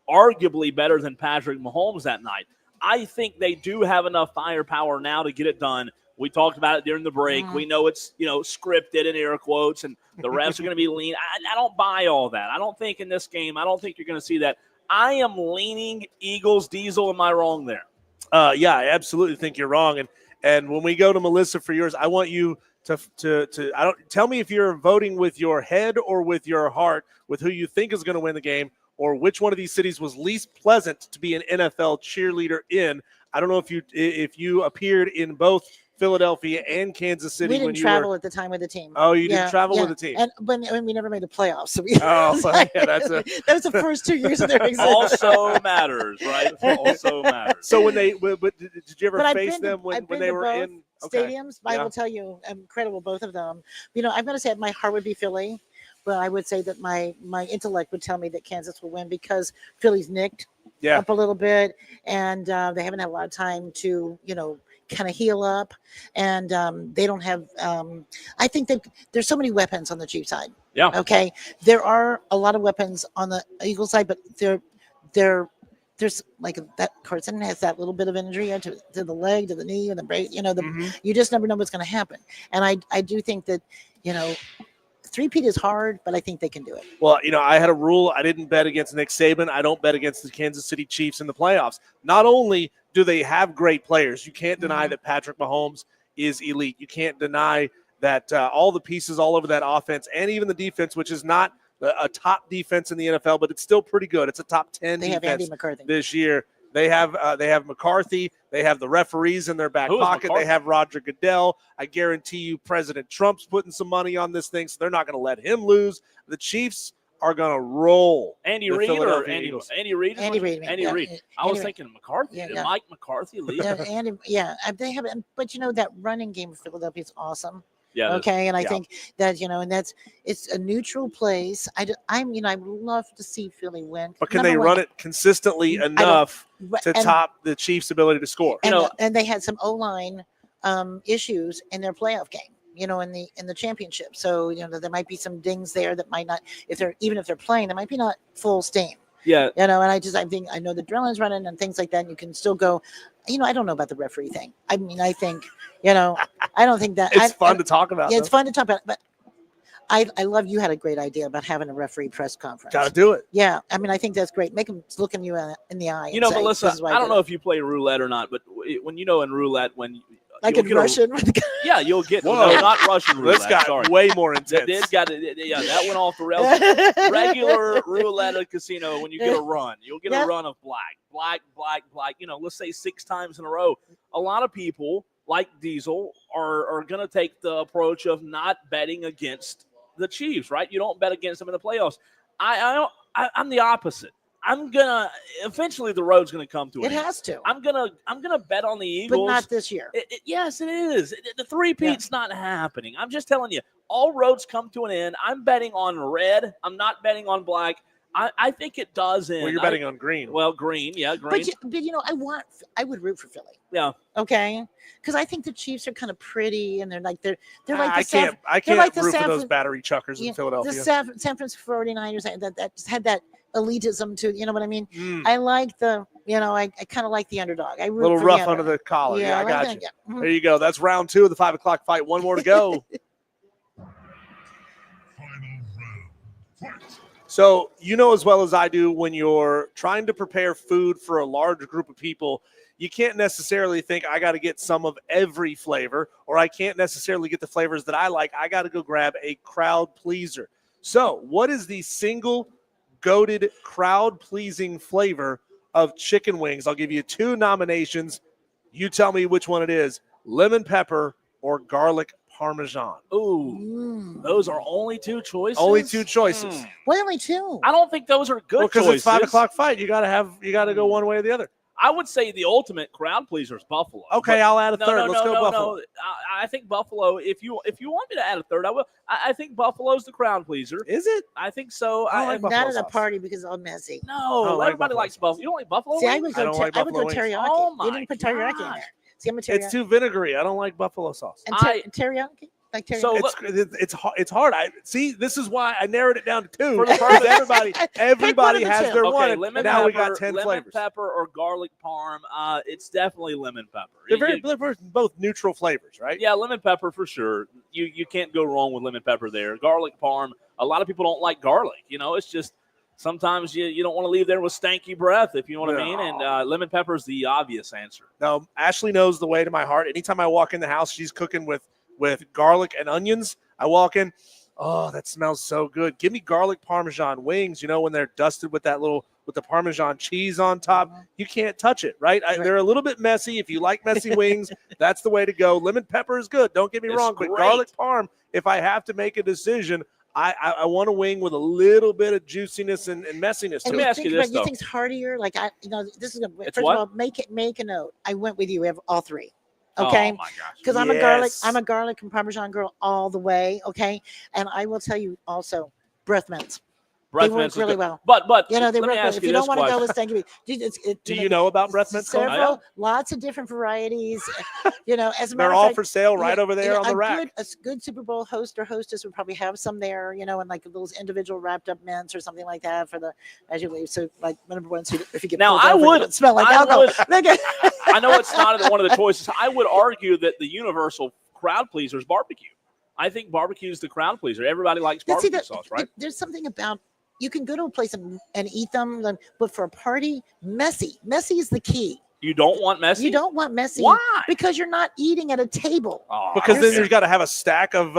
arguably better than Patrick Mahomes that night. I think they do have enough firepower now to get it done. We talked about it during the break. We know it's, scripted in air quotes, and the refs are going to be lean. I don't buy all that. I don't think in this game, I don't think you're going to see that. I am leaning Eagles. Diesel, am I wrong there? Yeah, I absolutely think you're wrong. And when we go to Melissa for yours, I want you to I don't tell me if you're voting with your head or with your heart, with who you think is going to win the game, or which one of these cities was least pleasant to be an NFL cheerleader in. I don't know if you appeared in both Philadelphia and Kansas City. We didn't travel at the time with the team. Oh, you didn't travel with the team. But we never made the playoffs. So that was the first 2 years of their existence. Also matters, right? Also matters. So when did you ever face them when they were both in stadiums? I will tell you, incredible, both of them. I'm going to say my heart would be Philly, but I would say that my intellect would tell me that Kansas will win because Philly's nicked up a little bit, and they haven't had a lot of time to kind of heal up, and they don't have I think that there's so many weapons on the Chiefs side. Yeah. Okay. There are a lot of weapons on the Eagles side, but there's like that Carson has that little bit of injury to the leg, to the knee, and the brace. You just never know what's going to happen. And I do think that three-peat is hard, but I think they can do it. Well, I had a rule. I didn't bet against Nick Saban. I don't bet against the Kansas City Chiefs in the playoffs. Not only do they have great players, you can't deny that Patrick Mahomes is elite. You can't deny that all the pieces all over that offense and even the defense, which is not a top defense in the NFL, but it's still pretty good. It's a top 10 They have defense Andy McCarthy this year. They have McCarthy. They have the referees in their back pocket. McCarthy? They have Roger Goodell. I guarantee you President Trump's putting some money on this thing, so they're not going to let him lose. The Chiefs are going to roll. Andy the Reid or Philadelphia Andy Eagles. Andy Reid? Andy Reid. Andy Yeah, Reid. I was thinking McCarthy. Yeah, Did yeah. Mike McCarthy leave? They have it, but that running game of Philadelphia is awesome. Yeah. Okay, and I think that and it's a neutral place. I would love to see Philly win. But can they run it consistently enough to top the Chiefs' ability to score? And they had some O-line issues in their playoff game. In the championship. So there might be some dings there that might not, if they're playing, they might be not full steam. Yeah. And I know the adrenaline's running and things like that. And you can still go. I don't know about the referee thing. I think I don't think that it's fun to talk about. Yeah, it's fun to talk about. But I love you had a great idea about having a referee press conference. Got to do it. Yeah, I think that's great. Make them look in you in the eye. Melissa, I don't know if you play roulette or not, but when in roulette, when Like you'll in get a- Russian. Yeah, you'll get Whoa. no, not Russian roulette. This got sorry. way more intense. This got yeah, that went off the rails. Regular roulette casino, when you get a run, you'll get Yeah. a run of black. Let's say 6 times in a row. A lot of people, like Diesel, are going to take the approach of not betting against the Chiefs, right? You don't bet against them in the playoffs. I'm the opposite. I'm gonna eventually the road's gonna come to an It end. has to. I'm gonna bet on the Eagles. But not this year. Yes, it is. The three-peat's not happening. I'm just telling you, all roads come to an end. I'm betting on red. I'm not betting on black. I think it does end. Well, you're betting on green. Well, green, yeah, green. But I would root for Philly. Yeah. Okay. Because I think the Chiefs are kind of pretty, and they're like the I San- can't like the root for San those Fran- battery chuckers in Philadelphia. The San Francisco 49ers that just had that elitism to, you know what I mean? Mm. I like I kind of like the underdog. I root Little for rough the under the collar. Yeah, I like got that, you. yeah. Mhm. There you go. That's round 2 of the 5 o'clock fight. One more to go. So you know as well as I do, when you're trying to prepare food for a large group of people, you can't necessarily think I got to get some of every flavor, or I can't necessarily get the flavors that I like. I got to go grab a crowd pleaser. So what is the single goated crowd pleasing flavor of chicken wings? I'll give you 2 nominations. You tell me which one it is: lemon pepper or garlic parmesan. Ooh, those are only 2 choices. Only 2 choices. Why only 2? I don't think those are good Well, because choices. it's 5 o'clock fight. You got to go one way or the other. I would say the ultimate crowd pleaser is Buffalo. Okay, I'll add a third. Let's go Buffalo. No. I think Buffalo. If you want me to add a third, I will. I think Buffalo's the crowd pleaser. Is it? I think so. I like Not Buffalo at a sauce. party because it's all messy. No, I like everybody Buffalo likes Buffalo. You don't like Buffalo? See, I wings? would I go, don't like I would go buffalo wings. teriyaki. Oh You my didn't put teriyaki in gosh. there. See, I'm a teriyaki. It's too vinegary. I don't like buffalo sauce. And I- teriyaki? Like teriyaki? So It's hard. This is why I narrowed it down to 2. For the Because purpose- everybody of the has 2. their Okay, one, and lemon now pepper, we got 10 lemon flavors. pepper or garlic parm. It's definitely lemon pepper. They're both neutral flavors, right? Yeah, lemon pepper for sure. You can't go wrong with lemon pepper there. Garlic parm. A lot of people don't like garlic. It's just sometimes you don't want to leave there with stanky breath, if you know what I mean. And lemon pepper is the obvious answer. No, Ashley knows the way to my heart. Anytime I walk in the house, she's cooking with garlic and onions. I walk in, oh, that smells so good. Give me garlic parmesan wings, when they're dusted with with the Parmesan cheese on top. You can't touch it, right? They're a little bit messy. If you like messy wings, that's the way to go. Lemon pepper is good. Don't get me It's wrong, great. but garlic parm, if I have to make a decision, I want a wing with a little bit of juiciness and messiness Let to me it. ask you this, You though. think's heartier? Like this is It's first what? of all, make a note. I went with you. We have all 3. Okay. Oh my gosh. Because I'm Yes. a garlic and Parmesan girl all the way. Okay. And I will tell you also, breath mints. Breath They work mints is really good. well. But They let work me well. ask If you you this don't want to go question. with stanky, Do you know about breath mints, Cole? Several, lots of different varieties. As a matter They're of all fact, for sale right over there on the rack. A good Super Bowl host or hostess would probably have some there, and like those individual wrapped up mints or something like that as you leave. So like number one, so if you get Now, pulled I over, would- it don't smell like I alcohol. would- I know it's not one of the choices. I would argue that the universal crowd pleaser is barbecue. I think barbecue is the crowd pleaser. Everybody likes But see, barbecue sauce, right? There's something about you can go to a place and eat them, but for a party, messy is the key. You don't want messy? You don't want messy. Why? Because you're not eating at a table. Oh, Because then You're you've got to have a stack of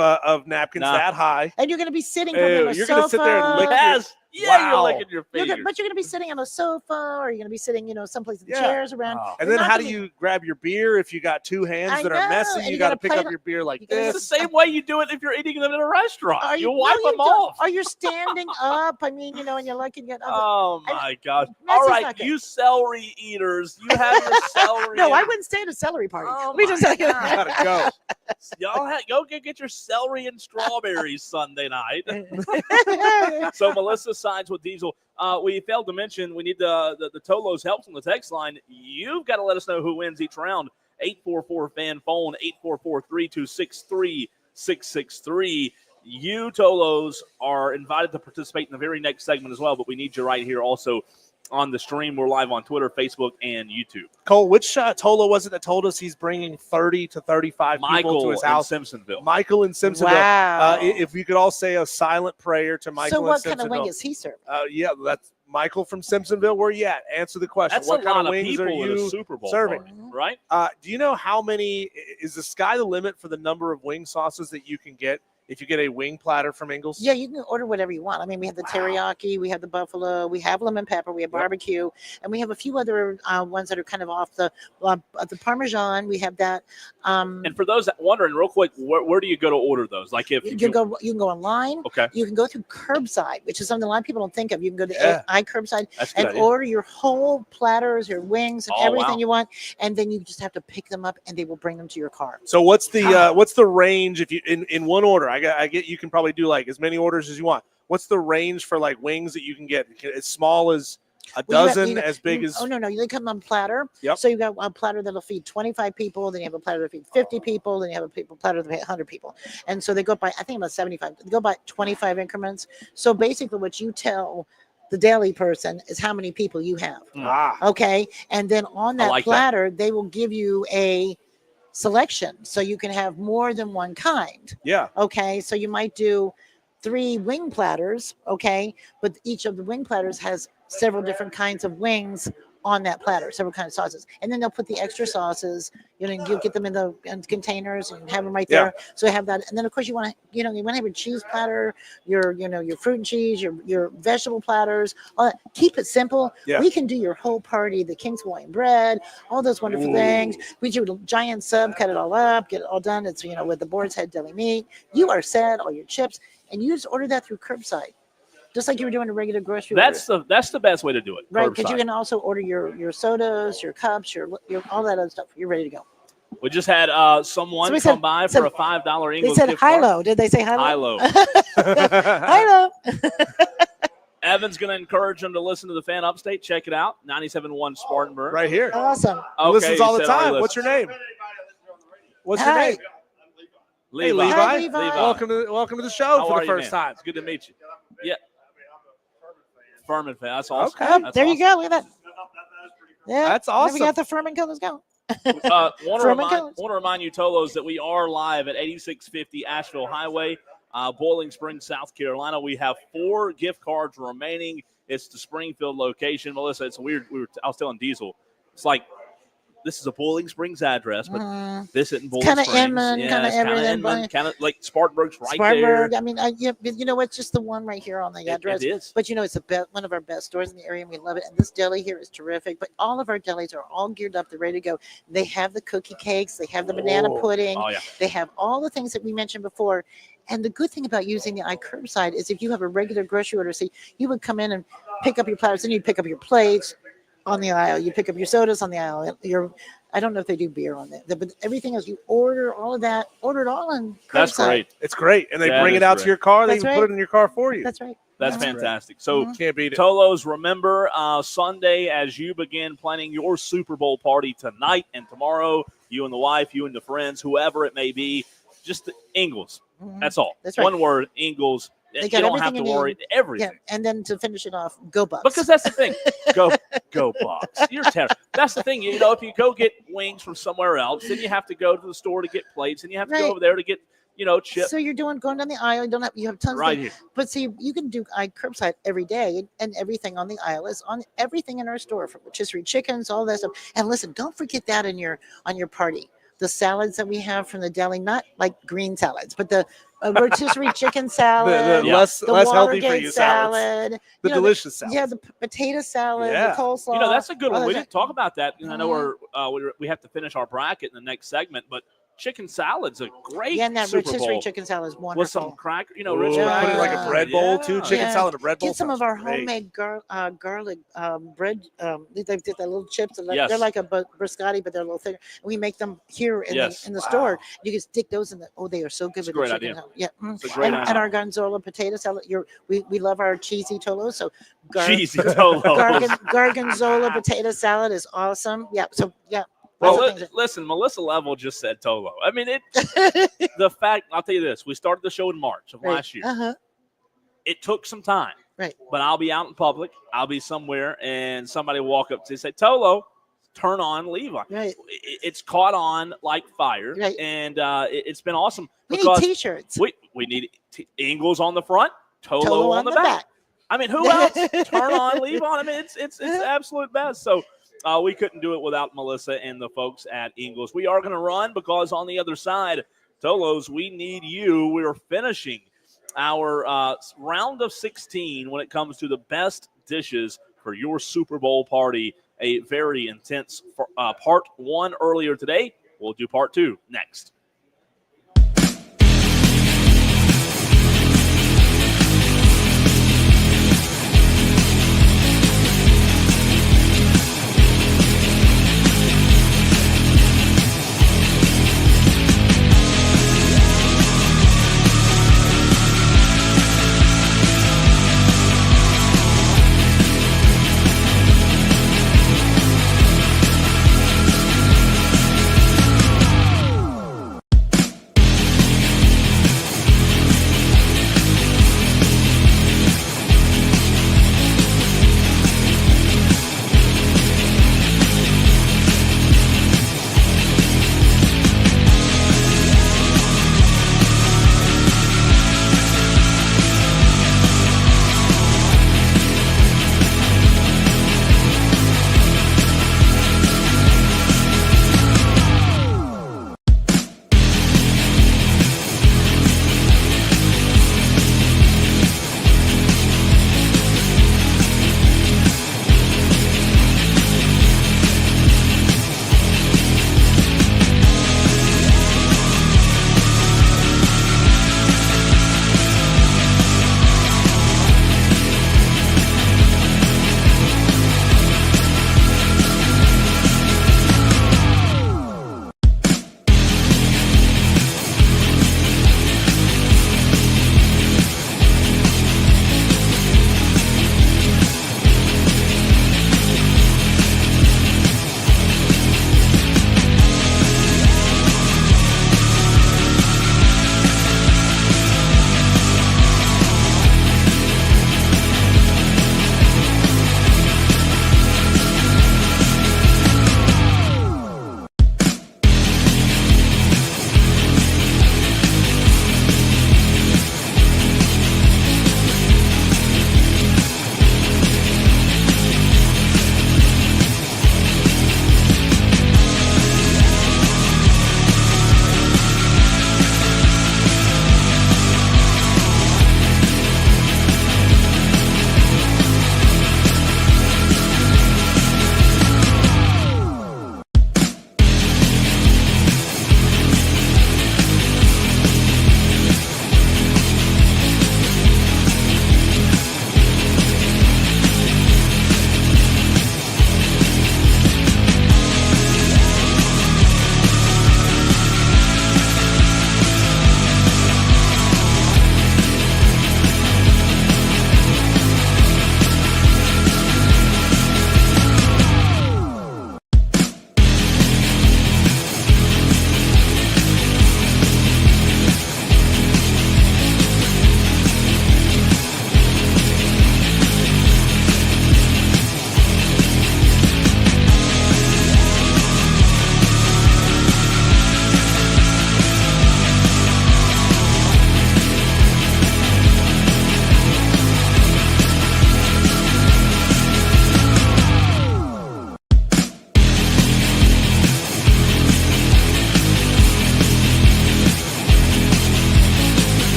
napkins Nah. that high. And you're going to be sitting Ew, on a you're sofa. gonna sit there and lick your- yes. Yeah, Wow. you're licking your But fingers. you're going to be sitting on a sofa, or you're going to be sitting, someplace with Yeah. chairs around. Oh. And You're then not how do gonna- you grab your beer if you got 2 hands I that are know, messy? and You you got to gotta pick play up the- your beer like you gotta It's this. the same way you do it if you're eating them in a restaurant. Are You no, wipe you them don't. off. Or you're standing up. I mean, and you're looking at. Oh my gosh! Messy's All not right, good. you celery eaters, you have your celery. No, I and- wouldn't stay at a celery party. Oh Let me just my tell you. God. Gotta go. Y'all go get your celery and strawberries Sunday night. So Melissa sides with Diesel. We failed to mention we need the Tolos help from the text line. You've got to let us know who wins each round. 844-FAN phone, 844-326-3663. You Tolos are invited to participate in the very next segment as well, but we need you right here also on the stream. We're live on Twitter, Facebook, and YouTube. Cole, which Tolo was it that told us he's bringing 30 to 35 people Michael to his in house? Simpsonville. Michael in Simpsonville. Wow. If you could all say a silent prayer to Michael So what in kind of Simpsonville. wing is he serving? Yeah, that's Michael from Simpsonville, where you at? Answer the question. That's What a kind lot of wings people are at a you Super Bowl serving? party, right? Do you know how many – is the sky the limit for the number of wing sauces that you can get if you get a wing platter from Ingles? Yeah, you can order whatever you want. I mean, we have the teriyaki, we have the buffalo, we have lemon pepper, we have barbecue, and we have a few other ones that are kind of off the Parmesan. We have that. And for those that wondering, real quick, where do you go to order those? Like if you can go online. Okay. You can go through curbside, which is something a lot of people don't think of. You can go to iCurbside and order your whole platters, your wings, and everything you want, and then you just have to pick them up, and they will bring them to your car. So what's the range if you in one order? I get you can probably do like as many orders as you want. What's the range for like wings that you can get? As small as a dozen, as big as? Oh no, they come on platter. Yep. So you got a platter that'll feed 25 people. Then you have a platter that feed 50 people. Then you have a platter that feed 100 people. And so they go by, I think about 75. They go by 25 increments. So basically, what you tell the deli person is how many people you have. Okay, and then on that platter, they will give you a selection, so you can have more than one kind. Yeah. Okay, so you might do 3 wing platters. Okay, but each of the wing platters has several different kinds of wings on that platter, several kinds of sauces, and then they'll put the extra sauces. You get them in containers and have them right there. So you have that, and then of course you want to have your cheese platter, your fruit and cheese, your vegetable platters. All that. Keep it simple. Yeah. We can do your whole party, the King's Hawaiian bread, all those wonderful things. We do a giant sub, cut it all up, get it all done. It's with the Boar's Head deli meat. You are set, all your chips, and you just order that through curbside. Just like you were doing a regular grocery order. That's the best way to do it. Right, because you can also order your sodas, your cups, your all that other stuff. You're ready to go. We just had someone come by for a $5 English. They said high-low. Did they say high-low? High-low. Evan's going to encourage them to listen to the Fan Upstate. Check it out. 97.1 Spartanburg. Right here. Awesome. Okay, listens all the time. What's your name? What's your name? Levi. Hey, Levi. Hi, Levi. Welcome to the show How for are the you, first time. It's good to meet you. Yeah. Furman fan. That's awesome. Okay. That's there awesome. you go. Look at that. Yeah, That's awesome. We got the Furman colors going. Want to remind you, Tolos, that we are live at 8650 Asheville Highway, Boiling Springs, South Carolina. We have 4 gift cards remaining. It's the Springfield location. Melissa, it's weird. I was telling Diesel, it's like this is a Boiling Springs address, but this isn't Boiling Springs. Kind of Inman, kind of everything. Kind of like Spartanburg's right Spartanburg. there. I mean, it's just the one right here on the address. It is. But it's one of our best stores in the area, and we love it. And this deli here is terrific. But all of our delis are all geared up. They're ready to go. They have the cookie cakes. They have the banana pudding. Oh, yeah. They have all the things that we mentioned before. And the good thing about using the iCurbside is if you have a regular grocery order, you would come in and pick up your platters, then you'd pick up your plates on the aisle. You pick up your sodas on the aisle. I don't know if they do beer on that, but everything else, you order all of that, order it all on curbside. That's great. It's great. And they bring it out to your car. They even put it in your car for you. That's right. That's fantastic. So can't beat it. Tolos, remember Sunday as you begin planning your Super Bowl party tonight and tomorrow, you and the wife, you and the friends, whoever it may be, just the Ingles. That's all. That's right. One word, Ingles. They You got don't have everything to you worry. need. Everything. Yeah, and then to finish it off, go Bucks. Because that's the thing. Go Bucks. You're terrible. That's the thing. If you go get wings from somewhere else, then you have to go to the store to get plates, and you have to go over there to get, chips. So you're going down the aisle. You have tons right of here. But see, you can do curbside every day, and everything on the aisle is on everything in our store, from rotisserie chickens, all that stuff. And listen, don't forget that on your party. The salads that we have from the deli, not like green salads, but the rotisserie chicken salad, the less healthy for you salad, the delicious salad. Yeah, the potato salad, the coleslaw. That's a good one. We didn't talk about that. I know we have to finish our bracket in the next segment, but chicken salad's a great and that Super rotisserie Bowl. chicken salad is wonderful. With some cracker, rich Put it in like a bread bowl too. Chicken salad, a bread bowl. Get some of our great. homemade garlic bread. They did the little chips. Yes. They're like a biscotti, but they're a little thicker. And we make them here in the store. You can stick those in they are so good with the chicken. Yeah, it's a great idea. And our Gonzola potato salad. We love our cheesy Tolo. So cheesy Tolo. Gargonzola potato salad is awesome. Yeah. So yeah. Well, listen, Melissa Level just said Tolo. I mean, the fact, I'll tell you this, we started the show in March of last year. Uh-huh. It took some time. Right. But I'll be out in public. I'll be somewhere, and somebody will walk up to say, Tolo, turn on Levi. Right. It's caught on like fire. Right. And it's been awesome. We need T-shirts. We need Ingles on the front, Tolo on the back. I mean, who else? Turn on, leave on. I mean, it's absolute best. So we couldn't do it without Melissa and the folks at Ingles. We are going to run because on the other side, Tolos, we need you. We're finishing our round of 16 when it comes to the best dishes for your Super Bowl party. A very intense part 1 earlier today. We'll do part 2 next.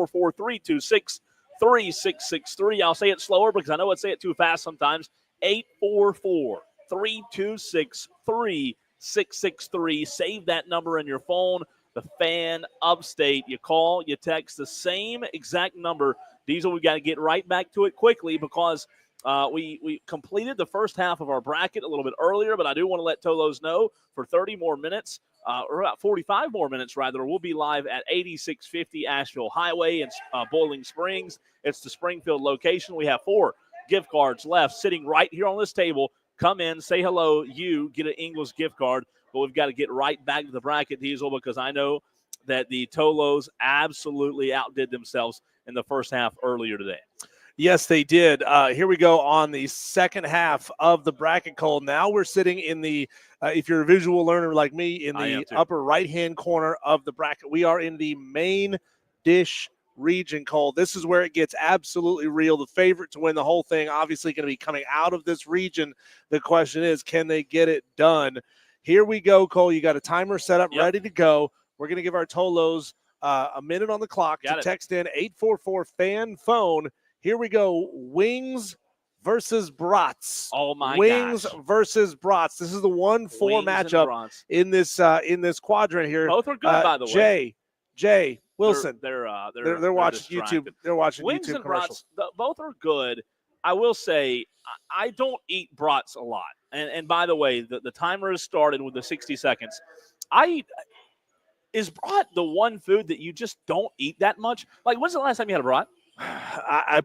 844-326-3663. I'll say it slower because I know I say it too fast sometimes. 844-326-3663. Save that number in your phone. The Fan Upstate. You call, you text the same exact number. Diesel, we got to get right back to it quickly because we completed the first half of our bracket a little bit earlier, but I do want to let Tolos know for 30 more minutes, or about 45 more minutes, rather, we'll be live at 8650 Asheville Highway in Boiling Springs. It's the Springfield location. We have 4 gift cards left sitting right here on this table. Come in, say hello, you get an Ingles gift card, but we've got to get right back to the bracket, Diesel, because I know that the Tolos absolutely outdid themselves in the first half earlier today. Yes, they did. Here we go on the second half of the bracket, Cole. Now we're sitting in the, if you're a visual learner like me, in the upper right-hand corner of the bracket. We are in the main dish region, Cole. This is where it gets absolutely real. The favorite to win the whole thing, obviously going to be coming out of this region. The question is, can they get it done? Here we go, Cole. You got a timer set up, ready to go. We're going to give our Tolos a minute on the clock to text in 844-FAN-PHONE. Here we go. Wings versus brats. Oh my Wings gosh. versus brats. This is the 1-4 matchup in this quadrant here. Both are good, by the way. Jay Wilson. They're watching distracted. YouTube. They're watching Wings YouTube and commercials. brats, both are good. I will say I don't eat brats a lot. And by the way, the timer has started with the 60 seconds. Is brat the one food that you just don't eat that much? Like, when's the last time you had a brat? I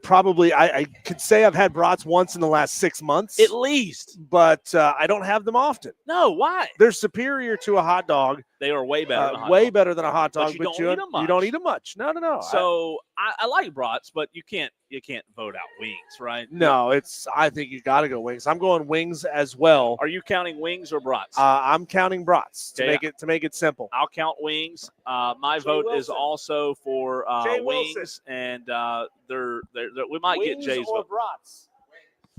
could say I've had brats once in the last 6 months. At least. But I don't have them often. No, why? They're superior to a hot dog. They are way better than a hot way dog. better than a hot dog. But you don't eat them much. You don't eat them much. No. So I like brats, but you can't vote out wings, right? No, I think you got to go wings. I'm going wings as well. Are you counting wings or brats? I'm counting brats to make it simple. I'll count wings. My vote is also for wings, and we might wings get Jay's or vote. brats.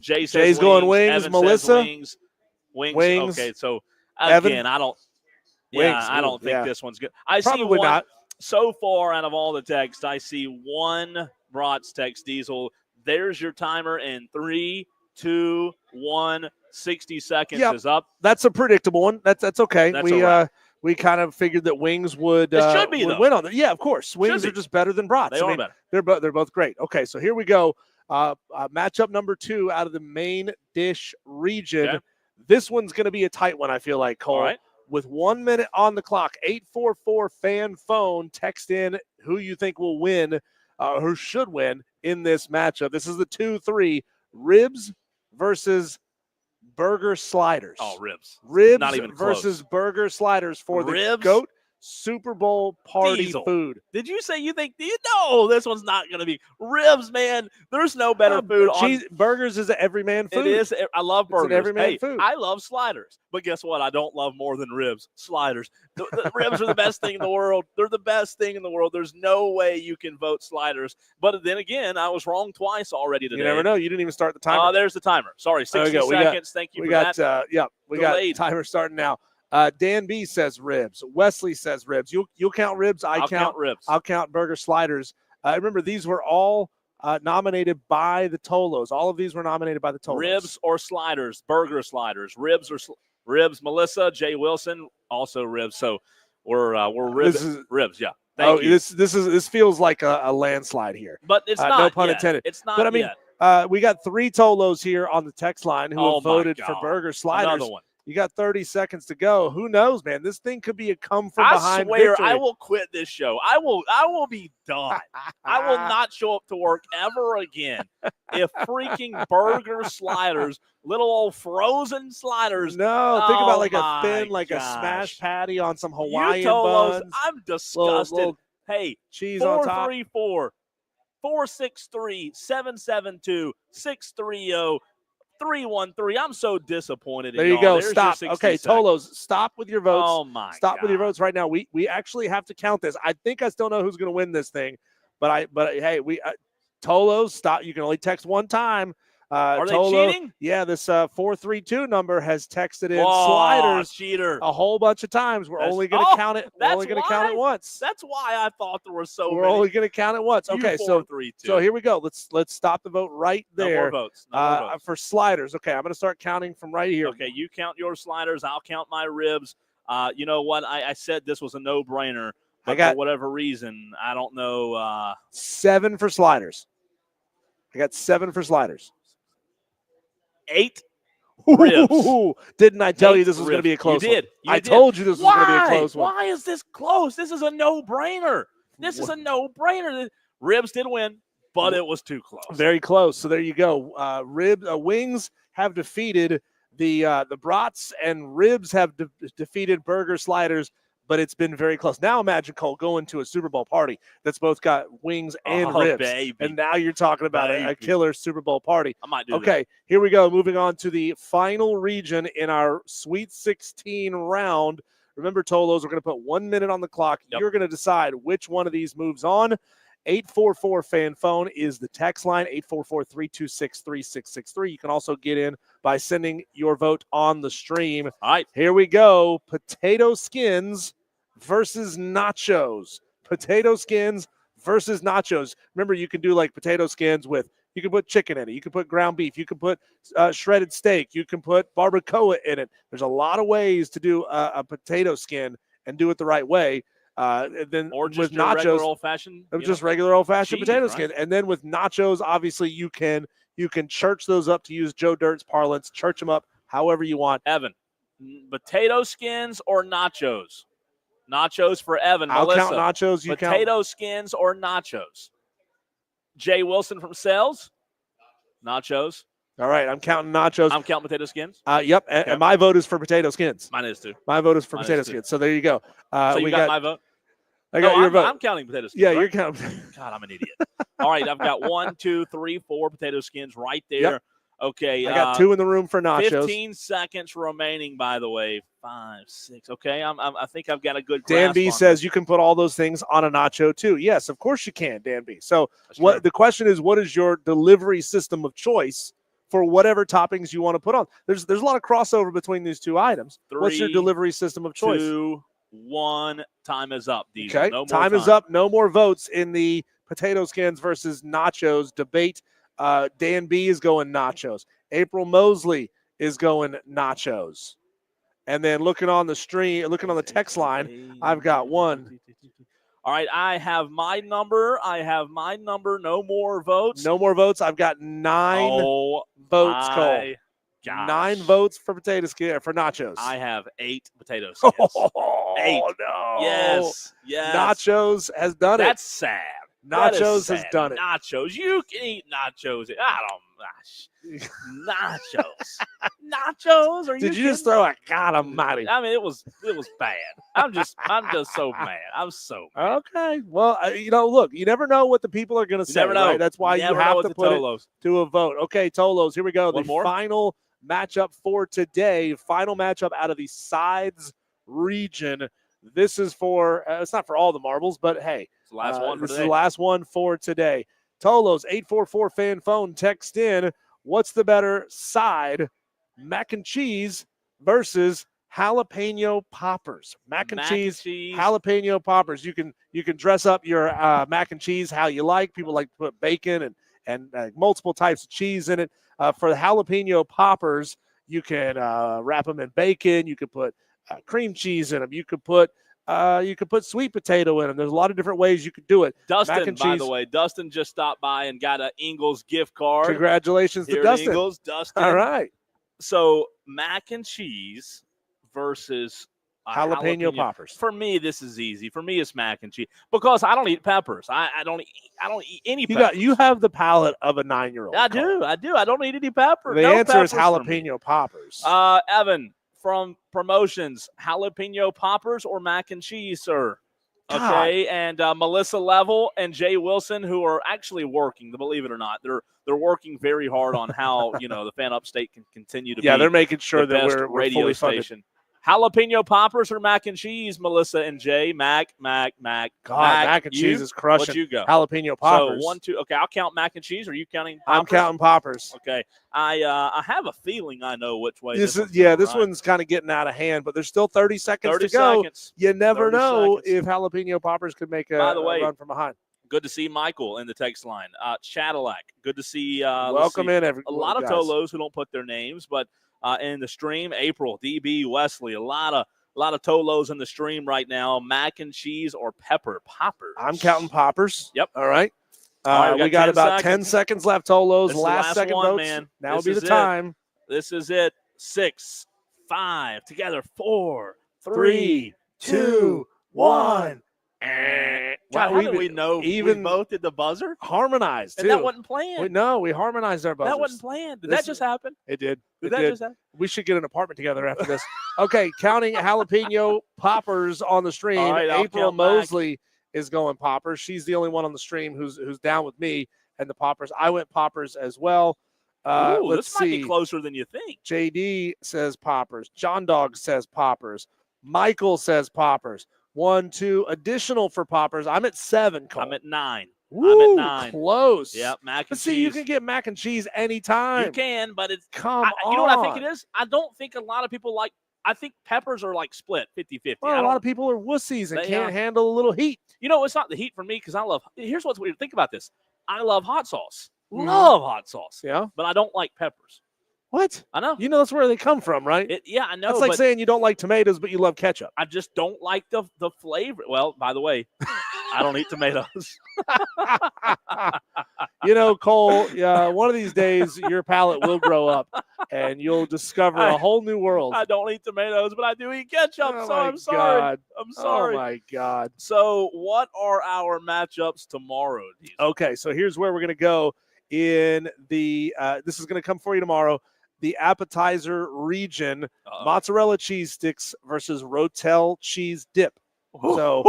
Jay's going wings. Evan Melissa, says wings. Okay, so Evan? again, I don't think this one's good. I Probably see one not. so far out of all the text. I see one brats text, Diesel. There's your timer in 3, 2, 1. 60 seconds is up. That's a predictable one. That's okay. We kind of figured that wings would win on it. Yeah, of course. Wings are just better than brats. They are better. They're both great. Okay, so here we go. Matchup number 2 out of the main dish region. Okay. This one's going to be a tight one, I feel like, Cole. All right. With 1 minute on the clock, 844-FAN-PHONE. Text in who you think will win, who should win in this matchup. This is the 2-3 ribs versus burger sliders. Oh, ribs. Ribs Not even versus close. burger sliders for the Ribs? GOAT Super Bowl party Diesel. food. Did you say you think? No, this one's not going to be ribs, man. There's no better food. Burgers is an everyman food. It is. I love burgers. It's an everyman food. I love sliders, but guess what? I don't love more than ribs. Sliders. The ribs are the best thing in the world. They're the best thing in the world. There's no way you can vote sliders. But then again, I was wrong twice already today. You never know. You didn't even start the timer. Oh, there's the timer. Sorry, 60 seconds. Thank you for that. We got timer starting now. Dan B says ribs. Wesley says ribs. You'll count ribs. I'll count ribs. I'll count burger sliders. Remember, these were all nominated by the Tolos. All of these were nominated by the Tolos. Ribs or sliders, burger sliders, ribs or ribs. Melissa, Jay Wilson, also ribs. So we're ribs. Ribs, yeah. Thank you. This feels like a landslide here. But it's not. No pun intended. It's not. But I mean, we got 3 Tolos here on the text line who have voted for burger sliders. Another one. You got 30 seconds to go. Who knows, man? This thing could be a come from behind I swear, victory. I will quit this show. I will be done. I will not show up to work ever again if freaking burger sliders, little old frozen sliders. No, think about like a thin, like a smash patty on some Hawaiian buns. I'm disgusted. Little hey, cheese on top. 434-463-772-630. 313. I'm so disappointed. There you go. Stop. Okay, Tolos, stop with your votes. Oh my! Stop with your votes right now. We actually have to count this. I think I still know who's going to win this thing, but hey, Tolos, stop. You can only text one time. Are they Tolo, cheating? Yeah, this 432 number has texted in Whoa, sliders cheater. a whole bunch of times. We're That's- only going to count it. We're that's only going to count it why? once. That's why I thought there were so We're many. only going to count it once. You Okay, 4, 3, 2. so here we go. Let's stop the vote right No there. more votes. No more votes. For sliders. Okay, I'm going to start counting from right here. Okay, you count your sliders. I'll count my ribs. You know what? I said this was a no-brainer, but for whatever reason, I don't know. 7 for sliders. I got 7 for sliders. 8 ribs. Didn't I tell you 8 this was going to be a close You did. one? You I did. told you this was going to be a close one. Why is this close? This is a no-brainer. This is a no-brainer. Ribs did win, but it was too close. Very close. So there you go. Wings have defeated the brats, and ribs have defeated burger sliders, but it's been very close. Now imagine, Cole, going to a Super Bowl party that's both got wings and ribs. Baby. And now you're talking about a killer Super Bowl party. I might do Okay, here we go. Moving on to the final region in our Sweet 16 round. Remember, Tolos, we're going to put 1 minute on the clock. Yep. You're going to decide which one of these moves on. 844 fan phone is the text line, 844-326-3663. You can also get in by sending your vote on the stream. All right. Here we go. Potato skins versus nachos. Potato skins versus nachos. Remember, you can do like potato skins with, you can put chicken in it. You can put ground beef. You can put shredded steak. You can put barbacoa in it. There's a lot of ways to do a potato skin and do it the right way. Then or just with nachos, regular old-fashioned. just regular old-fashioned cheese, potato right? skin. And then with nachos, obviously you can church those up, to use Joe Dirt's parlance. Church them up however you want. Evan, potato skins or nachos? Nachos for Evan. I'll Melissa, count nachos. You count potato skins or nachos? Jay Wilson from Sales. Nachos. All right, I'm counting nachos. I'm counting potato skins. Yep, and my vote is for potato skins. Mine is too. My vote is for Mine potato is too. skins. So there you go. So you we got my vote? I got your vote. I'm counting potato skins. Yeah, right? you're counting. God, I'm an idiot. All right, I've got 1, 2, 3, 4 potato skins right there. Yep. Okay. I got 2 in the room for nachos. 15 seconds remaining, by the way. 5, 6. Okay, I think I've got a good Dan grasp B on says you can put all those things on a nacho too. Yes, of course you can, Dan B. So true. The question is, what is your delivery system of choice for whatever toppings you want to put on? There's a lot of crossover between these two items. What's your 3, delivery system of choice? 2, 1. Time is up, Diesel. Okay, No more time is up. No more votes in the potato skins versus nachos debate. Dan B is going nachos. April Mosley is going nachos. And then looking on the stream, looking on the text line, I've got 1. All right, I have my number. No more votes. No more votes. I've got 9 votes, Cole. My gosh. 9 votes for potato skin for nachos. I have 8 potato skins. 8. No. Yes. Nachos has done That's sad. Nachos has done it. Nachos. You can eat nachos. Nachos. Nachos? Did you just throw a God Almighty? I mean, it was bad. I'm just so mad. I'm so mad. Okay. Well, look, you never know what the people are going to say. never know. Right? That's why you have to put it to a vote. Okay, Tolos, here we go. One the more? Final matchup for today. Final matchup out of the sides region. This is for, it's not for all the marbles, but hey. It's the last one for this today. is the last one for today. Tolos, 844 fan phone, text in. What's the better side, mac and cheese versus jalapeno poppers? Mac and cheese, jalapeno poppers. You can dress up your mac and cheese how you like. People like to put bacon and multiple types of cheese in it. For the jalapeno poppers, you can wrap them in bacon. You could put cream cheese in them. You could put sweet potato in them. There's a lot of different ways you could do it. Dustin, by the way, Dustin just stopped by and got an Ingles gift card. Congratulations to Dustin. Ingles, Dustin. All right. So mac and cheese versus jalapeno poppers. For me, this is easy. For me, it's mac and cheese because I don't eat peppers. I don't eat any peppers. You have the palate of a 9-year-old. I do. I don't eat any peppers. The answer is jalapeno poppers. Evan from Promotions, jalapeno poppers or mac and cheese, sir? Okay, and Melissa Level and Jay Wilson, who are actually working, believe it or not, they're working very hard on how the Fan Upstate can continue to be they're making sure the that best we're radio fully station. funded. Jalapeno poppers or mac and cheese, Melissa and Jay? Mac. God, mac and cheese is crushing. What'd you go? Jalapeno poppers. So 1, 2. Okay, I'll count mac and cheese. Are you counting poppers? I'm counting poppers. Okay. I have a feeling I know which way This one's one's kind of getting out of hand, but there's still 30 seconds 30 to go. seconds. You never 30 know seconds. if jalapeno poppers could make By the way, a run from behind. Good to see Michael in the text line. Cadillac. Good to see. Welcome in, everyone. A lot of guys. Tolos who don't put their names, but in the stream, April, DB, Wesley, a lot of Tolos in the stream right now. Mac and cheese or pepper poppers. I'm counting poppers. Yep. All right. We got 10 about seconds. 10 seconds left. Tolos, This is the last last second one, votes. man. Now This would be is the it. time. This is it. 6, 5, together. 4, 3, 2, 1. God, how did we know even we both did the buzzer? Harmonized, too. And that wasn't planned. We harmonized our buzzers. That wasn't planned. Did This that just happen? It did. Did It that did. just happen? We should get an apartment together after this. Okay, counting jalapeno poppers on the stream. All right, I'll April count back. Mosley is going poppers. She's the only one on the stream who's down with me and the poppers. I went poppers as well. Ooh, Let's this might see. be closer than you think. JD says poppers. John Dog says poppers. Michael says poppers. 1, 2 additional for poppers. I'm at 7. Cole. I'm at 9. Woo, I'm at 9. Close. Yep, mac and But see, cheese. you can get mac and cheese anytime. You can, but it's Come on. You know what I think it is? I don't think a lot of people like. I think peppers are like split 50-50. Well, a lot of people are wussies and They can't are. handle a little heat. You know, it's not the heat for me because I love. Here's what's weird. Think about this. I love hot sauce. Mhm. Love hot sauce. Yeah. But I don't like peppers. What? I know. You know that's where they come from, right? Yeah, I know. That's like but saying you don't like tomatoes, but you love ketchup. I just don't like the flavor. Well, by the way, I don't eat tomatoes. You know, Cole, one of these days your palate will grow up and you'll discover a whole new world. I don't eat tomatoes, but I do eat ketchup. Oh so my I'm sorry. God. I'm sorry. Oh, my God. So, what are our matchups tomorrow, Diesel? Okay, so here's where we're going to go in the this is going to come for you tomorrow. The appetizer region, mozzarella cheese sticks versus Rotel cheese dip. So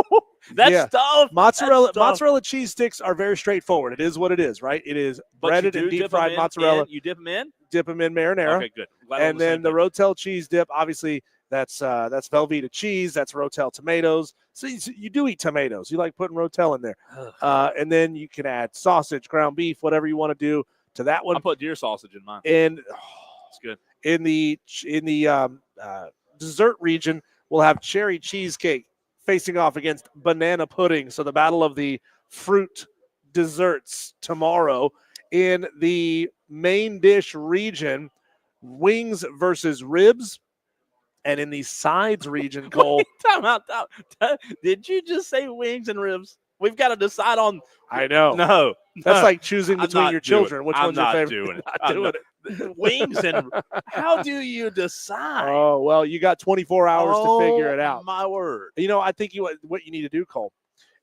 that's yeah. tough. Mozzarella cheese sticks are very straightforward. It is what it is, right? It is breaded and deep fried mozzarella. You dip them in? Dip them in marinara. Okay, good. And then the Rotel cheese dip, obviously, that's Velveeta cheese. That's Rotel tomatoes. So you do eat tomatoes. You like putting Rotel in there. And then you can add sausage, ground beef, whatever you want to do to that one. I put deer sausage in mine. And it's good. In the dessert region, we'll have cherry cheesecake facing off against banana pudding. So the battle of the fruit desserts tomorrow. In the main dish region, wings versus ribs. And in the sides region, Cole. Time out. Did you just say wings and ribs? We've got to decide on. I know. No. That's like choosing between your children. Which one's your favorite? Doing it. I'm not doing it. Wings and how do you decide? Oh, well, you got 24 hours to figure it out. My word. You know, I think what you need to do, Cole,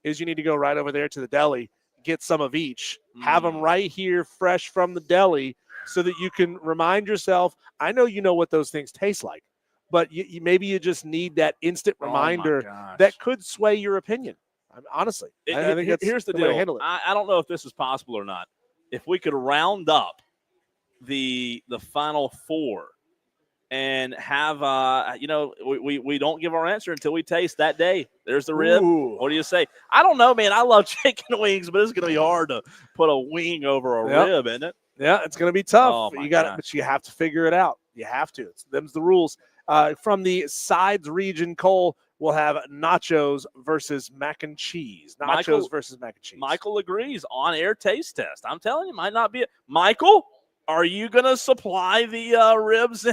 is you need to go right over there to the deli, get some of each, have them right here fresh from the deli so that you can remind yourself. I know you know what those things taste like, but maybe you just need that instant reminder that could sway your opinion. Honestly, I think that's here's the way deal. to handle it. I don't know if this is possible or not. If we could round up the final four and have we don't give our answer until we taste that day. There's the rib. Ooh. What do you say? I don't know, man. I love chicken wings, but it's gonna be hard to put a wing over a rib, isn't it? Yeah, it's gonna be tough. Oh, my you got it, gosh. but you have to figure it out. You have to. Them's the rules. From the sides region, Cole, we'll have nachos versus mac and cheese. Nachos versus mac and cheese. Michael agrees. On air taste test. I'm telling you, might not be. Michael, are you going to supply the ribs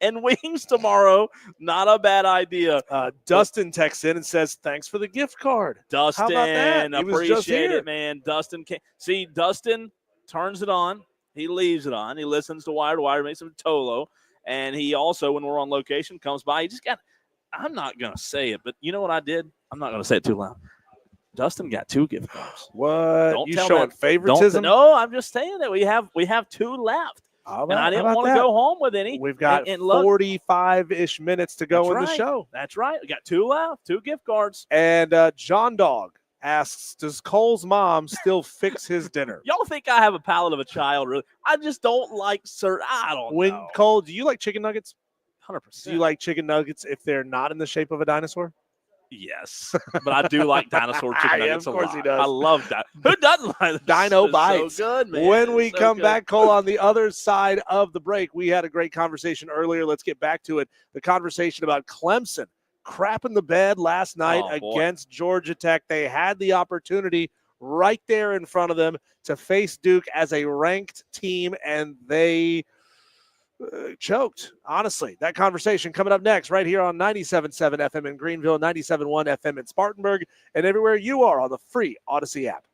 and wings tomorrow? Not a bad idea. Dustin texts in and says, thanks for the gift card. Dustin, how about that? He was just appreciate here. it, man. Dustin turns it on. He leaves it on. He listens to Wire to Wire, makes some Tolo. And he also, when we're on location, comes by. I'm not going to say it, but you know what I did? I'm not going to say it too loud. Dustin got 2 gift cards. What? Don't you tell showing that. favoritism? No, I'm just saying that we have 2 left. And I didn't want to go home with any. We've got and look, 45-ish minutes to go in the show. That's right. We got 2 left, 2 gift cards. And John Dog asks, does Cole's mom still fix his dinner? Y'all think I have a palate of a child, really? I just don't like I don't know. Cole, do you like chicken nuggets? 100%. Do you like chicken nuggets if they're not in the shape of a dinosaur? Yes, but I do like dinosaur chicken Yeah, nuggets of course a lot. he does. I love that. Who doesn't like this? Dino It's bites. So good, man. When we It's so come good. back, Cole, on the other side of the break, we had a great conversation earlier. Let's get back to it. The conversation about Clemson crapping the bed last night against Georgia Tech. They had the opportunity right there in front of them to face Duke as a ranked team, and they choked. Honestly, that conversation coming up next right here on 97.7 FM in Greenville, 97.1 FM in Spartanburg, and everywhere you are on the free Odyssey app.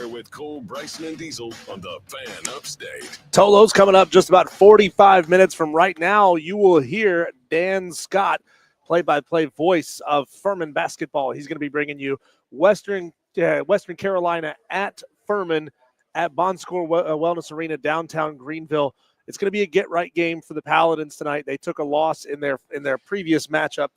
Wire with Cole, Bryson, and Diesel on the Fan Upstate. Tolo's coming up just about 45 minutes from right now. You will hear Dan Scott, play-by-play voice of Furman basketball. He's going to be bringing you Western Carolina at Furman at Bonscore Wellness Arena, downtown Greenville. It's going to be a get-right game for the Paladins tonight. They took a loss in their previous matchup,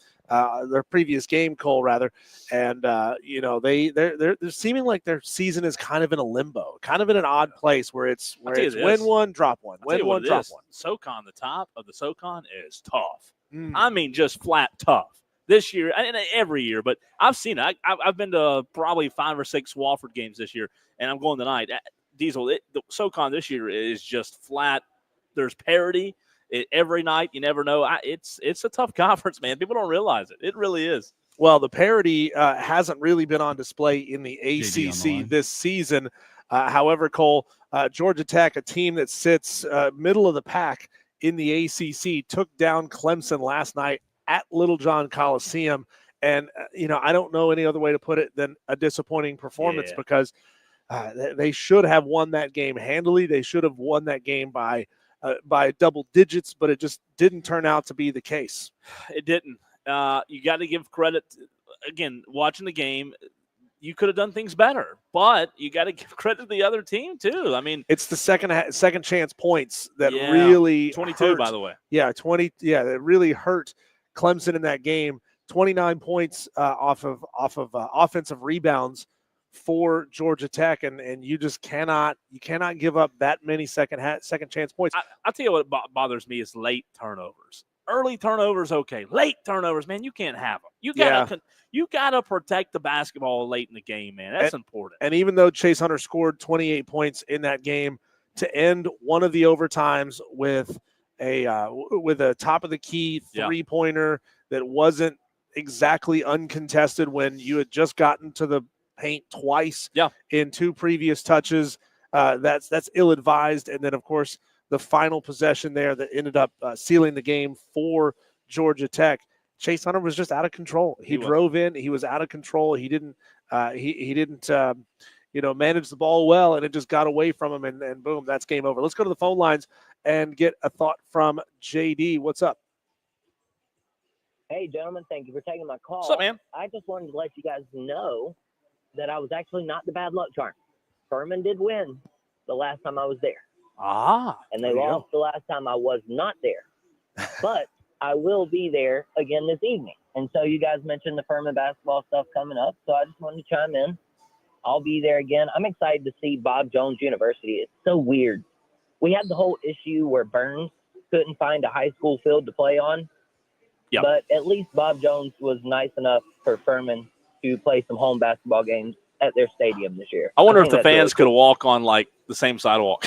their previous game, Cole, rather. And, they're seeming like their season is kind of in a limbo, kind of in an odd place where it's win one, drop one, win one, drop one. SoCon, the top of the SoCon is tough. I mean, just flat tough. This year, and every year, but I've seen it. I've been to probably 5 or 6 Wofford games this year, and I'm going tonight. Diesel, the SoCon this year is just flat. There's parity every night. You never know. It's a tough conference, man. People don't realize it. It really is. Well, the parity hasn't really been on display in the ACC this season. However, Cole, Georgia Tech, a team that sits middle of the pack in the ACC, took down Clemson last night at Little John Coliseum. And, I don't know any other way to put it than a disappointing performance because they should have won that game handily. They should have won that game by double digits, but it just didn't turn out to be the case. It didn't. You got to give credit. Again, watching the game, you could have done things better, but you got to give credit to the other team too. I mean, it's the second chance points that really 22, hurt. By the way. Yeah, 20. Yeah, that really hurt Clemson in that game. 29 points off of offensive rebounds for Georgia Tech, and you just cannot give up that many second chance points. I'll tell you what bothers me is late turnovers. Early turnovers, okay. Late turnovers, man, you can't have them. You gotta protect the basketball late in the game, man. That's important. And even though Chase Hunter scored 28 points in that game, to end one of the overtimes with a top of the key 3-pointer that wasn't exactly uncontested when you had just gotten to the paint twice in 2 previous touches. That's ill-advised. And then, of course, the final possession there that ended up sealing the game for Georgia Tech. Chase Hunter was just out of control. He drove in. He was out of control. He didn't manage the ball well, and it just got away from him, and boom, that's game over. Let's go to the phone lines and get a thought from JD. What's up? Hey, gentlemen, thank you for taking my call. What's up, man? I just wanted to let you guys know that I was actually not the bad luck charm. Furman did win the last time I was there. And they lost the last time I was not there. But I will be there again this evening. And so you guys mentioned the Furman basketball stuff coming up, so I just wanted to chime in. I'll be there again. I'm excited to see Bob Jones University. It's so weird. We had the whole issue where Burns couldn't find a high school field to play on. Yep. But at least Bob Jones was nice enough for Furman to play some home basketball games at their stadium this year. I wonder if the fans could walk on like the same sidewalk.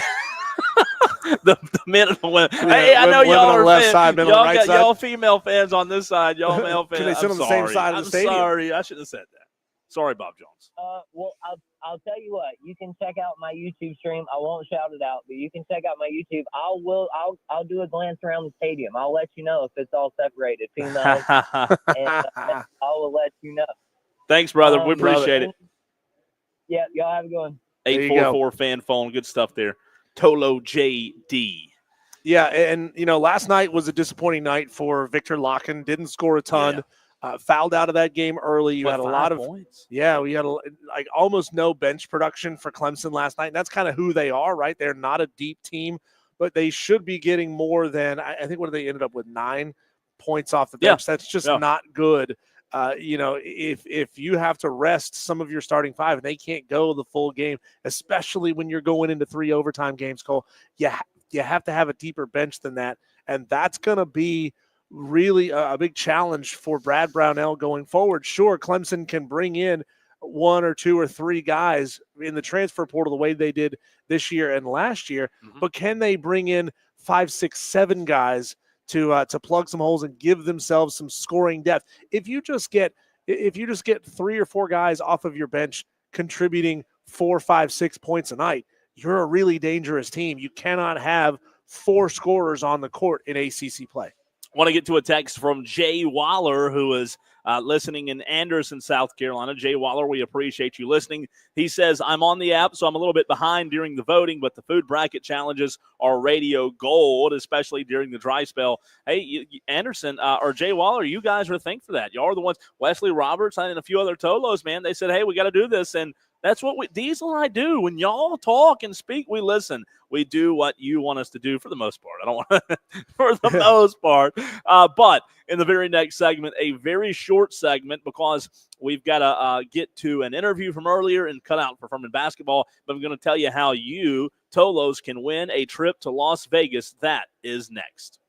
the men and the women. Hey, I know y'all are left side, men on the right side. Y'all female fans on this side. Y'all male fans. Can they sit on the same side of the stadium? I'm sorry, I shouldn't have said that. Sorry, Bob Jones. Well, I'll tell you what. You can check out my YouTube stream. I won't shout it out, but you can check out my YouTube. I'll do a glance around the stadium. I'll let you know if it's all separated, females, and I will let you know. Thanks, brother. We appreciate it. Yeah, y'all have a good one. 844 fan phone. Good stuff there. Tolo JD. Yeah, and last night was a disappointing night for Victor Locken. Didn't score a ton. Fouled out of that game early. You had a lot of points. Yeah, we had almost no bench production for Clemson last night. And that's kind of who they are, right? They're not a deep team, but they should be getting more than I think. What they ended up with 9 points off the bench. That's just not good. If you have to rest some of your starting 5 and they can't go the full game, especially when you're going into 3 overtime games, Cole, you have to have a deeper bench than that. And that's going to be really a big challenge for Brad Brownell going forward. Sure, Clemson can bring in 1 or 2 or 3 guys in the transfer portal the way they did this year and last year, but can they bring in 5, 6, 7 guys to plug some holes and give themselves some scoring depth? If you just get 3 or 4 guys off of your bench contributing 4, 5, 6 points a night, you're a really dangerous team. You cannot have 4 scorers on the court in ACC play. Want to get to a text from Jay Waller, who is listening in Anderson, South Carolina. Jay Waller, we appreciate you listening. He says, I'm on the app, so I'm a little bit behind during the voting, but the food bracket challenges are radio gold, especially during the dry spell. Hey, Anderson or Jay Waller, you guys are thankful for that. Y'all are the ones, Wesley Roberts and a few other Tolos, man. They said, hey, we got to do this, and that's what Diesel and I do. When y'all talk and speak, we listen. We do what you want us to do for the most part. I don't want to, for the most part. But in the very next segment, a very short segment because we've got to get to an interview from earlier and cut out for Furman basketball. But I'm going to tell you how you, Tolos, can win a trip to Las Vegas. That is next.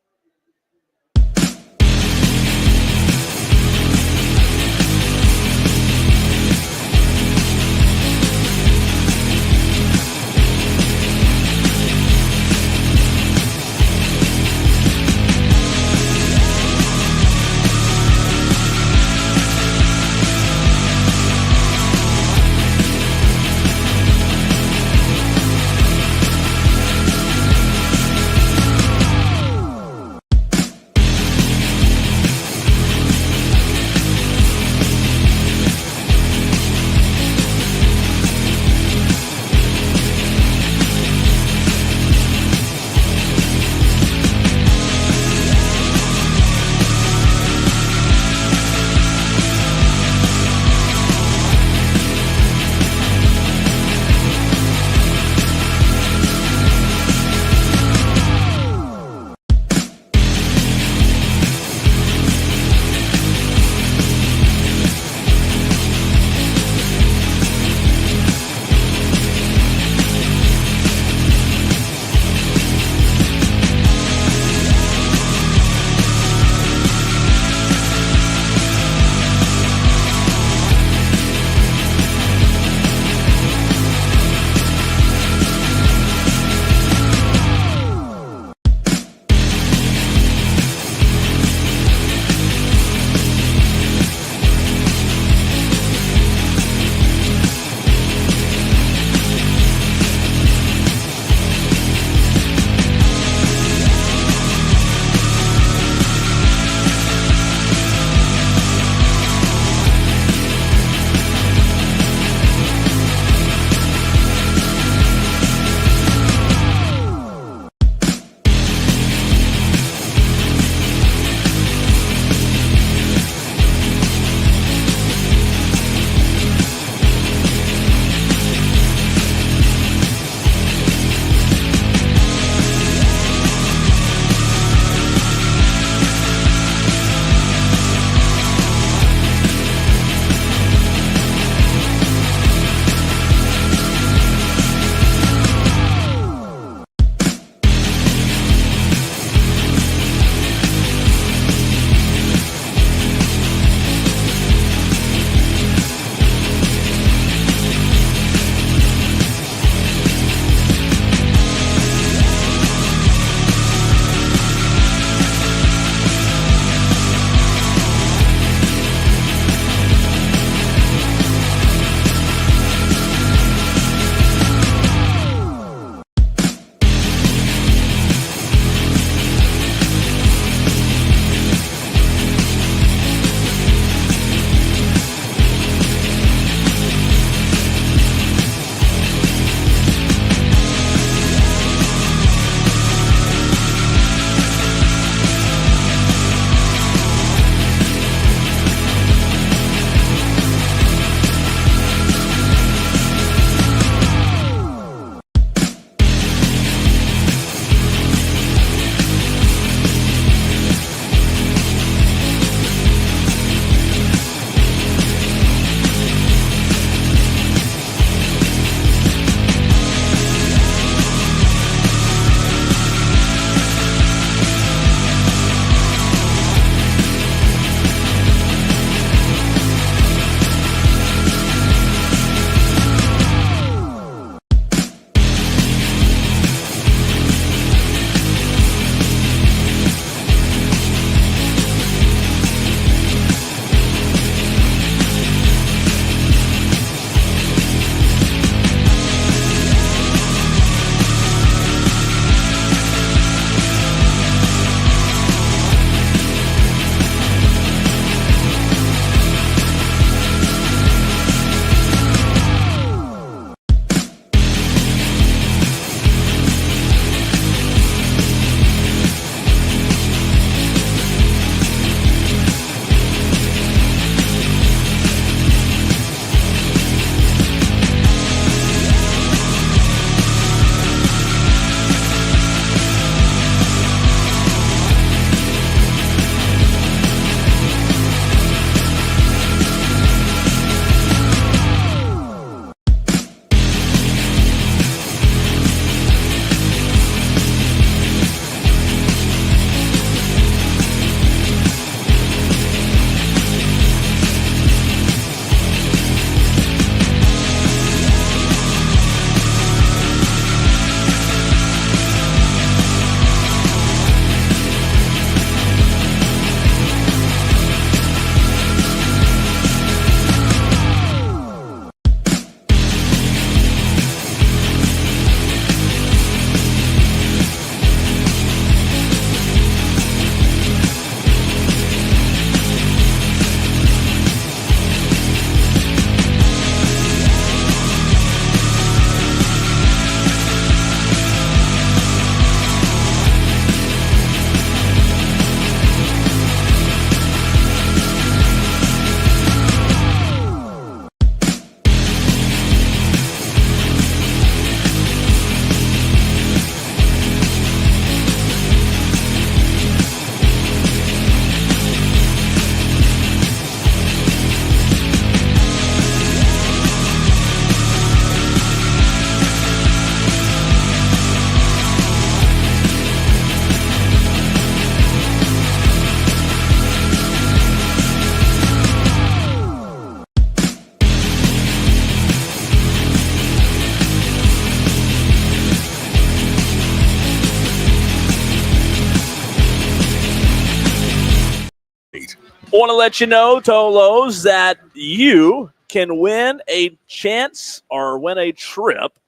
want to let you know, Tolos, that you can win a chance or win a trip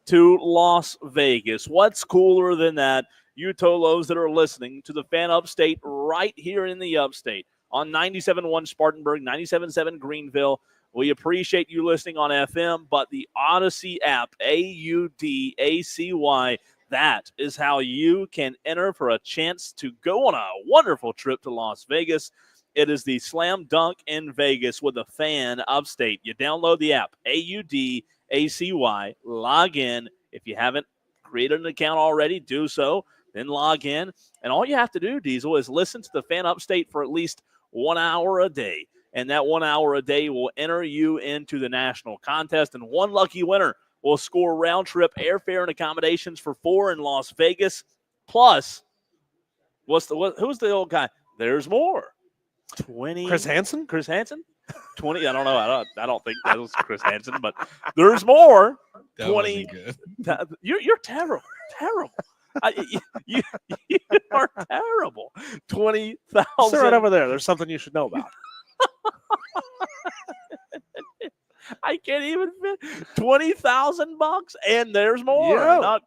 to Las Vegas. What's cooler than that? You Tolos that are listening to the Fan Upstate right here in the Upstate on 97.1 Spartanburg, 97.7 Greenville. We appreciate you listening on FM, but the Odyssey app, AUDACY, that is how you can enter for a chance to go on a wonderful trip to Las Vegas. It is the Slam Dunk in Vegas with a Fan Upstate. You download the app, AUDACY, log in. If you haven't created an account already, do so. Then log in. And all you have to do, Diesel, is listen to the Fan Upstate for at least 1 hour a day. And that 1 hour a day will enter you into the national contest. And one lucky winner will score round-trip airfare and accommodations for 4 in Las Vegas. Plus, who's the old guy? There's more. 20. Chris Hansen? 20. I don't know. I don't think that was Chris Hansen, but there's more. That 20. wasn't good. You're terrible. Terrible. You are terrible. 20,000. Sit right over there. There's something you should know about. I can't even fit $20,000, and there's more. Yeah.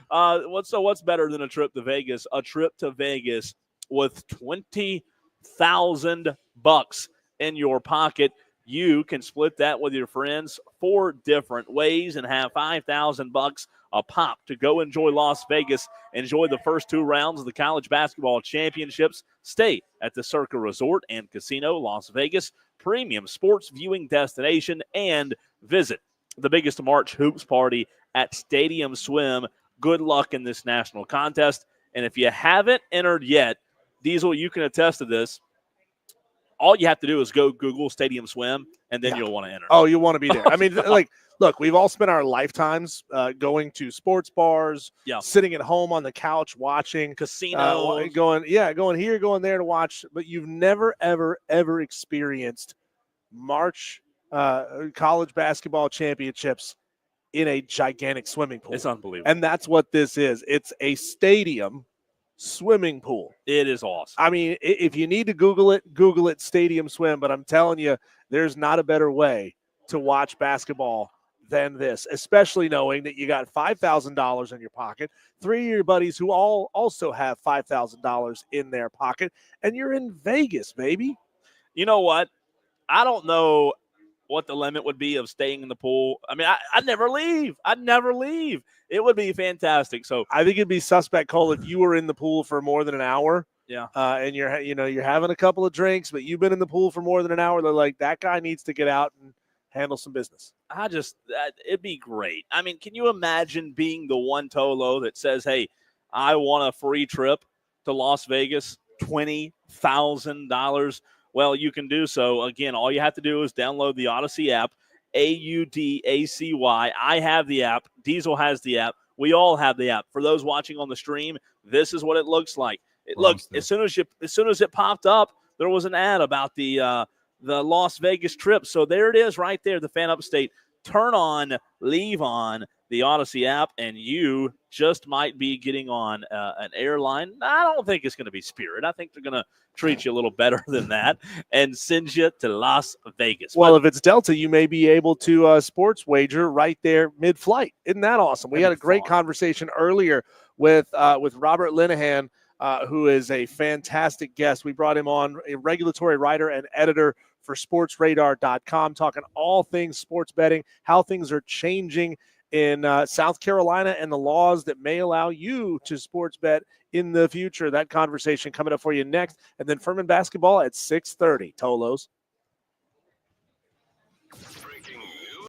What's better than a trip to Vegas? A trip to Vegas with $20,000 in your pocket. You can split that with your friends 4 different ways and have $5,000 a pop to go enjoy Las Vegas. Enjoy the first 2 rounds of the college basketball championships. Stay at the Circa Resort and Casino, Las Vegas, premium sports viewing destination, and visit the biggest March hoops party at Stadium Swim. Good luck in this national contest. And if you haven't entered yet, Diesel, you can attest to this. All you have to do is go Google Stadium Swim, and then you'll want to enter. Oh, you want to be there. I mean, look, we've all spent our lifetimes going to sports bars, sitting at home on the couch watching, casinos, going here, going there to watch. But you've never, ever, ever experienced March college basketball championships in a gigantic swimming pool. It's unbelievable. And that's what this is. It's a stadium swimming pool. It is awesome. I mean, if you need to Google it, Stadium Swim. But I'm telling you, there's not a better way to watch basketball than this, especially knowing that you got $5,000 in your pocket, 3 of your buddies who all also have $5,000 in their pocket, and you're in Vegas, baby. You know what? I don't know what the limit would be of staying in the pool. I mean, I'd never leave. It would be fantastic. So I think it'd be suspect, Cole, if you were in the pool for more than an hour. Yeah. And you're having a couple of drinks, but you've been in the pool for more than an hour. They're like, that guy needs to get out and handle some business. It'd be great. I mean, can you imagine being the one Tolo that says, hey, I want a free trip to Las Vegas, $20,000? Well, you can do so. Again, all you have to do is download the Odyssey app, AUDACY. I have the app. Diesel has the app. We all have the app. For those watching on the stream, this is what it looks like. As soon as it popped up, there was an ad about the Las Vegas trip. So there it is right there, the Fan Upstate. Turn on, leave on the Odyssey app, and you just might be getting on an airline. I don't think it's going to be Spirit. I think they're going to treat you a little better than that and send you to Las Vegas. Well, if it's Delta, you may be able to sports wager right there mid-flight. Isn't that awesome? We had a great conversation earlier with Robert Linehan, who is a fantastic guest. We brought him on, a regulatory writer and editor for sportsradar.com, talking all things sports betting, how things are changing in South Carolina and the laws that may allow you to sports bet in the future. That conversation coming up for you next. And then Furman basketball at 6:30. Tolos.